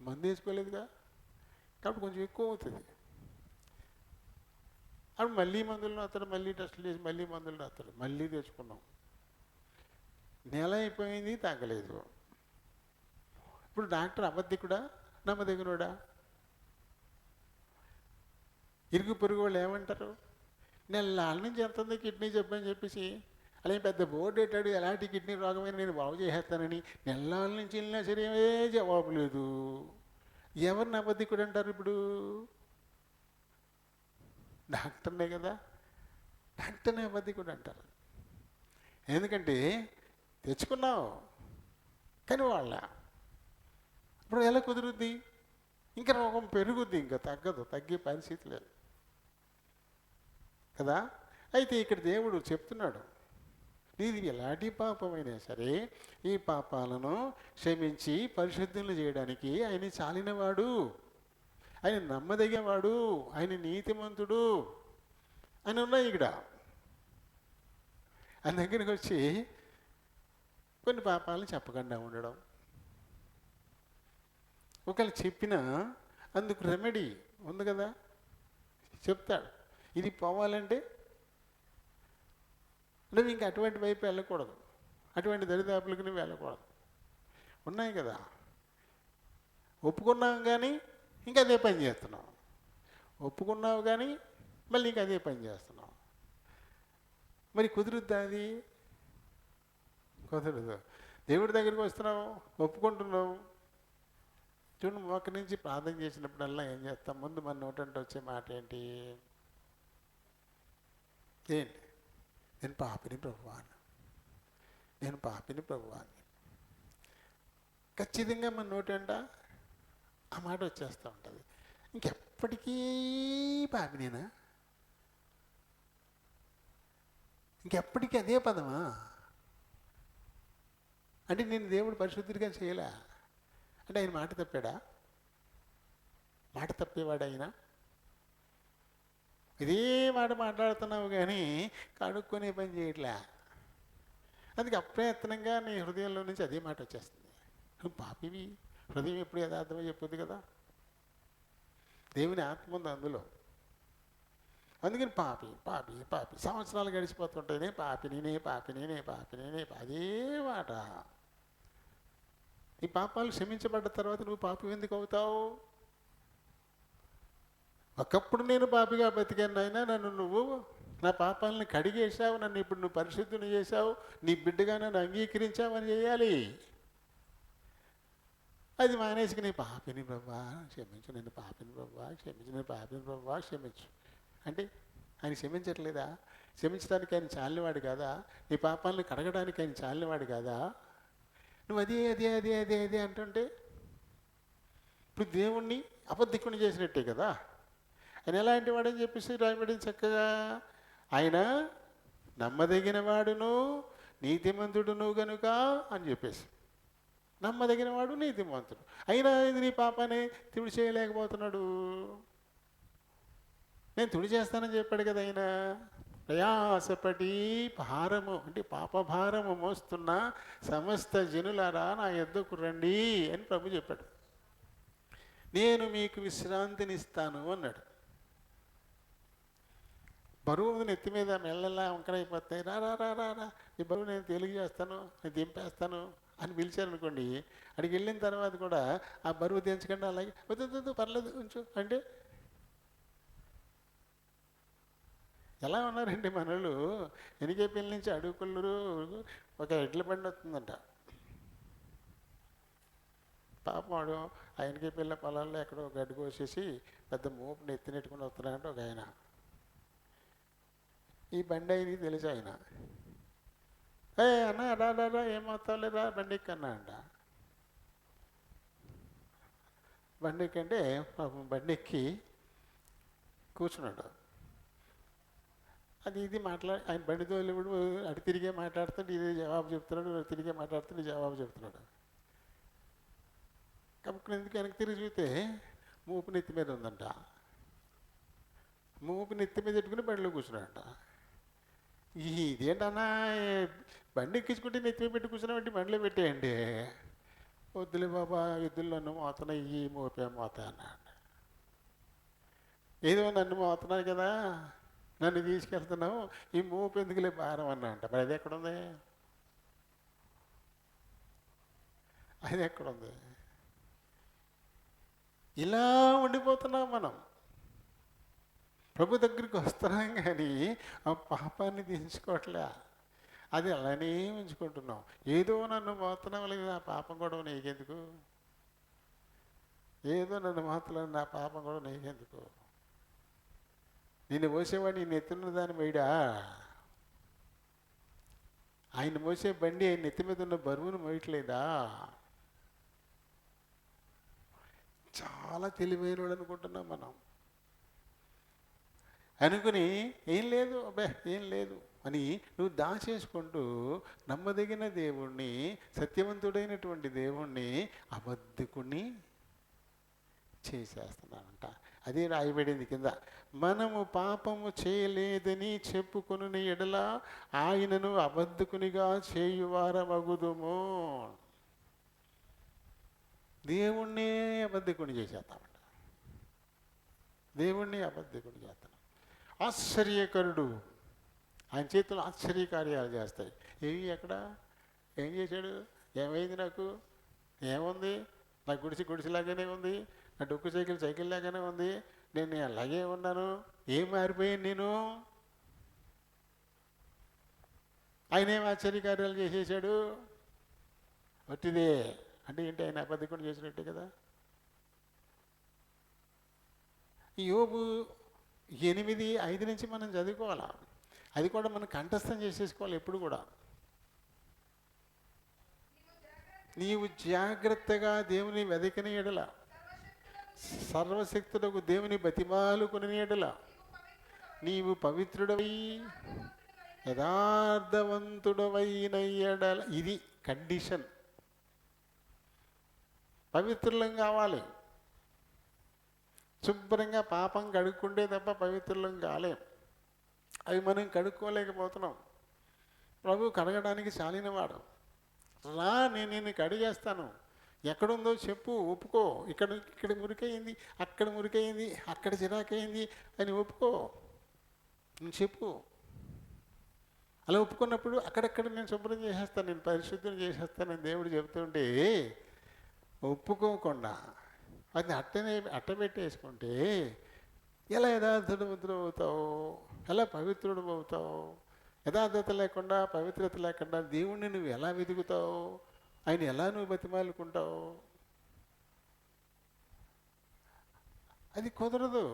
మందు వేసుకోలేదుగా కాబట్టి కొంచెం ఎక్కువ అవుతుంది. అప్పుడు మళ్ళీ మందులు రాస్తాడు, మళ్ళీ టెస్టులు చేసి మళ్ళీ మందులు రాస్తాడు. మళ్ళీ తెచ్చుకున్నాం. నెల అయిపోయింది, తగ్గలేదు. ఇప్పుడు డాక్టర్ అబద్ధికుడా నమ్మదగినోడా? ఇరుగు పొరుగు వాళ్ళు ఏమంటారు, నెలల నుంచి ఎంత ఉంది కిడ్నీ జబ్బు అని చెప్పేసి అలాగే పెద్ద బోర్డు పెట్టాడు, ఎలాంటి కిడ్నీ రోగమైన నేను బాగు చేసేస్తానని. నెలల నుంచి వెళ్ళినా సరే జవాబు లేదు. ఎవరిని అబద్ధికుడు అంటారు ఇప్పుడు? డాక్టర్నే కదా, డాక్టర్నే అబద్ధికుడు అంటారు. ఎందుకంటే తెచ్చుకున్నావు కానీ వాళ్ళ ఇప్పుడు ఎలా కుదురుద్ది? ఇంకా రోగం పెరుగుద్ది, ఇంకా తగ్గదు, తగ్గే పరిస్థితి లేదు కదా. అయితే ఇక్కడ దేవుడు చెప్తున్నాడు, నీది ఎలాంటి పాపమైనా సరే ఈ పాపాలను క్షమించి పరిశుద్ధులు చేయడానికి ఆయన చాలినవాడు, ఆయన నమ్మదగినవాడు, ఆయన నీతిమంతుడు అని ఉన్నాయి ఇక్కడ. ఆయన దగ్గరికి వచ్చి కొన్ని పాపాలను చెప్పకుండా ఉండడం, ఒకవేళ చెప్పినా అందుకు రెమెడీ ఉంది కదా, చెప్తాడు. ఇది పోవాలంటే నువ్వు ఇంక అటువంటి వైపు వెళ్ళకూడదు, అటువంటి దరిదాపులకు నువ్వు వెళ్ళకూడదు. ఉన్నాయి కదా, ఒప్పుకున్నావు కానీ ఇంకా అదే పని చేస్తున్నావు, ఒప్పుకున్నావు కానీ మళ్ళీ ఇంకా అదే పని చేస్తున్నావు. మరి కుదురుద్దా? అది కుదరదు. దేవుడి దగ్గరికి వస్తున్నావు, ఒప్పుకుంటున్నావు. చూడండి, ఒక నుంచి ప్రార్థన చేసినప్పుడల్లా ఏం చేస్తాం, ముందు మన నోటంటే వచ్చే మాట ఏంటి? ఏంటి? నేను పాపిని ప్రభువాను, నేను పాపిని ప్రభువాన్ని. ఖచ్చితంగా మన నోటంట ఆ మాట వచ్చేస్తూ ఉంటుంది. ఇంకెప్పటికీ పాపినేనా? ఇంకెప్పటికీ అదే పదమా? అంటే నేను దేవుడు పరిశుద్ధిగా చేయలే అంటే ఆయన మాట తప్పాడా? మాట తప్పేవాడు ఆయన? ఇదే మాట మాట్లాడుతున్నావు కానీ కడుక్కొనే పని చేయట్లే. అందుకే అప్రయత్నంగా నీ హృదయంలో నుంచి అదే మాట వచ్చేస్తుంది. నువ్వు పాపివి, హృదయం ఎప్పుడు యథార్థమో చెప్పొద్దు కదా. దేవుని ఆత్మ ఉంది అందులో. అందుకని పాపి పాపి పాపి సంవత్సరాలు గడిచిపోతుంటేనే పాపి నేనే, పాపి నేనే, పాపి నేనే, అదే మాట. ఈ పాపాలు క్షమించబడ్డ తర్వాత నువ్వు పాపి ఎందుకు అవుతావు? ఒకప్పుడు నేను పాపిగా బతికాను అయినా నన్ను నువ్వు నా పాపాలను కడిగేశావు, నన్ను ఇప్పుడు నువ్వు పరిశుద్ధిని చేశావు, నీ బిడ్డగా నన్ను అంగీకరించావని చేయాలి. అది మానేసి నీ పాపిని ప్రభా క్షమించు, నేను పాపిని ప్రభా క్షమించు, నేను పాపిని ప్రభా క్షమించు అంటే ఆయన క్షమించట్లేదా? క్షమించడానికి ఆయన చాలినవాడు కాదా? నీ పాపాలను కడగడానికి ఆయన చాలినవాడు కాదా? నువ్వు అదే అదే అదే అదే అదే అంటుంటే ఇప్పుడు దేవుణ్ణి అబద్ధికుని చేసినట్టే కదా. ఆయన ఎలాంటి వాడని చెప్పేసి రాయబడి చక్కగా ఆయన నమ్మదగిన వాడును నీతిమంతుడును గనుక అని చెప్పేసి, నమ్మదగిన వాడు నీతిమంతుడు. అయినా ఇది నీ పాపాన్ని తుడి చేయలేకపోతున్నాడు. నేను తుడి చేస్తానని చెప్పాడు కదా ఆయన. ప్రయాసపడి భారము అంటే పాప భారము మోస్తున్న సమస్త జనులారా నా యొద్దకు రండి అని ప్రభు చెప్పాడు. నేను మీకు విశ్రాంతినిస్తాను అన్నాడు. బరువు నెత్తి మీద మెల్లలా వంకరైపోతాయి. రా రా రా రా రా ఈ బరువు నేను తేలిక చేస్తాను, నేను దింపేస్తాను అని పిలిచారనుకోండి, అక్కడికి వెళ్ళిన తర్వాత కూడా ఆ బరువు దించకుండా అలాగే వద్దు పర్లేదు కొంచెం అంటే ఎలా ఉన్నారండి మనలు. ఎనికేపల్లి నుంచి అడుగుకొల్లూరు ఒక ఎడ్ల బండి వస్తుందంట. పాపం వాడు ఆ ఎనికేపల్లి పొలాల్లో ఎక్కడో గడ్డి కోసేసి పెద్ద మోపుని ఎత్తినెట్టుకుని వస్తున్నాడంటే ఒక ఆయన. ఈ బండి అయింది తెలిసి ఆయన, అన్నా రా రా రా ఏమవుతావులే రా బండి ఎక్కన్నా అంట. బండి ఎక్కంటే పాపం బండి ఎక్కి కూర్చున్నాడు. అది ఇది ఆయన బండితో వెళ్ళినప్పుడు అటు తిరిగే మాట్లాడుతాడు, ఇది జవాబు చెప్తున్నాడు, తిరిగే మాట్లాడుతాడు, జవాబు చెప్తున్నాడు. కాబట్టి ఎందుకు వెనక్కి తిరిగి చూస్తే మూపు నెత్తి మీద ఉందంట. మూపు నెత్తి మీద పెట్టుకుని బండిలో కూర్చున్నాడంట. ఇదేంటన్నా బండి ఎక్కించుకుంటే నెత్తి మీద పెట్టి కూర్చున్నామంటే బండిలో పెట్టేయండి. వద్దులే బాబా ఎద్దుల్లో మోతున్నాయి, ఈ మోపే మోతా అన్నాడు. ఏదో నన్ను మోతున్నాను కదా, నన్ను తీసుకెళ్తున్నావు, ఈ మోపు ఎందుకులే భారం అన్నా అంట. మరి అది ఎక్కడుంది? అది ఎక్కడుంది? ఇలా ఉండిపోతున్నాం మనం. ప్రభు దగ్గరికి వస్తున్నాం కానీ ఆ పాపాన్ని దించుకోవట్లే, అది అలానే ఉంచుకుంటున్నాం. ఏదో నన్ను మోస్తున్నావు లేదు, ఆ పాపం కూడా నీకెందుకు? ఏదో నన్ను మోస్తున్నాను, నా పాపం కూడా నీకెందుకు? నిన్ను మోసేవాడు నేను ఎత్తున్న దాన్ని వేయడా? ఆయన మోసే బండి ఆయన ఎత్తి మీద ఉన్న బరువును మోయట్లేదా? చాలా తెలివైన వాడు అనుకుంటున్నాం మనం. అనుకుని ఏం లేదు అబ్బే ఏం లేదు అని నువ్వు దాచేసుకుంటూ నమ్మదగిన దేవుణ్ణి, సత్యవంతుడైనటువంటి దేవుణ్ణి అబద్ధకుని చేసేస్తున్నానంట. అదే రాయబడింది కింద, మనము పాపము చేయలేదని చెప్పుకుని ఎడల ఆయనను అబద్ధకునిగా చేయువారమగుదుము. దేవుణ్ణే అబద్ధకుని చేసేస్తామంట. దేవుణ్ణి అబద్ధకుని చేస్తాం. ఆశ్చర్యకరుడు, ఆయన చేతులు ఆశ్చర్యకార్యాలు చేస్తాయి. ఏవి ఎక్కడ ఏం చేశాడు? ఏమైంది? నాకు ఏముంది? నా గుడిసిలాగానే ఉంది, నా డొక్కు సైకిల్ లాగానే ఉంది, నేను అలాగే ఉన్నాను. ఏం మారిపోయాను నేను? ఆయన ఏం ఆశ్చర్యకార్యాలు చేసేసాడు? వట్టిదే అంటే ఏంటి? ఆయన అబద్ధకుడు చేసినట్టే కదా. యోబు 8:5 నుంచి మనం చదువుకోవాలా. అది కూడా మనం కంఠస్థం చేసేసుకోవాలి ఎప్పుడు కూడా. నీవు జాగ్రత్తగా దేవుని వెదకని ఎడల, సర్వశక్తుడకు దేవుని బతిమాలుకుని ఎడల, నీవు పవిత్రుడవై యథార్థవంతుడవైన ఎడల, ఇది కండిషన్. పవిత్రులం కావాలి. శుభ్రంగా పాపం కడుక్కుంటే తప్ప పవిత్రులం కాలేం. అవి మనం కడుక్కోలేకపోతున్నాం. ప్రభు కడగడానికి చాలినవాడు. రా, నేను నిన్ను కడిగేస్తాను. ఎక్కడుందో చెప్పు, ఒప్పుకో. ఇక్కడ మురికయింది, అక్కడ మురికయింది, అక్కడ చిరాకయింది అని ఒప్పుకో, చెప్పు. అలా ఒప్పుకున్నప్పుడు అక్కడక్కడ నేను శుభ్రం చేసేస్తాను, నేను పరిశుద్ధం చేసేస్తానని దేవుడు చెబుతుంటే ఒప్పుకోకుండా అది అట్టబెట్టేసుకుంటే ఎలా యథార్థవంతుడు అవుతావు? ఎలా పవిత్రుడు అవుతావు? యథార్థత లేకుండా, పవిత్రత లేకుండా దేవుణ్ణి నువ్వు ఎలా వెతుకుతావు? ఆయన ఎలా నువ్వు బతిమాలుకుంటావు? అది కుదరదు.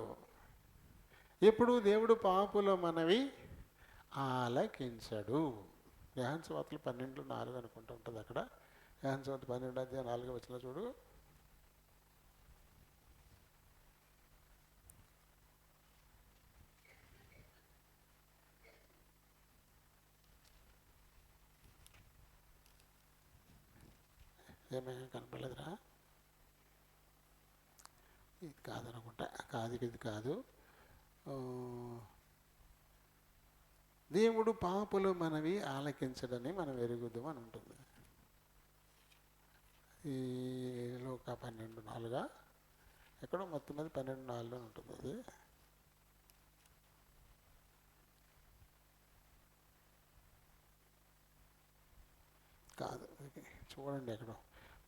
ఎప్పుడు దేవుడు పాపుల మనవి ఆలకించడు. యోహాను సువార్త 12:4 అనుకుంటూ ఉంటుంది అక్కడ. యోహాను సువార్త 12:4 చూడు. ఏమేమి కనపడలేదురా? ఇది కాదనుకుంటా, కాదు ఇది కాదు. ఆ, దేవుడు పాపులు మనవి ఆలకించడని మనం ఎరుగుదాం అని ఉంటుంది. ఈ లోక 12:4 ఎక్కడో మొత్తం మీద 12:4 ఉంటుంది. అది కాదు, చూడండి ఎక్కడో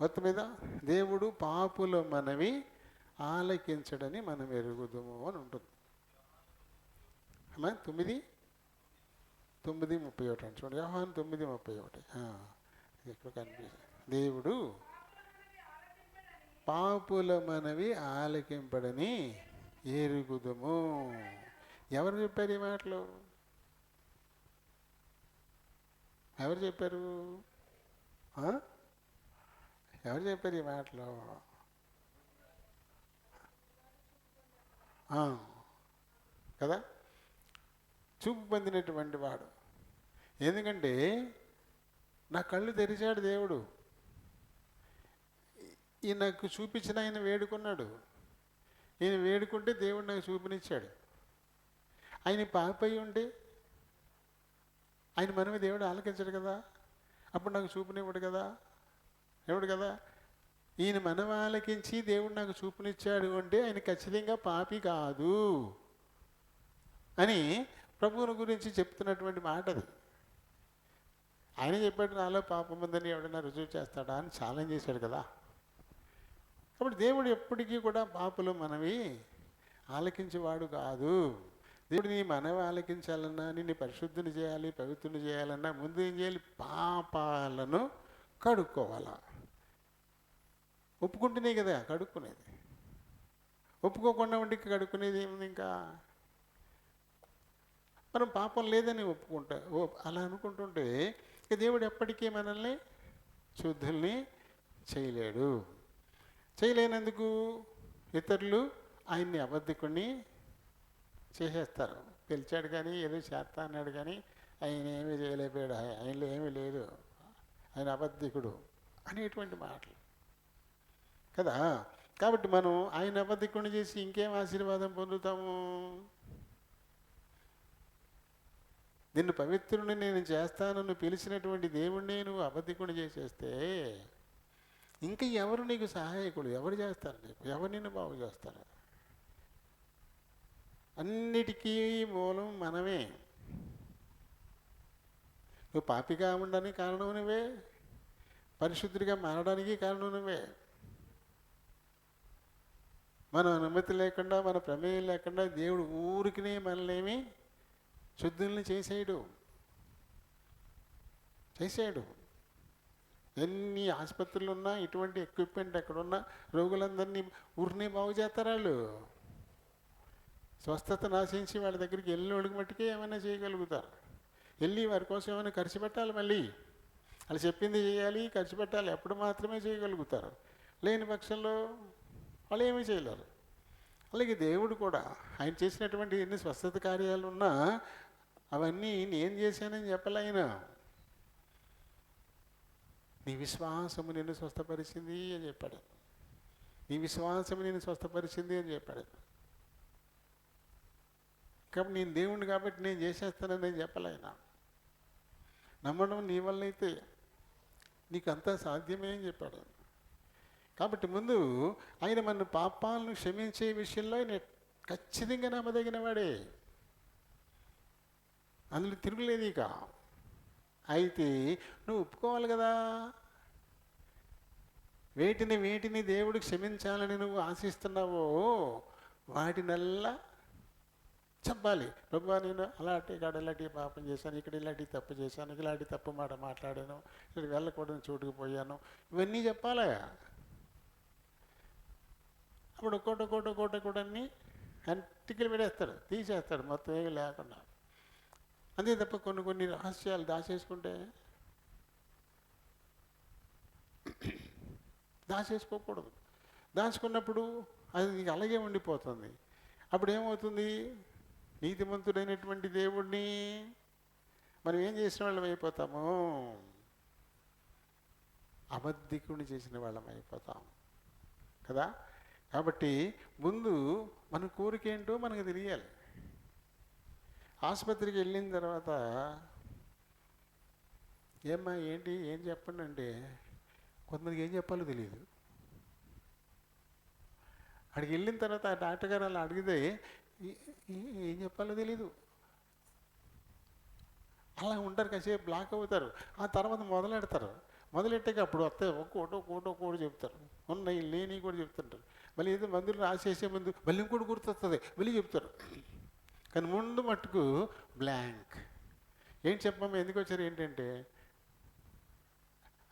మొత్తం మీద దేవుడు పాపుల మనవి ఆలకించడని మనం ఎరుగుదాము అని ఉంటుంది. అమ్మా 9:31 అండి, చూడండి. యోహాను 9:31 ఎక్కడ కనిపిస్తుంది? దేవుడు పాపుల మనవి ఆలకింపడని ఎరుగుదము. ఎవరు చెప్పారు ఈ మాటలు? ఎవరు చెప్పారు? ఎవరు చెప్పారు ఈ మాటలు? కదా, చూపు పొందినటువంటి వాడు. ఎందుకంటే నా కళ్ళు తెరిచాడు దేవుడు. ఈయన నాకు చూపించిన ఆయన వేడుకున్నాడు. ఈయన వేడుకుంటే దేవుడు నాకు చూపునిచ్చాడు. ఆయన పాపై ఉంటే ఆయన మనమే దేవుడు ఆలకించాడు కదా, అప్పుడు నాకు చూపునివ్వడు కదా, ఇవ్వడు కదా. ఈయన మనం ఆలకించి దేవుడు నాకు చూపునిచ్చాడు అంటే ఆయన ఖచ్చితంగా పాపి కాదు అని ప్రభువుని గురించి చెప్తున్నటువంటి మాట అది. ఆయన చెప్పాడు, నాలో పాపం ఉందని ఎవడైనా రుజువు చేస్తాడా అని ఛాలెంజ్ చేశాడు కదా. కాబట్టి దేవుడు ఎప్పటికీ కూడా పాపులు మనవి ఆలకించేవాడు కాదు. దేవుడు నీ మనవి ఆలకించాలన్నా, నిన్ను పరిశుద్ధిని చేయాలి, పవిత్రుని చేయాలన్నా ముందు ఏం చేయాలి? పాపాలను కడుక్కోవాలా. ఒప్పుకుంటేనే కదా కడుక్కునేది. ఒప్పుకోకుండా ఉండి కడుక్కునేది ఏముంది? ఇంకా మనం పాపం లేదని ఒప్పుకుంటా అలా అనుకుంటుంటే ఇక దేవుడు ఎప్పటికీ మనల్ని శుద్ధుల్ని చేయలేడు. చేయలేనందుకు ఇతరులు ఆయన్ని అబద్ధికుడిని చేసేస్తారు. పిలిచాడు కానీ ఏదో చేస్తా అన్నాడు కానీ ఆయన ఏమీ చేయలేకపోయాడు, ఆయనలో ఏమీ లేదు, ఆయన అబద్ధికుడు అనేటువంటి మాటలు కదా. కాబట్టి మనం ఆయన అబద్ధికుడిని చేసి ఇంకేం ఆశీర్వాదం పొందుతాము? నిన్ను పవిత్రుని నేను చేస్తానని పిలిచినటువంటి దేవుణ్ణి నువ్వు అబద్ధికుడిని చేసేస్తే ఇంకా ఎవరు నీకు సహాయకుడు? ఎవరు చేస్తారు నీకు? ఎవరు నిన్ను బాగు చేస్తారు? అన్నిటికీ మూలం మనమే. నువ్వు పాపిగా ఉండడానికి కారణం నువ్వే, పరిశుద్ధిగా మారడానికి కారణం నువ్వే. మన అనుమతి లేకుండా, మన ప్రమేయం లేకుండా దేవుడు ఊరికినే మనల్ని శుద్ధుల్ని చేసేయడు. ఎన్ని ఆసుపత్రులు ఉన్నా, ఇటువంటి ఎక్విప్మెంట్ ఎక్కడున్నా రోగులందరినీ ఊరినే బాగు చేస్తారు వాళ్ళు. స్వస్థత నాశించి వాళ్ళ దగ్గరికి వెళ్ళినోడికి మట్టుకే ఏమైనా చేయగలుగుతారు. వెళ్ళి వారి కోసం ఏమైనా ఖర్చు పెట్టాలి, మళ్ళీ వాళ్ళు చెప్పింది చేయాలి, ఖర్చు పెట్టాలి, అప్పుడు మాత్రమే చేయగలుగుతారు. లేని పక్షంలో వాళ్ళు ఏమీ చేయలేరు. అలాగే దేవుడు కూడా ఆయన చేసినటువంటి ఎన్ని స్వస్థత కార్యాలు ఉన్నా అవన్నీ నేను చేశానని చెప్పలే ఆయన. నీ విశ్వాసము నిన్ను స్వస్థపరిచింది అని చెప్పాడు. నీ విశ్వాసము నిన్ను స్వస్థపరిచింది అని చెప్పాడు. కాబట్టి నేను దేవుణ్ణి కాబట్టి నేను చేసేస్తానని నేను చెప్పలే ఆయన. నమ్మడం నీ వల్ల అయితే నీకు అంతా సాధ్యమే అని చెప్పాడు. కాబట్టి ముందు ఆయన మన పాపాలను క్షమించే విషయంలో ఆయన ఖచ్చితంగా నమ్మదగిన వాడే, అందులో తిరుగులేదు. ఇక అయితే నువ్వు ఒప్పుకోవాలి కదా. వేటిని దేవుడు క్షమించాలని నువ్వు ఆశిస్తున్నావో వాటినల్లా చెప్పాలి. ప్రభువా, నేను ఇలాంటి పాపం చేశాను, ఇక్కడ ఇలాంటి తప్పు చేశాను, ఇలాంటి తప్పు మాట మాట్లాడాను, ఇక్కడ వెళ్ళకూడని చోటుకు పోయాను, ఇవన్నీ చెప్పాలా. అప్పుడు ఒక్కోటి అన్నీ అంటికలు పెడేస్తాడు, తీసేస్తాడు మొత్తం ఏమీ లేకుండా. అంతే తప్ప కొన్ని రహస్యాలు దాచేసుకోకూడదు. దాచుకున్నప్పుడు అది నీకు అలాగే ఉండిపోతుంది. అప్పుడు ఏమవుతుంది? నీతిమంతుడైనటువంటి దేవుడిని మనం ఏం చేసిన వాళ్ళం అయిపోతాము. అబద్ధికుని చేసిన వాళ్ళం అయిపోతాం కదా. కాబట్టి ముందు మన కోరిక ఏంటో మనకు తెలియాలి. ఆసుపత్రికి వెళ్ళిన తర్వాత ఏమ్మా ఏంటి ఏం చెప్పండి అంటే కొంతమందికి ఏం చెప్పాలో తెలియదు. అక్కడికి వెళ్ళిన తర్వాత ఆ డాక్టర్ గారు అలా అడిగితే ఏం చెప్పాలో తెలీదు. అలా ఉంటారు, కాసేపు బ్లాక్ అవుతారు. ఆ తర్వాత మొదలెట్టాక అప్పుడు వస్తాయి ఒక్కోటి చెప్తారు, ఉన్నాయి లేని కూడా చెప్తుంటారు. మళ్ళీ ఏదో మందులు రాసేసే ముందు మళ్ళీ ఇంకోటి గుర్తొస్తుంది, మళ్ళీ చెప్తారు. కానీ ముందు మట్టుకు బ్లాంక్. ఏంటి చెప్పమ్మా ఎందుకు వచ్చారు ఏంటంటే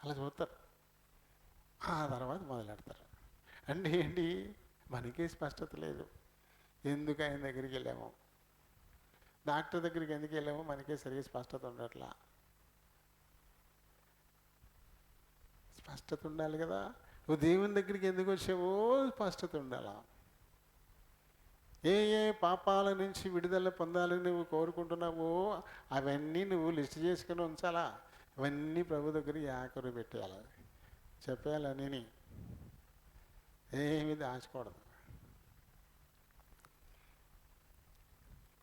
అలా చూస్తారు. ఆ తర్వాత మొదలెడతారు. అంటే ఏంటి, మనకే స్పష్టత లేదు. ఎందుకు ఆయన దగ్గరికి వెళ్ళాము, డాక్టర్ దగ్గరికి ఎందుకు వెళ్ళామో మనకే సరిగ్గా స్పష్టత ఉండట్లా. స్పష్టత ఉండాలి కదా. నువ్వు దేవుని దగ్గరికి ఎందుకు వచ్చావో స్పష్టత ఉండాలా. ఏ ఏ పాపాల నుంచి విడుదల పొందాలని నువ్వు కోరుకుంటున్నావో అవన్నీ నువ్వు లిస్ట్ చేసుకుని ఉంచాలా. అవన్నీ ప్రభు దగ్గర ఆఖరు పెట్టేయాలి, చెప్పేయాలని. ఏమీ దాచకూడదు.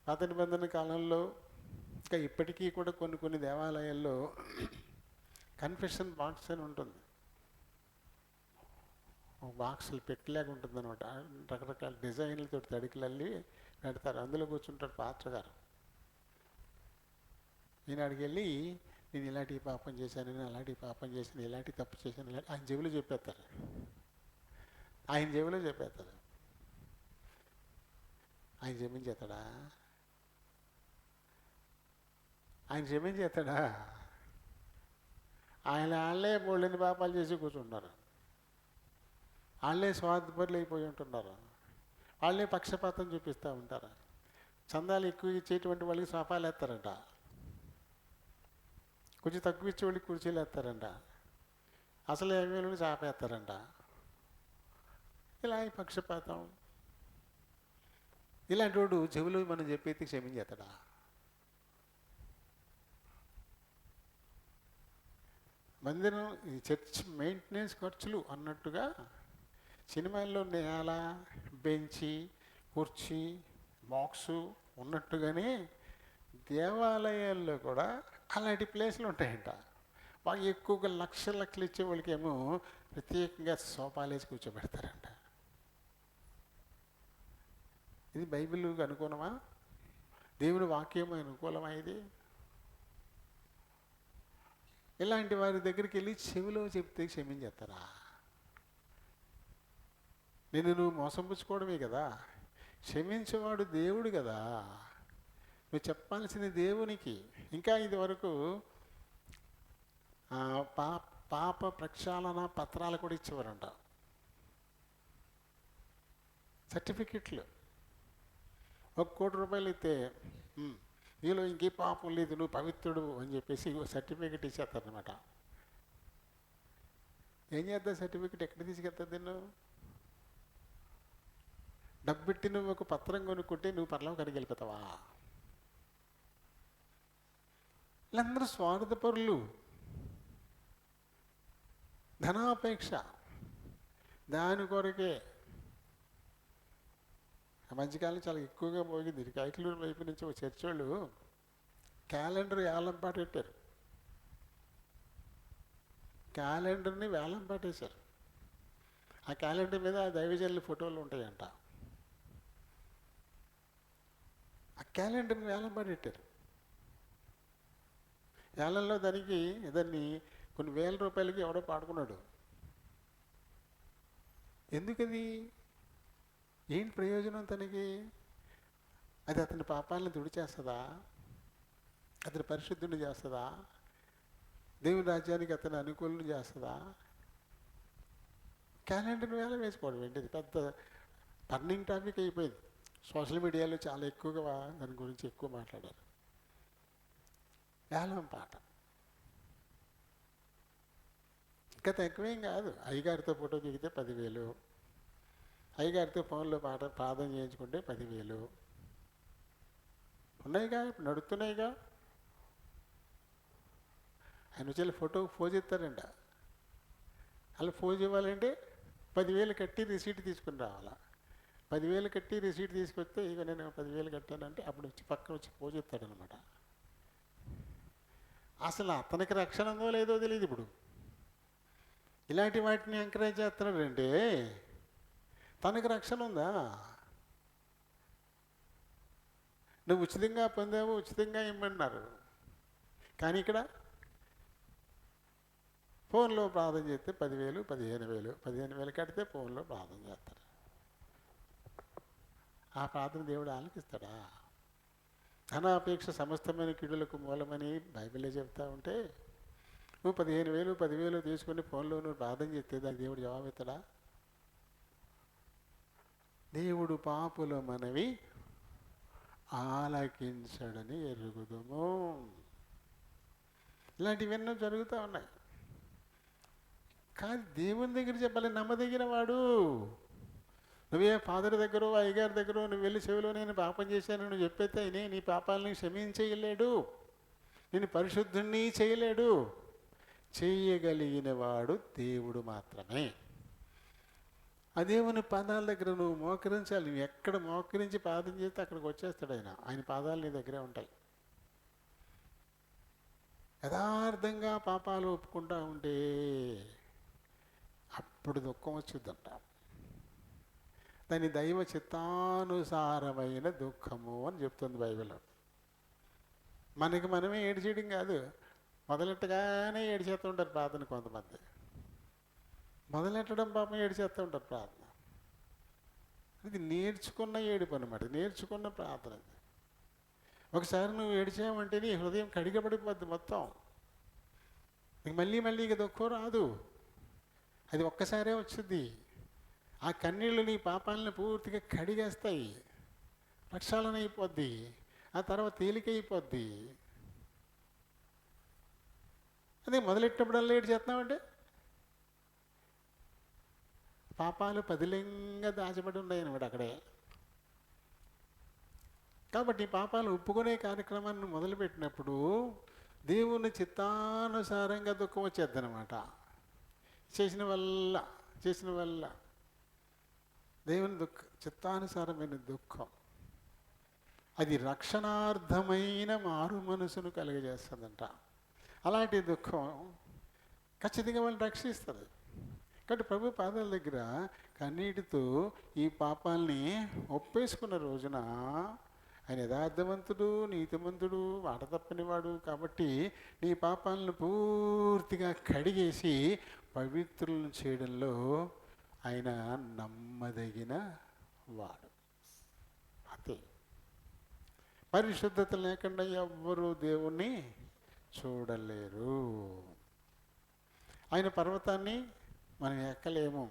పాత నిబంధన కాలంలో ఇంకా ఇప్పటికీ కూడా కొన్ని దేవాలయాల్లో కన్ఫెషన్ బాక్స్ అని ఉంటుంది. బాక్సులు పెట్టలేక ఉంటుంది అనమాట. రకరకాల డిజైన్లతో తడికిలల్లి పెడతారు. అందులో కూర్చుంటారు పాస్టర్ గారు. నేను అడిగి వెళ్ళి నేను ఇలాంటి పాపం చేశాను, నేను అలాంటి పాపం చేశాను, ఇలాంటి తప్పు చేశాను, ఆయన చెవిలో చెప్పేస్తారు. ఆయన క్షమించేస్తాడా? ఆయన క్షమించేస్తాడా? వాళ్ళే బోళ్ళని పాపాలు చేసి కూర్చుంటున్నారు. వాళ్ళే స్వార్థపరులు అయిపోయి ఉంటున్నారు. వాళ్ళే పక్షపాతం చూపిస్తూ ఉంటారు. చందాలు ఎక్కువ ఇచ్చేటువంటి వాళ్ళకి సోఫాలు వేస్తారంట, కొంచెం తక్కువ ఇచ్చే వాళ్ళకి కుర్చీలు వేస్తారంట, అసలు ఏమేమి చాపేస్తారంట. ఇలా ఈ పక్షపాతం. ఇలాంటి వాడు చెవులు మనం చెప్పేది క్షమించేస్తాడా? మందిరం ఈ చర్చ్ మెయింటెనెన్స్ ఖర్చులు అన్నట్టుగా సినిమాల్లో నేల, బెంచి, కుర్చీ, బాక్సు ఉన్నట్టుగానే దేవాలయాల్లో కూడా అలాంటి ప్లేసులు ఉంటాయంట. బాగా ఎక్కువగా లక్షలు ఇచ్చే వాళ్ళకేమో ప్రత్యేకంగా సోఫాలేసి కూర్చోబెడతారంట. ఇది బైబిల్కి అనుకూలమా? దేవుని వాక్యం అనుకూలమా ఇది? ఇలాంటి వారి దగ్గరికి వెళ్ళి చెవిలో చెప్తే క్షమించేస్తారా? నువ్వు మోసం పుచ్చుకోవడమే కదా. క్షమించేవాడు దేవుడు కదా. నువ్వు చెప్పాల్సింది దేవునికి. ఇంకా ఇది వరకు పాప ప్రక్షాళన పత్రాలు కూడా ఇచ్చేవారంట, సర్టిఫికెట్లు. 1 కోటి రూపాయలు ఇస్తే నీలో ఇంకే పాపం లేదు, నువ్వు పవిత్రుడు అని చెప్పేసి సర్టిఫికెట్ ఇచ్చేస్తారనమాట. ఏం చేద్దాం సర్టిఫికెట్? ఎక్కడ తీసుకెళ్తావు నిన్ను? డబ్బు పెట్టి నువ్వు ఒక పత్రం కొనుక్కుంటే నువ్వు పరలోకానికి వెళ్ళిపోతావా? వీళ్ళందరూ స్వార్థపరులు, ధనాపేక్ష, దాని కొరకే. ఆ మధ్యకాలం చాలా ఎక్కువగా మోగింది. కైకలూరు వైపు నుంచి ఒక చర్చ్ వాళ్ళు క్యాలెండర్ వేలం పాట పెట్టారు. క్యాలెండర్ని వేలం పాటేశారు. ఆ క్యాలెండర్ మీద ఆ దైవజనుల ఫోటోలు ఉంటాయంట. ఆ క్యాలెండర్ని వేలం పాటెట్టారు. వేలంలో దాన్ని కొన్ని వేల రూపాయలకి ఎవడో పాడుకున్నాడు. ఎందుకది? ఏంటి ప్రయోజనం తనకి? అది అతని పాపాలను తుడిచేస్తుందా? అతని పరిశుద్ధుని చేస్తుందా? దేవుని రాజ్యానికి అతని అనుకూలం చేస్తుందా? క్యాలెండర్ని వేల వేసుకోవడం ఏంటి? అది పెద్ద టర్నింగ్ టాపిక్ అయిపోయింది. సోషల్ మీడియాలో చాలా ఎక్కువగా దాని గురించి ఎక్కువ మాట్లాడారు. వేలం పాట ఇంకా తక్కువేం కాదు. అయ్యగారితో ఫోటో దిగితే 10,000, అయ్యగారితో ఫోన్లో ప్రార్థన చేయించుకుంటే 10,000 ఉన్నాయిగా, ఇప్పుడు నడుస్తున్నాయిగా. ఆయన వచ్చి ఫోటో పోజ్ ఇస్తారంట. అలా ఫోన్ ఇవ్వాలంటే 10,000 కట్టి రిసీట్ తీసుకుని రావాలా. 10,000 కట్టి రిసీట్ తీసుకొస్తే ఇక నేను 10,000 కట్టానంటే అప్పుడు వచ్చి పక్కన వచ్చి ఫోన్ చెప్తాడనమాట. అసలు అతనికి రక్షణ ఉందో లేదో తెలియదు. ఇప్పుడు ఇలాంటి వాటిని ఎంకరేజ్ చేస్తున్నాడంటే తనకు రక్షణ ఉందా? నువ్వు ఉచితంగా పొందావు, ఉచితంగా ఇమ్మన్నారు. కానీ ఇక్కడ ఫోన్లో ప్రార్థన చేస్తే 10,000, 15,000, 15,000 కడితే ఫోన్లో ప్రార్థన చేస్తారు. ఆ ప్రార్థన దేవుడు ఆలకిస్తాడా? అనాపేక్ష సమస్తమైన కీడులకు మూలమని బైబిల్లో చెప్తా ఉంటే నువ్వు 15,000, 10,000 తీసుకుని ఫోన్లో నువ్వు ప్రార్థన చేస్తే దానికి దేవుడు జవాబిస్తాడా? దేవుడు పాపుల మనవి ఆలకించడని ఎరుగుదుము. ఇలాంటివన్నీ జరుగుతూ ఉన్నాయి. కానీ దేవుని దగ్గర చెప్పాలి, నమ్మదగిన వాడు. నువ్వే ఫాదర్ దగ్గర, అయ్యగారి దగ్గర నువ్వు వెళ్ళి చెవిలో నేను పాపం చేశాను నువ్వు చెప్పేస్తే నీ పాపాలని క్షమించేయలేడు, నేను పరిశుద్ధుణ్ణి చేయలేడు. చేయగలిగిన వాడు దేవుడు మాత్రమే. ఆ దేవుని పాదాల దగ్గర నువ్వు మోకరించాలి. నువ్వు ఎక్కడ మోకరించి ప్రార్థన చేస్తే అక్కడికి వచ్చేస్తాడు ఆయన. ఆయన పాదాలు నీ దగ్గరే ఉంటాయి. యథార్థంగా పాపాలు ఒప్పుకుంటా ఉంటే అప్పుడు దుఃఖం వచ్చిందంట. దాని దైవ చిత్తానుసారమైన దుఃఖము అని చెప్తుంది బైబిల్. మనకి మనమే ఏడ్చేయడం కాదు, మొదలెట్టగానే ఏడ్చేస్తూ ఉంటారు ప్రార్థన. కొంతమంది మొదలెట్టడం పాపం ఏడ్చేస్తూ ఉంటారు ప్రార్థన. ఇది నేర్చుకున్న ఏడుపు అనమాట, నేర్చుకున్న ప్రార్థన. ఒకసారి నువ్వు ఏడ్చావంటే నీ హృదయం కడిగబడిపోద్ది మొత్తం. నీకు మళ్ళీ ఇక దుఃఖం రాదు. అది ఒక్కసారే వచ్చింది. ఆ కన్నీళ్ళు నీ పాపాలను పూర్తిగా కడిగేస్తాయి, ప్రక్షాళన అయిపోద్ది, ఆ తర్వాత తేలికైపోద్ది. అదే మొదలెట్టినప్పుడల్లా ఏడు చేస్తున్నామంటే పాపాలు పదిలంగా దాచబడి ఉన్నాయి అన్నమాట అక్కడే. కాబట్టి పాపాలు ఒప్పుకునే కార్యక్రమాన్ని మొదలుపెట్టినప్పుడు దేవుని చిత్తానుసారంగా దుఃఖం వచ్చేద్దనమాట. చేసిన వల్ల దేవుని చిత్తానుసారమైన దుఃఖం అది రక్షణార్థమైన మారు మనసును కలుగజేస్తుందంట. అలాంటి దుఃఖం ఖచ్చితంగా వాళ్ళని రక్షిస్తుంది. కాబట్టి ప్రభు పాదాల దగ్గర కన్నీటితో ఈ పాపాలని ఒప్పేసుకున్న రోజున ఆయన యథార్థవంతుడు, నీతిమంతుడు, మాట తప్పనివాడు. కాబట్టి నీ పాపాలను పూర్తిగా కడిగేసి పవిత్రులను చేయడంలో ఆయన నమ్మదగిన వాడు. అంతే. పరిశుద్ధత లేకుండా ఎవ్వరూ దేవుణ్ణి చూడలేరు. ఆయన పర్వతాన్ని మనం ఎక్కలేము.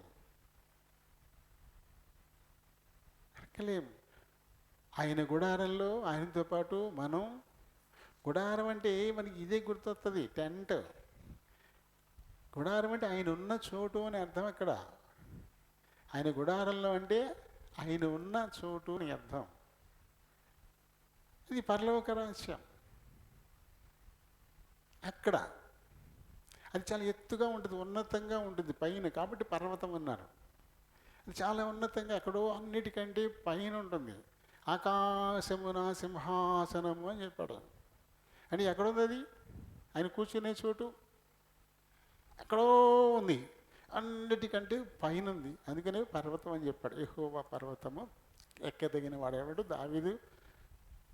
ఆయన గుడారంలో ఆయనతో పాటు మనం, గుడారం అంటే మనకి ఇదే గుర్తొస్తుంది, టెంట్. గుడారం అంటే ఆయన ఉన్న చోటు అని అర్థం. అక్కడ ఆయన గుడారంలో అంటే ఆయన ఉన్న చోటు అని అర్థం. ఇది పరలోక రహస్యం. అక్కడ అది చాలా ఎత్తుగా ఉంటుంది, ఉన్నతంగా ఉంటుంది పైన. కాబట్టి పర్వతం అన్నారు. అది చాలా ఉన్నతంగా ఎక్కడో అన్నిటికంటే పైన ఉంటుంది. ఆకాశమున సింహాసనము అని చెప్పాడు. అంటే ఎక్కడుంది అది? ఆయన కూర్చునే చోటు ఎక్కడో ఉంది, అన్నిటికంటే పైన ఉంది. అందుకనే పర్వతం అని చెప్పాడు. యెహోవా పర్వతము ఎక్కదగిన వాడేవాడు. దావీదు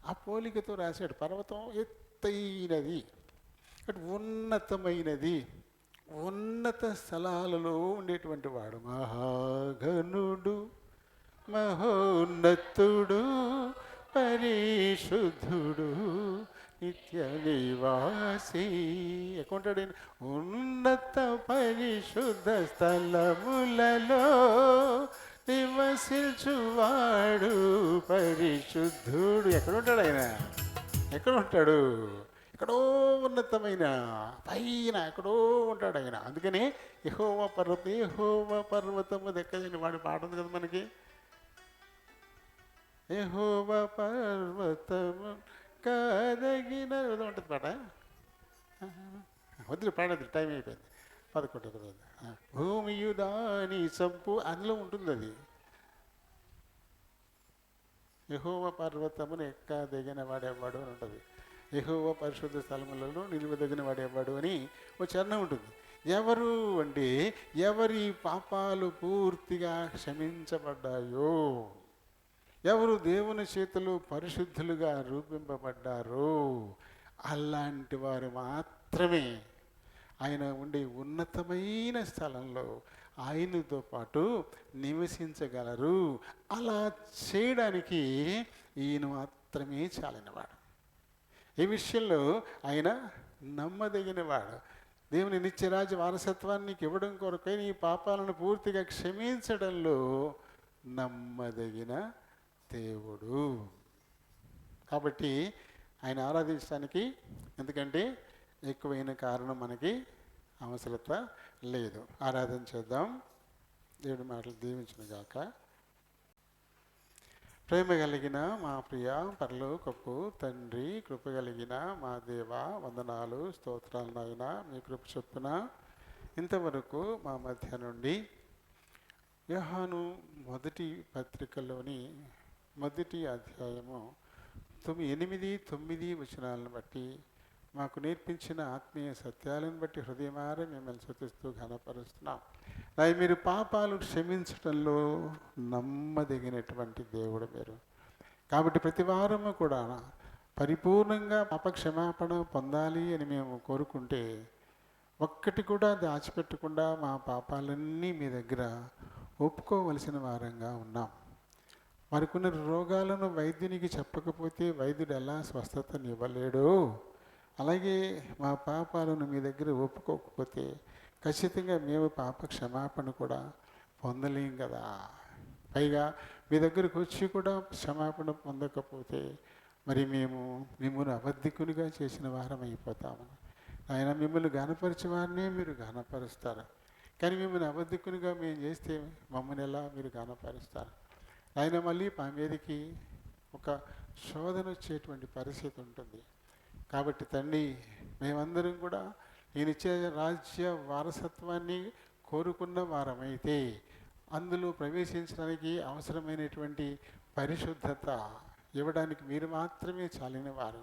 ఆ పోలికతో రాశాడు. పర్వతం ఎత్తైనది, ఉన్నతమైనది, ఉన్నత స్థలాలలో ఉండేటువంటి వాడు. మహాగణుడు, మహోన్నతుడు, పరిశుద్ధుడు, నిత్య నివాసి. ఎక్కడుంటాడు? ఉన్నత పరిశుద్ధ స్థలములలో నివసించువాడు పరిశుద్ధుడు. ఎక్కడుంటాడు ఆయన? ఎక్కడ ఉంటాడు? ఎక్కడో ఉన్నతమైన పైన ఎక్కడో ఉంటాడు ఆయన. అందుకని యెహోవా పర్వతము దక్కదని వాడి పాట ఉంది కదా మనకి. యెహోవా పర్వతము కదగిన ఉంటుంది పాట. వద్దు పాడద్దు, టైం అయిపోయింది. 11 భూమియు దాని సంపు అందులో ఉంటుంది అది. యెహోవా పర్వతమును ఎక్కదగిన వాడెవ్వడు అని ఉంటుంది. యెహోవా పరిశుద్ధ స్థలములలో నిలువదగిన వాడెవ్వడు అని ఒక చరణం ఉంటుంది. ఎవరు అంటే ఎవరి పాపాలు పూర్తిగా క్షమించబడ్డాయో, ఎవరు దేవుని చేతులు పరిశుద్ధులుగా రూపింపబడ్డారో అలాంటి వారు మాత్రమే ఆయన ఉండే ఉన్నతమైన స్థలంలో ఆయనతో పాటు నివసించగలరు. అలా చేయడానికి ఈయన మాత్రమే చాలినవాడు. ఈ విషయంలో ఆయన నమ్మదగినవాడు. దేవుని నిత్యరాజ్య వారసత్వాన్ని నీకు ఇవ్వడం కొరకై నీ పాపాలను పూర్తిగా క్షమించడంలో నమ్మదగిన దేవుడు. కాబట్టి ఆయన ఆరాధించడానికి ఎందుకంటే ఎక్కువైన కారణం మనకి అవసరత లేదు. ఆరాధన చేద్దాం. దేవుడి మాటలు దీవించును గాక. ప్రేమ కలిగిన మా ప్రియ పరలోకపు తండ్రి, కృప కలిగిన మా దేవ, వందనాలు స్తోత్రాలు నాయన. మీ కృప చొప్పున ఇంతవరకు మా మధ్య నుండి యోహాను మొదటి పత్రికలోని మొదటి అధ్యాయము 8, 9 వచనాలను బట్టి మాకు నేర్పించిన ఆత్మీయ సత్యాలను బట్టి హృదయమారా మిమ్మల్ని స్తుతిస్తూ ఘనపరుస్తున్నాం. మీరు పాపాలు క్షమించడంలో నమ్మదగినటువంటి దేవుడు మీరు. కాబట్టి ప్రతి వారము కూడా పరిపూర్ణంగా పాప క్షమాపణ పొందాలి అని మేము కోరుకుంటే ఒక్కటి కూడా దాచిపెట్టకుండా మా పాపాలన్నీ మీ దగ్గర ఒప్పుకోవలసిన వారంగా ఉన్నాం. మరికొన్ని రోగాలను వైద్యునికి చెప్పకపోతే వైద్యుడు ఎలా స్వస్థతనివ్వలేడు, అలాగే మా పాపాలను మీ దగ్గర ఒప్పుకోకపోతే ఖచ్చితంగా మేము పాప క్షమాపణ కూడా పొందలేం కదా. పైగా మీ దగ్గరకు వచ్చి కూడా క్షమాపణ పొందకపోతే మరి మేము మిమ్మల్ని అబద్ధికునిగా చేసిన వారం అయిపోతాము. ఆయన మిమ్మల్ని ఘనపరిచే వారినే మీరు ఘనపరుస్తారు, కానీ మిమ్మల్ని అబద్ధికునిగా మేము చేస్తే మమ్మల్ని ఎలా మీరు ఘనపరుస్తారు? ఆయన మళ్ళీ మా మీదకి ఒక శోధన వచ్చేటువంటి పరిస్థితి ఉంటుంది. కాబట్టి తండ్రి, మేమందరం కూడా నేను ఇచ్చే రాజ్య వారసత్వాన్ని కోరుకున్న వారమైతే అందులో ప్రవేశించడానికి అవసరమైనటువంటి పరిశుద్ధత ఇవ్వడానికి మీరు మాత్రమే చాలిన వారు.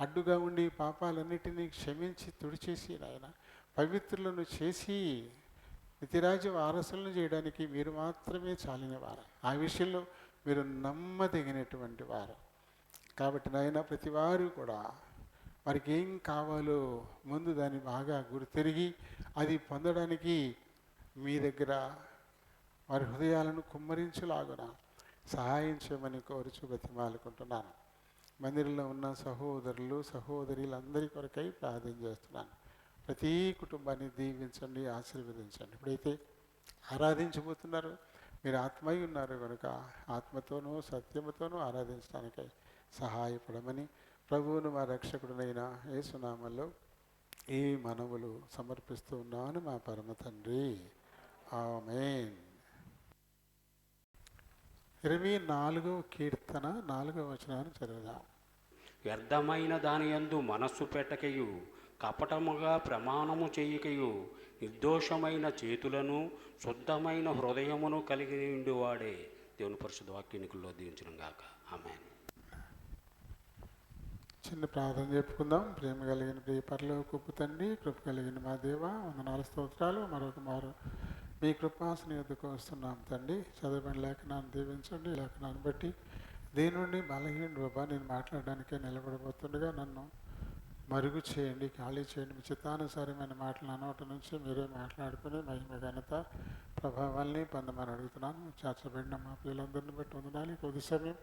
అడ్డుగా ఉండి పాపాలన్నిటినీ క్షమించి తుడిచేసి నాయన పవిత్రులను చేసి నిత్యరాజ్య వారసులను చేయడానికి మీరు మాత్రమే చాలిన వారు. ఆ విషయంలో మీరు నమ్మదగినటువంటి వారు. కాబట్టి నాయన ప్రతి వారు కూడా వారికి ఏం కావాలో ముందు దాన్ని బాగా గుర్తిరిగి అది పొందడానికి మీ దగ్గర వారి హృదయాలను కుమ్మరించులాగున సహాయం చేయమని కోరుచు బ్రతిమాలుకుంటున్నాను. మందిరంలో ఉన్న సహోదరులు సహోదరులందరి కొరకై ప్రార్థన చేస్తున్నాను. ప్రతి కుటుంబాన్ని దీవించండి, ఆశీర్వదించండి. ఇప్పుడైతే ఆరాధించబోతున్నారు, మీరు ఆత్మై ఉన్నారు కనుక ఆత్మతోనూ సత్యముతోనూ ఆరాధించడానికై సహాయపడమని ప్రభువును మా రక్షకుడునైన యేసునామములో ఈ మనవులు సమర్పిస్తూ ఉన్నాను మా పరమ తండ్రి. ఆమేన్. 24వ కీర్తన 4వ వచనాన్ని చదువుదాం. వ్యర్థమైన దానియందు మనస్సు పెట్టకయు, కపటముగా ప్రమాణము చేయకయు, నిర్దోషమైన చేతులను శుద్ధమైన హృదయమును కలిగి ఉండివాడే దేవుని పరిశుద్ధ వాక్యానికుల్లో దీవించడం గాక. ఆమేన్. చిన్న ప్రార్థన చెప్పుకుందాం. ప్రేమ కలిగిన ప్రియ పరలోకపు తండ్రి, కృప కలిగిన మా దేవ, వందనాలు స్తోత్రాలు. మరొక మారు మీ కృపాసన ఎద్దుకు వస్తున్నాం తండ్రి. చదవని లేఖనాన్ని దీవించండి. లేఖనాన్ని బట్టి దీని నుండి బలహీన బాబా నేను మాట్లాడడానికే నిలబడబోతుండగా నన్ను మరుగు చేయండి, ఖాళీ చేయండి. మీ చిత్తానుసారమైన మాటలు నోటి నుంచి మీరే మాట్లాడుకుని మహిమ ఘనత ప్రభావాల్ని పొందమని అడుగుతున్నాను. చేర్చబడిన మా పిల్లలందరినీ బట్టి వందనాలి. కొద్ది సమయం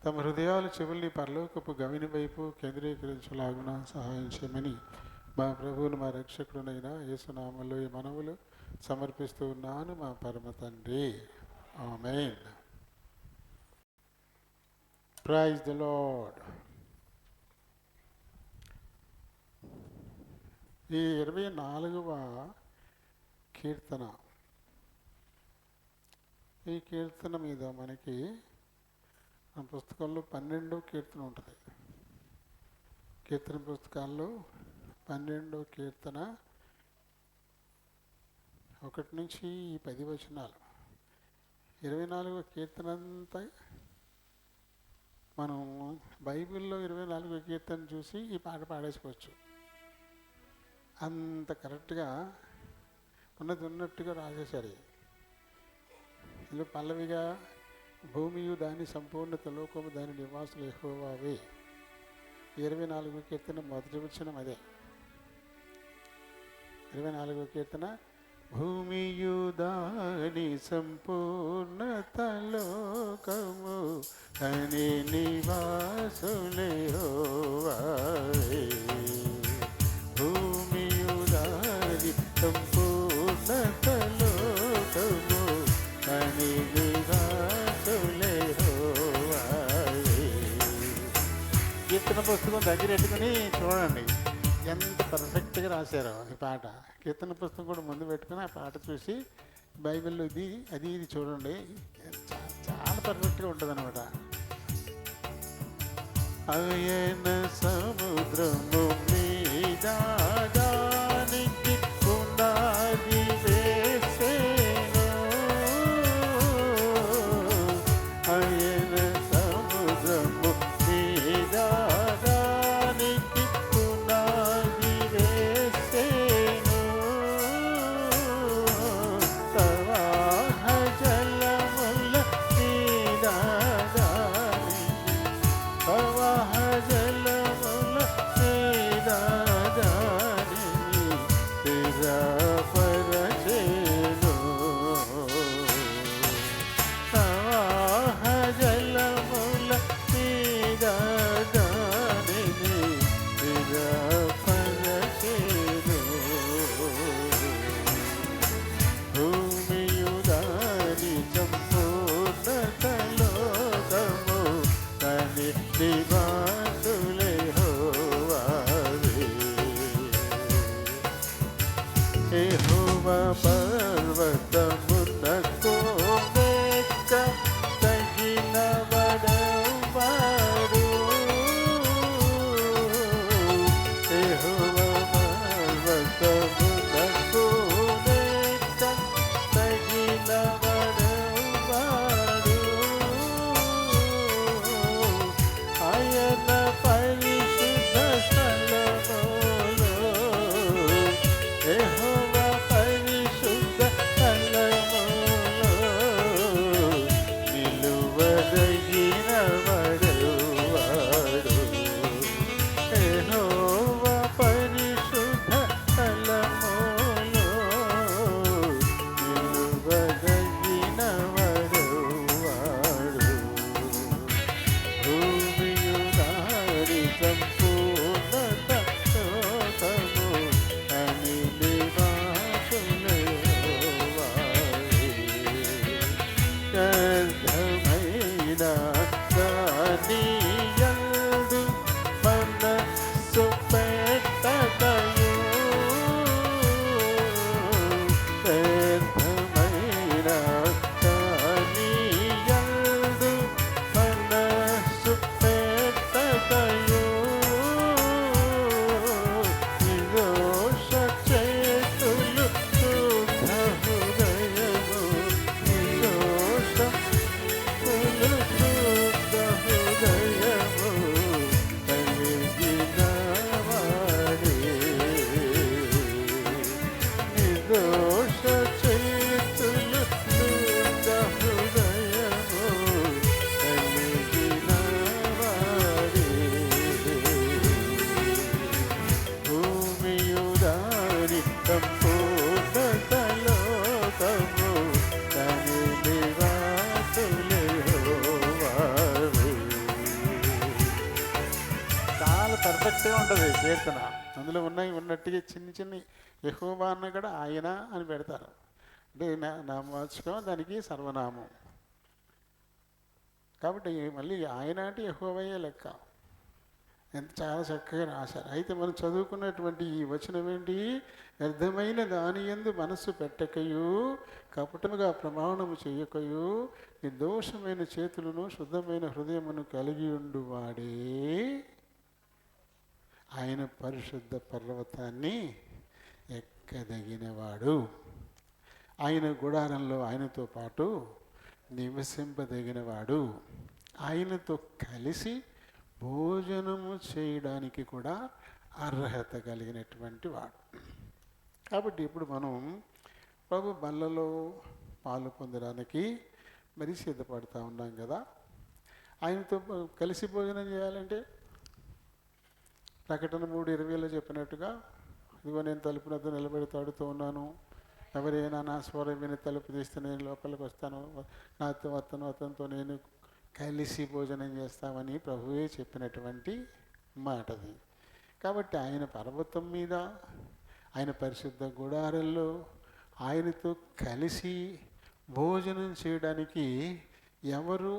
తమ హృదయాలు చెవుల్ని పరలోకపు గవిని వైపు కేంద్రీకరించలాగున సహాయం చేయమని మా ప్రభువును మా రక్షకుడునైన యేసునామములో ఈ మనవులు సమర్పిస్తూ ఉన్నాను మా పరమ తండ్రి. ఆమేన్. Praise the Lord. ఈ 24వ కీర్తన, ఈ కీర్తన మీద మనకి ఆ పుస్తకంలో 12వ కీర్తన ఉంటుంది. కీర్తన పుస్తకాల్లో 12వ కీర్తన 1 నుంచి ఈ 10 వచనాలు 24వ కీర్తన అంతా మనం బైబిల్లో 24వ కీర్తన చూసి ఈ పాట పాడేసుకోవచ్చు. అంత కరెక్ట్గా ఉన్నట్టుగా రాసేశారు. ఇందులో పల్లవిగా భూమియు దాని సంపూర్ణత, లోకము దాని నివాసులు యెహోవావే. 24వ కీర్తన మొదటి వచనం అదే. 24వ కీర్తన భూమియు దాని సంపూర్ణత, లోకము దాని నివాసులు యెహోవావే. భూమియు దాని సంపూర్ణత, లోకము దాని నివాసులు యెహోవావే. కీర్తన పుస్తకం దగ్గర పెట్టుకుని చూడండి ఎంత పర్ఫెక్ట్గా రాశారో ఈ పాట. కీర్తన పుస్తకం కూడా ముందు పెట్టుకుని ఆ పాట చూసి బైబిల్లో ఇది చూడండి, చాలా పర్ఫెక్ట్గా ఉంటుంది అనమాట. ఆయన సముద్రము మీద దానికి పునాది వేసెను. ఆయన సముద్రము మీద దానికి పునాది వేసెను. ప్రవాహ జలముల మీద ప్రవాహ జలముల మీద దానిని స్థిరపరచెను. ప్రవాహ జలముల మీద దానిని స్థిరపరచెను. భూమియు దాని సంపూర్ణత, లోకము దాని నివాసులు యెహోవావే. యెహోవా పర్వతమునకు ఎక్క తగినవాడెవ్వడు. యెహోవా పర్వతమునకు ఎక్క తగినవాడెవ్వడు. ఆయన పరిశుద్ధ స్థలములో, యెహోవా పరిశుద్ధ స్థలములో నిలువదగిన వాడెవ్వడు. యెహోవా పరిశుద్ధ స్థలములో నిలువదగిన వాడెవ్వడు. భూమియు దాని సంపూర్ణత, లోకము దాని నివాసులు యెహోవావే. వ్యర్థమైన దాని యందు మనస్సు పెట్టకయు. వ్యర్థమైన దాని యందు మనస్సు పెట్టకయు. నిర్దోష చేతులు, శుద్ధ హృదయము, నిర్దోష శుద్ధ హృదయము కలిగిన వాడే. నిర్దోష చేతులు, శుద్ధ హృదయము కలిగిన వాడే. భూమియు దాని సంపూర్ణత, లోకము దాని నివాసులు యెహోవావే. చాలా పర్ఫెక్ట్గా ఉంటుంది కీర్తన. అందులో ఉన్నట్టుగా చిన్న యెహోవా అన్న కూడా ఆయన అని పెడతారు. అంటే నామవాచకం, దానికి సర్వనామం. కాబట్టి మళ్ళీ ఆయన అంటే యెహోవాయే లెక్క. ఎంత చాలా చక్కగా రాశారు. అయితే మనం చదువుకున్నటువంటి ఈ వచనం ఏంటి? వ్యర్థమైన దాని యందు మనస్సు పెట్టకయు, కపటముగా ప్రమాణము చేయకయు, నిర్దోషమైన చేతులను, శుద్ధమైన హృదయమును కలిగి ఉండువాడే ఆయన పరిశుద్ధ పర్వతాన్ని ఎక్కదగినవాడు. ఆయన గుడారంలో ఆయనతో పాటు నివసింపదగినవాడు, ఆయనతో కలిసి భోజనము చేయడానికి కూడా అర్హత కలిగినటువంటి వాడు. కాబట్టి ఇప్పుడు మనం ప్రభు బల్లలో పాలు పొందడానికి మరి సిద్ధపడుతూ ఉన్నాం కదా. ఆయనతో కలిసి భోజనం చేయాలంటే ప్రకటన 3:20 చెప్పినట్టుగా, ఇదిగో నేను తలుపు వద్ద నిలబడి తడుతూ ఉన్నాను, ఎవరైనా నా స్వరం విని తలుపు తీస్తే నేను లోపలికి వస్తాను, నాతో అతనితో నేను కలిసి భోజనం చేస్తామని ప్రభువే చెప్పినటువంటి మాటది. కాబట్టి ఆయన పర్వతం మీద, ఆయన పరిశుద్ధ గుడారంలో ఆయనతో కలిసి భోజనం చేయడానికి ఎవరు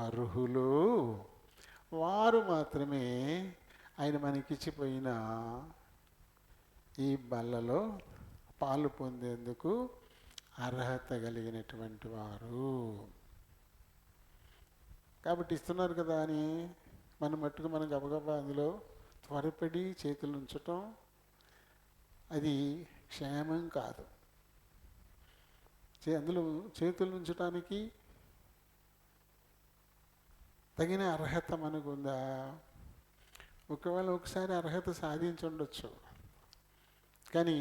అర్హులు? వారు మాత్రమే ఆయన మనకిచ్చిపోయిన ఈ బల్లలో పాలు పొందేందుకు అర్హత కలిగినటువంటి వారు. కాబట్టి ఇస్తున్నారు కదా అని మన మట్టుకు మనం గబగబా అందులో త్వరపడి చేతులు ఉంచటం అది క్షేమం కాదు. అందులో చేతులు ఉంచడానికి తగిన అర్హత మనకుందా? ఒకవేళ ఒకసారి అర్హత సాధించి ఉండొచ్చు, కానీ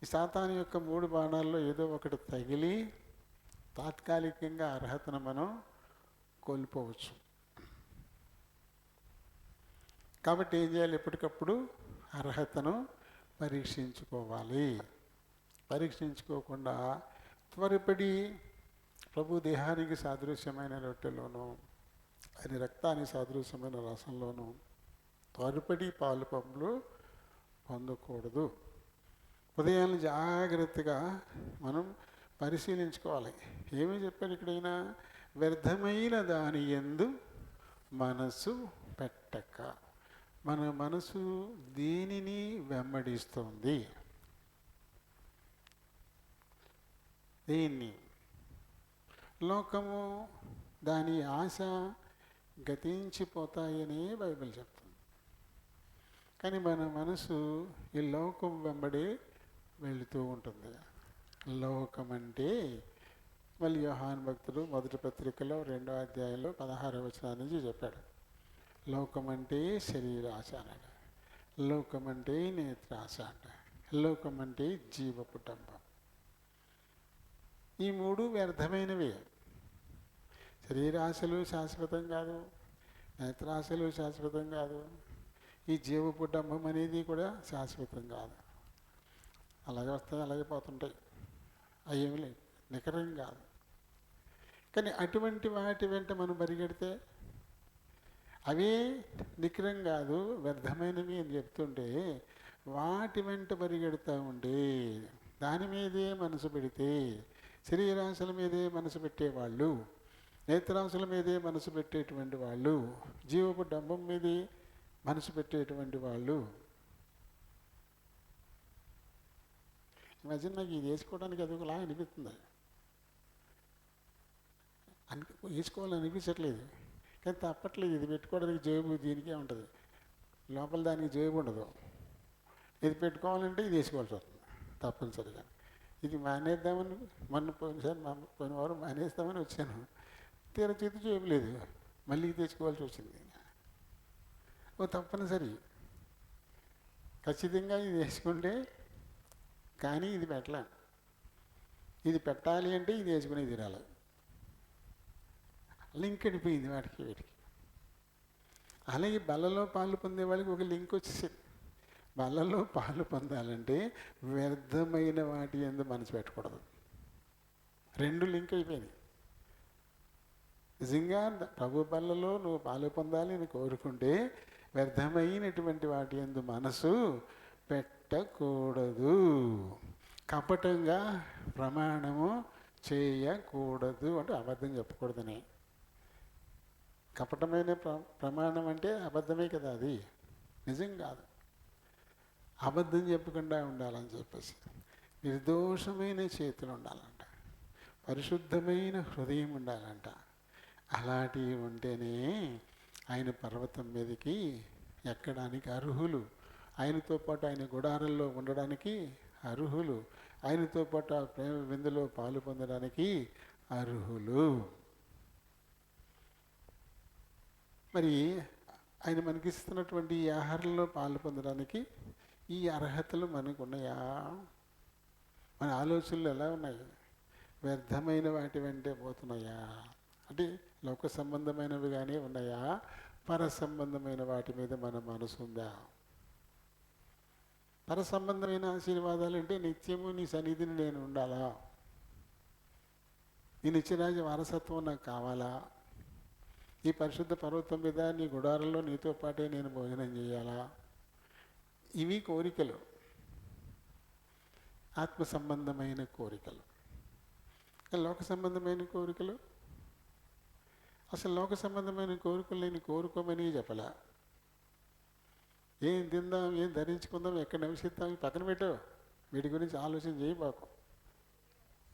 ఈ సాతాను యొక్క 3 బాణాల్లో ఏదో ఒకటి తగిలి తాత్కాలికంగా అర్హతను మనం కోల్పోవచ్చు. కాబట్టి ఏం చేయాలి? ఎప్పటికప్పుడు అర్హతను పరీక్షించుకోవాలి. పరీక్షించుకోకుండా త్వరపడి ప్రభు దేహానికి సాదృశ్యమైన రొట్టెలోనూ ఆయన రక్తానికి సాదృశ్యమైన రసంలోనూ త్వరపడి పాలు పంపులు పొందకూడదు. ఉదయాన్ని జాగ్రత్తగా మనం పరిశీలించుకోవాలి. ఏమీ చెప్పారు ఇక్కడైనా? వ్యర్థమైన దాని యందు మనసు పెట్టక. మన మనసు దేనిని వెంబడిస్తుంది? దేన్ని? లోకము, దాని ఆశ గతించిపోతాయని బైబిల్ చెప్తుంది. కానీ మన మనసు ఈ లోకం వెంబడి వెళుతూ ఉంటుంది. లోకం అంటే మళ్ళీ యోహాను భక్తుడు మొదటి పత్రికలో 2వ అధ్యాయంలో 16వ వచనం నుంచి చెప్పాడు. లోకం అంటే శరీరాశ అన్నాడు, లోకం అంటే నేత్రాశ అంట, లోకం అంటే జీవపుటంబం. ఈ 3 వ్యర్థమైనవి. శరీరాశలు శాశ్వతం కాదు, నేత్రాశలు శాశ్వతం కాదు, ఈ జీవపుటంబం అనేది కూడా శాశ్వతం కాదు. అలాగే వస్తాయి, అలాగే పోతుంటాయి, అవేమి లేదు, నికరం కాదు. కానీ అటువంటి వాటి వెంట మనం పరిగెడితే అవే నికరం కాదు, వ్యర్థమైనవి అని చెప్తుంటే వాటి వెంట పరిగెడుతూ ఉంటే, దాని మీదే మనసు పెడితే, శరీరాశల మీదే మనసు పెట్టేవాళ్ళు, నేత్రాశల మీదే మనసు పెట్టేటువంటి వాళ్ళు, జీవపు డంబం మీదే మనసు పెట్టేటువంటి వాళ్ళు. ఈ మధ్య నాకు ఇది వేసుకోవడానికి అది ఒకలా అనిపిస్తుంది, వేసుకోవాలని అనిపించట్లేదు, కానీ తప్పట్లేదు. ఇది పెట్టుకోవడానికి జేబు దీనికే ఉంటుంది, లోపల దానికి జేబు ఉండదు. ఇది పెట్టుకోవాలంటే ఇది వేసుకోవాల్సి వస్తుంది తప్పనిసరిగా. ఇది మానేద్దామని పోయిన వారం మానేస్తామని వచ్చాను, తీరా చేతి జేబు లేదు, మళ్ళీ తెచ్చుకోవాల్సి వచ్చింది. ఓ తప్పనిసరి ఖచ్చితంగా ఇది వేసుకుంటే, కానీ ఇది పెట్టలేం. ఇది పెట్టాలి అంటే ఇది వేసుకుని తీరాలి. లింక్ అడిపోయింది వాటికి వీటికి. అలాగే బల్లలో పాలు పొందే వాళ్ళకి ఒక లింక్ వచ్చేసింది. బల్లలో పాలు పొందాలంటే వ్యర్థమైన వాటి యందు మనసు పెట్టకూడదు. 2 లింక్ అయిపోయింది. నిజంగా ప్రభు బల్లలో నువ్వు పాలు పొందాలి అని కోరుకుంటే వ్యర్థమైనటువంటి వాటి యందు మనసు పెట్టకూడదు. కపటంగా ప్రమాణము చేయకూడదు, అంటే అబద్ధం చెప్పకూడదని. కపటమైన ప్రమాణం అంటే అబద్ధమే కదా, అది నిజం కాదు. అబద్ధం చెప్పకుండా ఉండాలని చెప్పేసి నిర్దోషమైన చేతులు ఉండాలంట, పరిశుద్ధమైన హృదయం ఉండాలంట. అలాంటివి ఉంటేనే ఆయన పర్వతం మీదకి ఎక్కడానికి అర్హులు, ఆయనతో పాటు ఆయన గుడారంలో ఉండడానికి అర్హులు. ఆయనతో పాటు ఆ ప్రేమ విందులో పాలు పొందడానికి అర్హులు. మరి ఆయన మనకిస్తున్నటువంటి ఈ ఆహారంలో పాలు పొందడానికి ఈ అర్హతలు మనకు ఉన్నాయా? మన ఆలోచనలు ఎలా ఉన్నాయి? వ్యర్థమైన వాటి వెంటే పోతున్నాయా? అంటే లోక సంబంధమైనవిగానే ఉన్నాయా? పర సంబంధమైన వాటి మీద మన మనసు ఉందా? పర సంబంధమైన ఆశీర్వాదాలు అంటే నిత్యము నీ సన్నిధిని నేను ఉండాలా, ఈ నిత్యరాజ్య వారసత్వం నాకు కావాలా, ఈ పరిశుద్ధ పర్వతం మీద నీ గుడారంలో నీతో పాటే నేను భోజనం చేయాలా, ఇవి కోరికలు, ఆత్మ సంబంధమైన కోరికలు. లోక సంబంధమైన కోరికలు, అసలు లోక సంబంధమైన కోరికలు నేను కోరుకోమని చెప్పలా. ఏం తిందాం, ఏం ధరించుకుందాం, ఎక్కడ నివసిద్దాం, పక్కన పెట్టు. వీటి గురించి ఆలోచన చేయబాకు.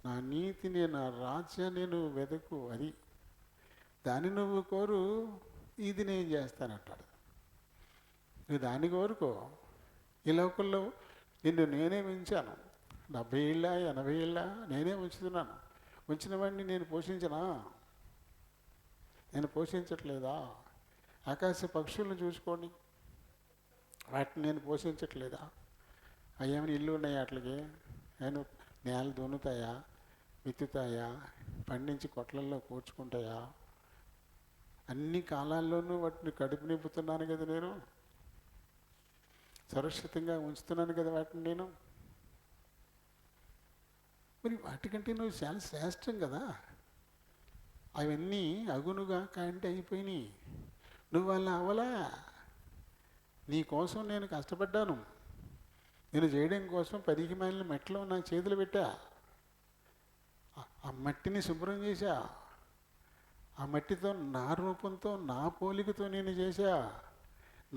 నా నీతిని, నా రాజ్యాన్ని నువ్వు వెతుకు, అది దాన్ని నువ్వు కోరు, ఇది నేను చేస్తానంటాడు. నువ్వు దాన్ని కోరుకో. ఈ లోకంలో నిన్ను నేనే ఉంచాను. 70 ఏళ్ళ 80 ఏళ్ళ నేనే ఉంచుతున్నాను. ఉంచిన వాడిని నేను పోషించనా? నేను పోషించట్లేదా? ఆకాశ పక్షులను చూసుకోండి, వాటిని నేను పోషించట్లేదా? అయ్యేమైనా ఇల్లు ఉన్నాయా వాటికి? నేను నేల దున్నుతాయా, విత్తుతాయా, పండించి కొట్లల్లో కూర్చుకుంటాయా? అన్ని కాలాల్లోనూ వాటిని కడుపు నింపుతున్నాను కదా నేను, సురక్షితంగా ఉంచుతున్నాను కదా వాటిని నేను. మరి వాటికంటే నువ్వు చాలా శ్రేష్టం కదా. అవన్నీ అగునుగా కంటే అయిపోయినాయి. నువ్వు అలా అవలా. నీ కోసం నేను కష్టపడ్డాను. నేను చేయడం కోసం 10 మైళ్ళ మెట్లో నా చేతులు పెట్టా. ఆ మట్టిని శుభ్రం చేశా. ఆ మట్టితో నా రూపంతో నా పోలికతో నేను చేశా.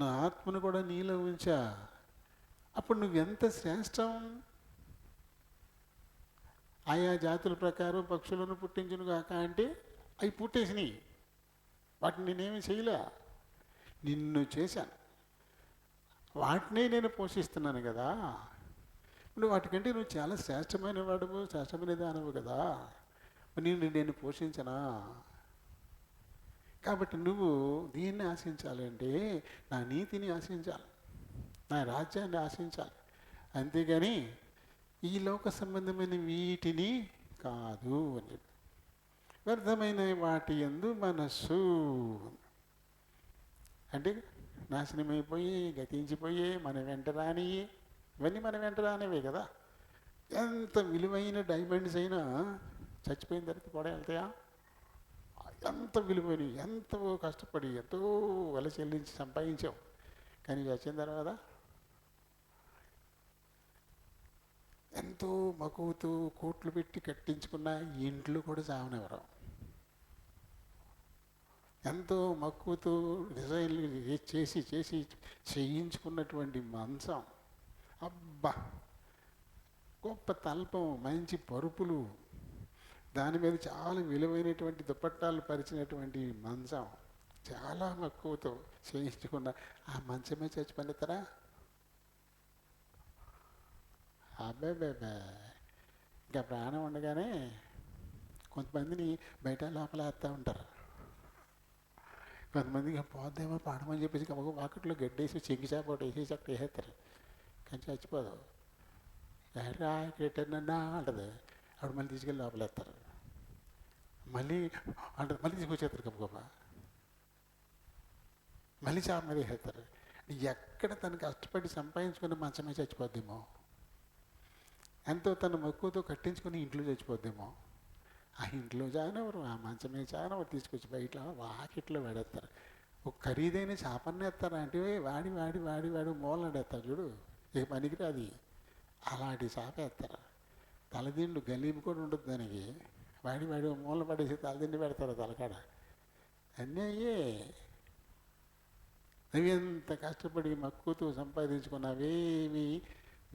నా ఆత్మను కూడా నీలో ఉంచా. అప్పుడు నువ్వెంత శ్రేష్టం. ఆయా జాతుల ప్రకారం పక్షులను పుట్టించును కాక అంటే అవి పుట్టేసినాయి. వాటిని నేనేమి చేయలే, నిన్ను చేశాను. వాటినే నేను పోషిస్తున్నాను కదా. నువ్వు వాటికంటే నువ్వు చాలా శ్రేష్టమైన వాడువు, శ్రేష్టమైన దానవు కదా. నేను పోషించనా? కాబట్టి నువ్వు దీన్ని ఆశించాలంటే నా నీతిని ఆశించాలి, నా రాజ్యాన్ని ఆశించాలి. అంతేగాని ఈ లోక సంబంధమైన వీటిని కాదు అని చెప్పి. వ్యర్థమైన వాటి యందు మనస్సు అంటే నాశనమైపోయి, గతించిపోయి, మన వెంట రాని, ఇవన్నీ మన వెంట రానివే కదా. ఎంత విలువైన డైమండ్స్ అయినా చచ్చిపోయిన తర్వాత కూడా వెళ్తాయా? ఎంత విలువైన, ఎంతో కష్టపడి, ఎంతో వెల చెల్లించి సంపాదించావు, కానీ చచ్చిన తర్వాత ఎంతో మక్కువతో కోట్లు పెట్టి కట్టించుకున్న ఇంట్లో కూడా చావనెవరు. ఎంతో మక్కువతో డిజైన్లు చేసి చేసి చేయించుకున్నటువంటి మంచం, అబ్బా గొప్ప తల్పం, మంచి పరుపులు, దాని మీద చాలా విలువైనటువంటి దుపట్టాలు పరిచినటువంటి మంచం, చాలా మక్కువతో చేయించుకున్న ఆ మంచమే చచ్చిపోతారా? అబ్బాయి ఇంకా ప్రాణం ఉండగానే కొంతమందిని బయట లోపల వేస్తూ ఉంటారు. కొంతమందికి పోద్దేమో పాడమని చెప్పేసి వాకట్లో గడ్డేసి చెంగి చేపటి వేసేసి అక్కడ వేసేస్తారు, కానీ చచ్చిపోదు. ఎరా ఎటన్నా అంటది, అప్పుడు మళ్ళీ తీసుకెళ్ళి లోపలేస్తారు. మళ్ళీ అంటారు, మళ్ళీ తీసుకొచ్చేస్తారు గబగబ, మళ్ళీ చేప మీద వేసేస్తారు. ఎక్కడ తను కష్టపడి సంపాదించుకుని మంచమే చచ్చిపోద్దేమో, ఎంతో తన మక్కువతో కట్టించుకుని ఇంట్లో చచ్చిపోద్దేమో. ఆ ఇంట్లో చానవరు, ఆ మంచమే చానవరు, తీసుకొచ్చి బయట వాకిట్లో పెడేస్తారు. ఒక ఖరీదైన చేపన్ని వేస్తారు అంటే వాడి వాడి వాడి వాడి మూలడేస్తారు చూడు, ఇక పనికిరాది, అలాంటి చేప వేస్తారు. తలదిండు గలీబు కూడా ఉండదు దానికి, వాడి వాడి మూల పడేసి తలదిండి పెడతారు తలకాడ. అన్నీ అయ్యే. అవి ఎంత కష్టపడి మక్కువతో సంపాదించుకున్నవేమి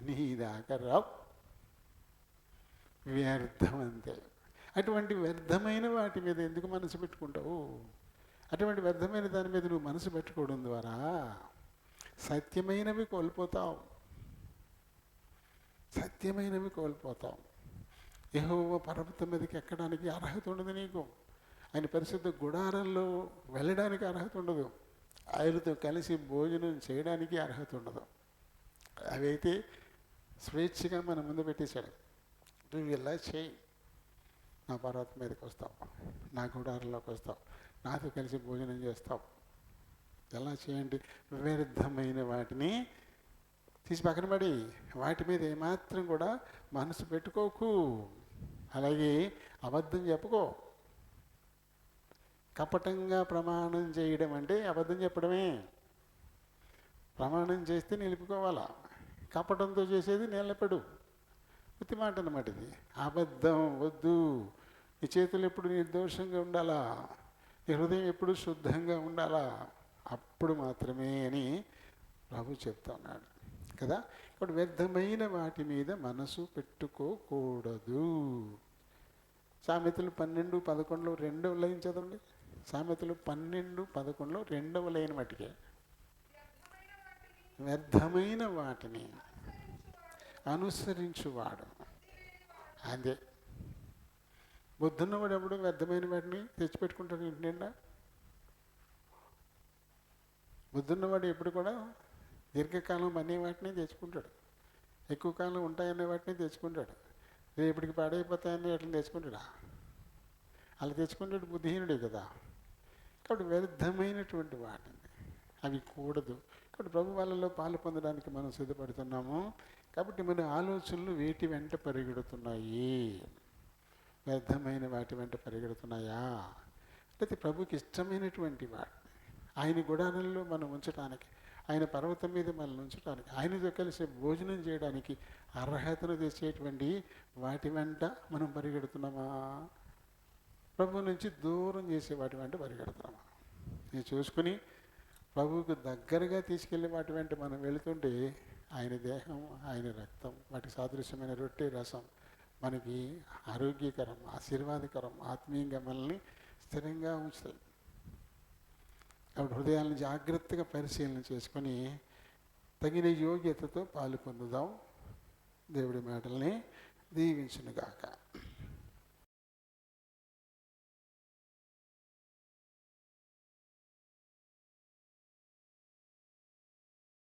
నీ దాకా రావు, వ్యర్థం అంతే. అటువంటి వ్యర్థమైన వాటి మీద ఎందుకు మనసు పెట్టుకుంటావు? అటువంటి వ్యర్థమైన దాని మీద నువ్వు మనసు పెట్టుకోవడం ద్వారా సత్యమైనవి కోల్పోతావు. సత్యమైనవి కోల్పోతాం. యెహోవా పర్వతం మీదకి ఎక్కడానికి అర్హత ఉండదు నీకు. ఆయన పరిశుద్ధ గుడారంలో వెళ్ళడానికి అర్హత ఉండదు. ఆయనతో కలిసి భోజనం చేయడానికి అర్హత ఉండదు. అవి అయితే స్వేచ్ఛగా మన ముందు పెట్టేశాడు. నువ్వు ఇలా చేయి, నా పర్వతం మీదకి వస్తావు, నా గుడారంలోకి వస్తావు, నాతో కలిసి భోజనం చేస్తావు. ఎలా చేయండి? వ్యర్థమైన వాటిని తీసి పక్కన పడి వాటి మీద ఏమాత్రం కూడా మనసు పెట్టుకోకు. అలాగే అబద్ధం చెప్పుకో. కపటంగా ప్రమాణం చేయడం అంటే అబద్ధం చెప్పడమే. ప్రమాణం చేస్తే నిలుపుకోవాలా, కపటంతో చేసేది నిలబడు. ఉత్తి మాట అన్నమాట ఇది. అబద్ధం వద్దు. నీ చేతులు ఎప్పుడు నిర్దోషంగా ఉండాలా, నీ హృదయం ఎప్పుడు శుద్ధంగా ఉండాలా, అప్పుడు మాత్రమే అని ప్రభు చెప్తా ఉన్నాడు కదా. ఇప్పుడు వ్యర్థమైన వాటి మీద మనసు పెట్టుకోకూడదు. సామెతలు 12:11 రెండవ లైన్ చదవండి. సామెతలు 12:11 రెండవ లైన్ మట్టికే. వ్యర్థమైన వాటిని అనుసరించువాడు అదే. బుద్ధున్నవాడు ఎప్పుడు వ్యర్థమైన వాటిని తెచ్చిపెట్టుకుంటాడు ఇంటి నిండా. బుద్ధున్నవాడు ఎప్పుడు కూడా దీర్ఘకాలం అనే వాటిని తెచ్చుకుంటాడు, ఎక్కువ కాలం ఉంటాయనే వాటిని తెచ్చుకుంటాడు, రేపటికి పాడైపోతాయని వాటిని తెచ్చుకుంటాడా? అలా తెచ్చుకుంటాడు బుద్ధిహీనుడే కదా. కాబట్టి వ్యర్థమైనటువంటి వాటిని అవి కూడదు. కాబట్టి ప్రభు వాళ్ళలో పాలు పొందడానికి మనం సిద్ధపడుతున్నాము. కాబట్టి మన ఆలోచనలు వేటి వెంట పరిగెడుతున్నాయి? వ్యర్థమైన వాటి వెంట పరిగెడుతున్నాయా? లేకపోతే ప్రభుకి ఇష్టమైనటువంటి వాటి, ఆయన గుడారంలో మనం ఉంచడానికి, ఆయన పర్వతం మీద మనం ఉంచడానికి, ఆయనతో కలిసి భోజనం చేయడానికి అర్హతను తెచ్చేటువంటి వాటి వెంట మనం పరిగెడుతున్నామా? ప్రభు నుంచి దూరం చేసే వాటి వెంట పరిగెడుతున్నామా? నేను చూసుకుని ప్రభువుకు దగ్గరగా తీసుకెళ్ళే వాటి వెంట మనం వెళుతుంటే ఆయన దేహం, ఆయన రక్తం, వాటికి సాదృశ్యమైన రొట్టె రసం మనకి ఆరోగ్యకరం, ఆశీర్వాదకరం, ఆత్మీయంగా మనల్ని స్థిరంగా ఉంచుతాయి. కాబట్టి హృదయాలను జాగ్రత్తగా పరిశీలన చేసుకొని తగిన యోగ్యతతో పాలు పొందుదాం. దేవుడి మాటల్ని దీవించునుగాక.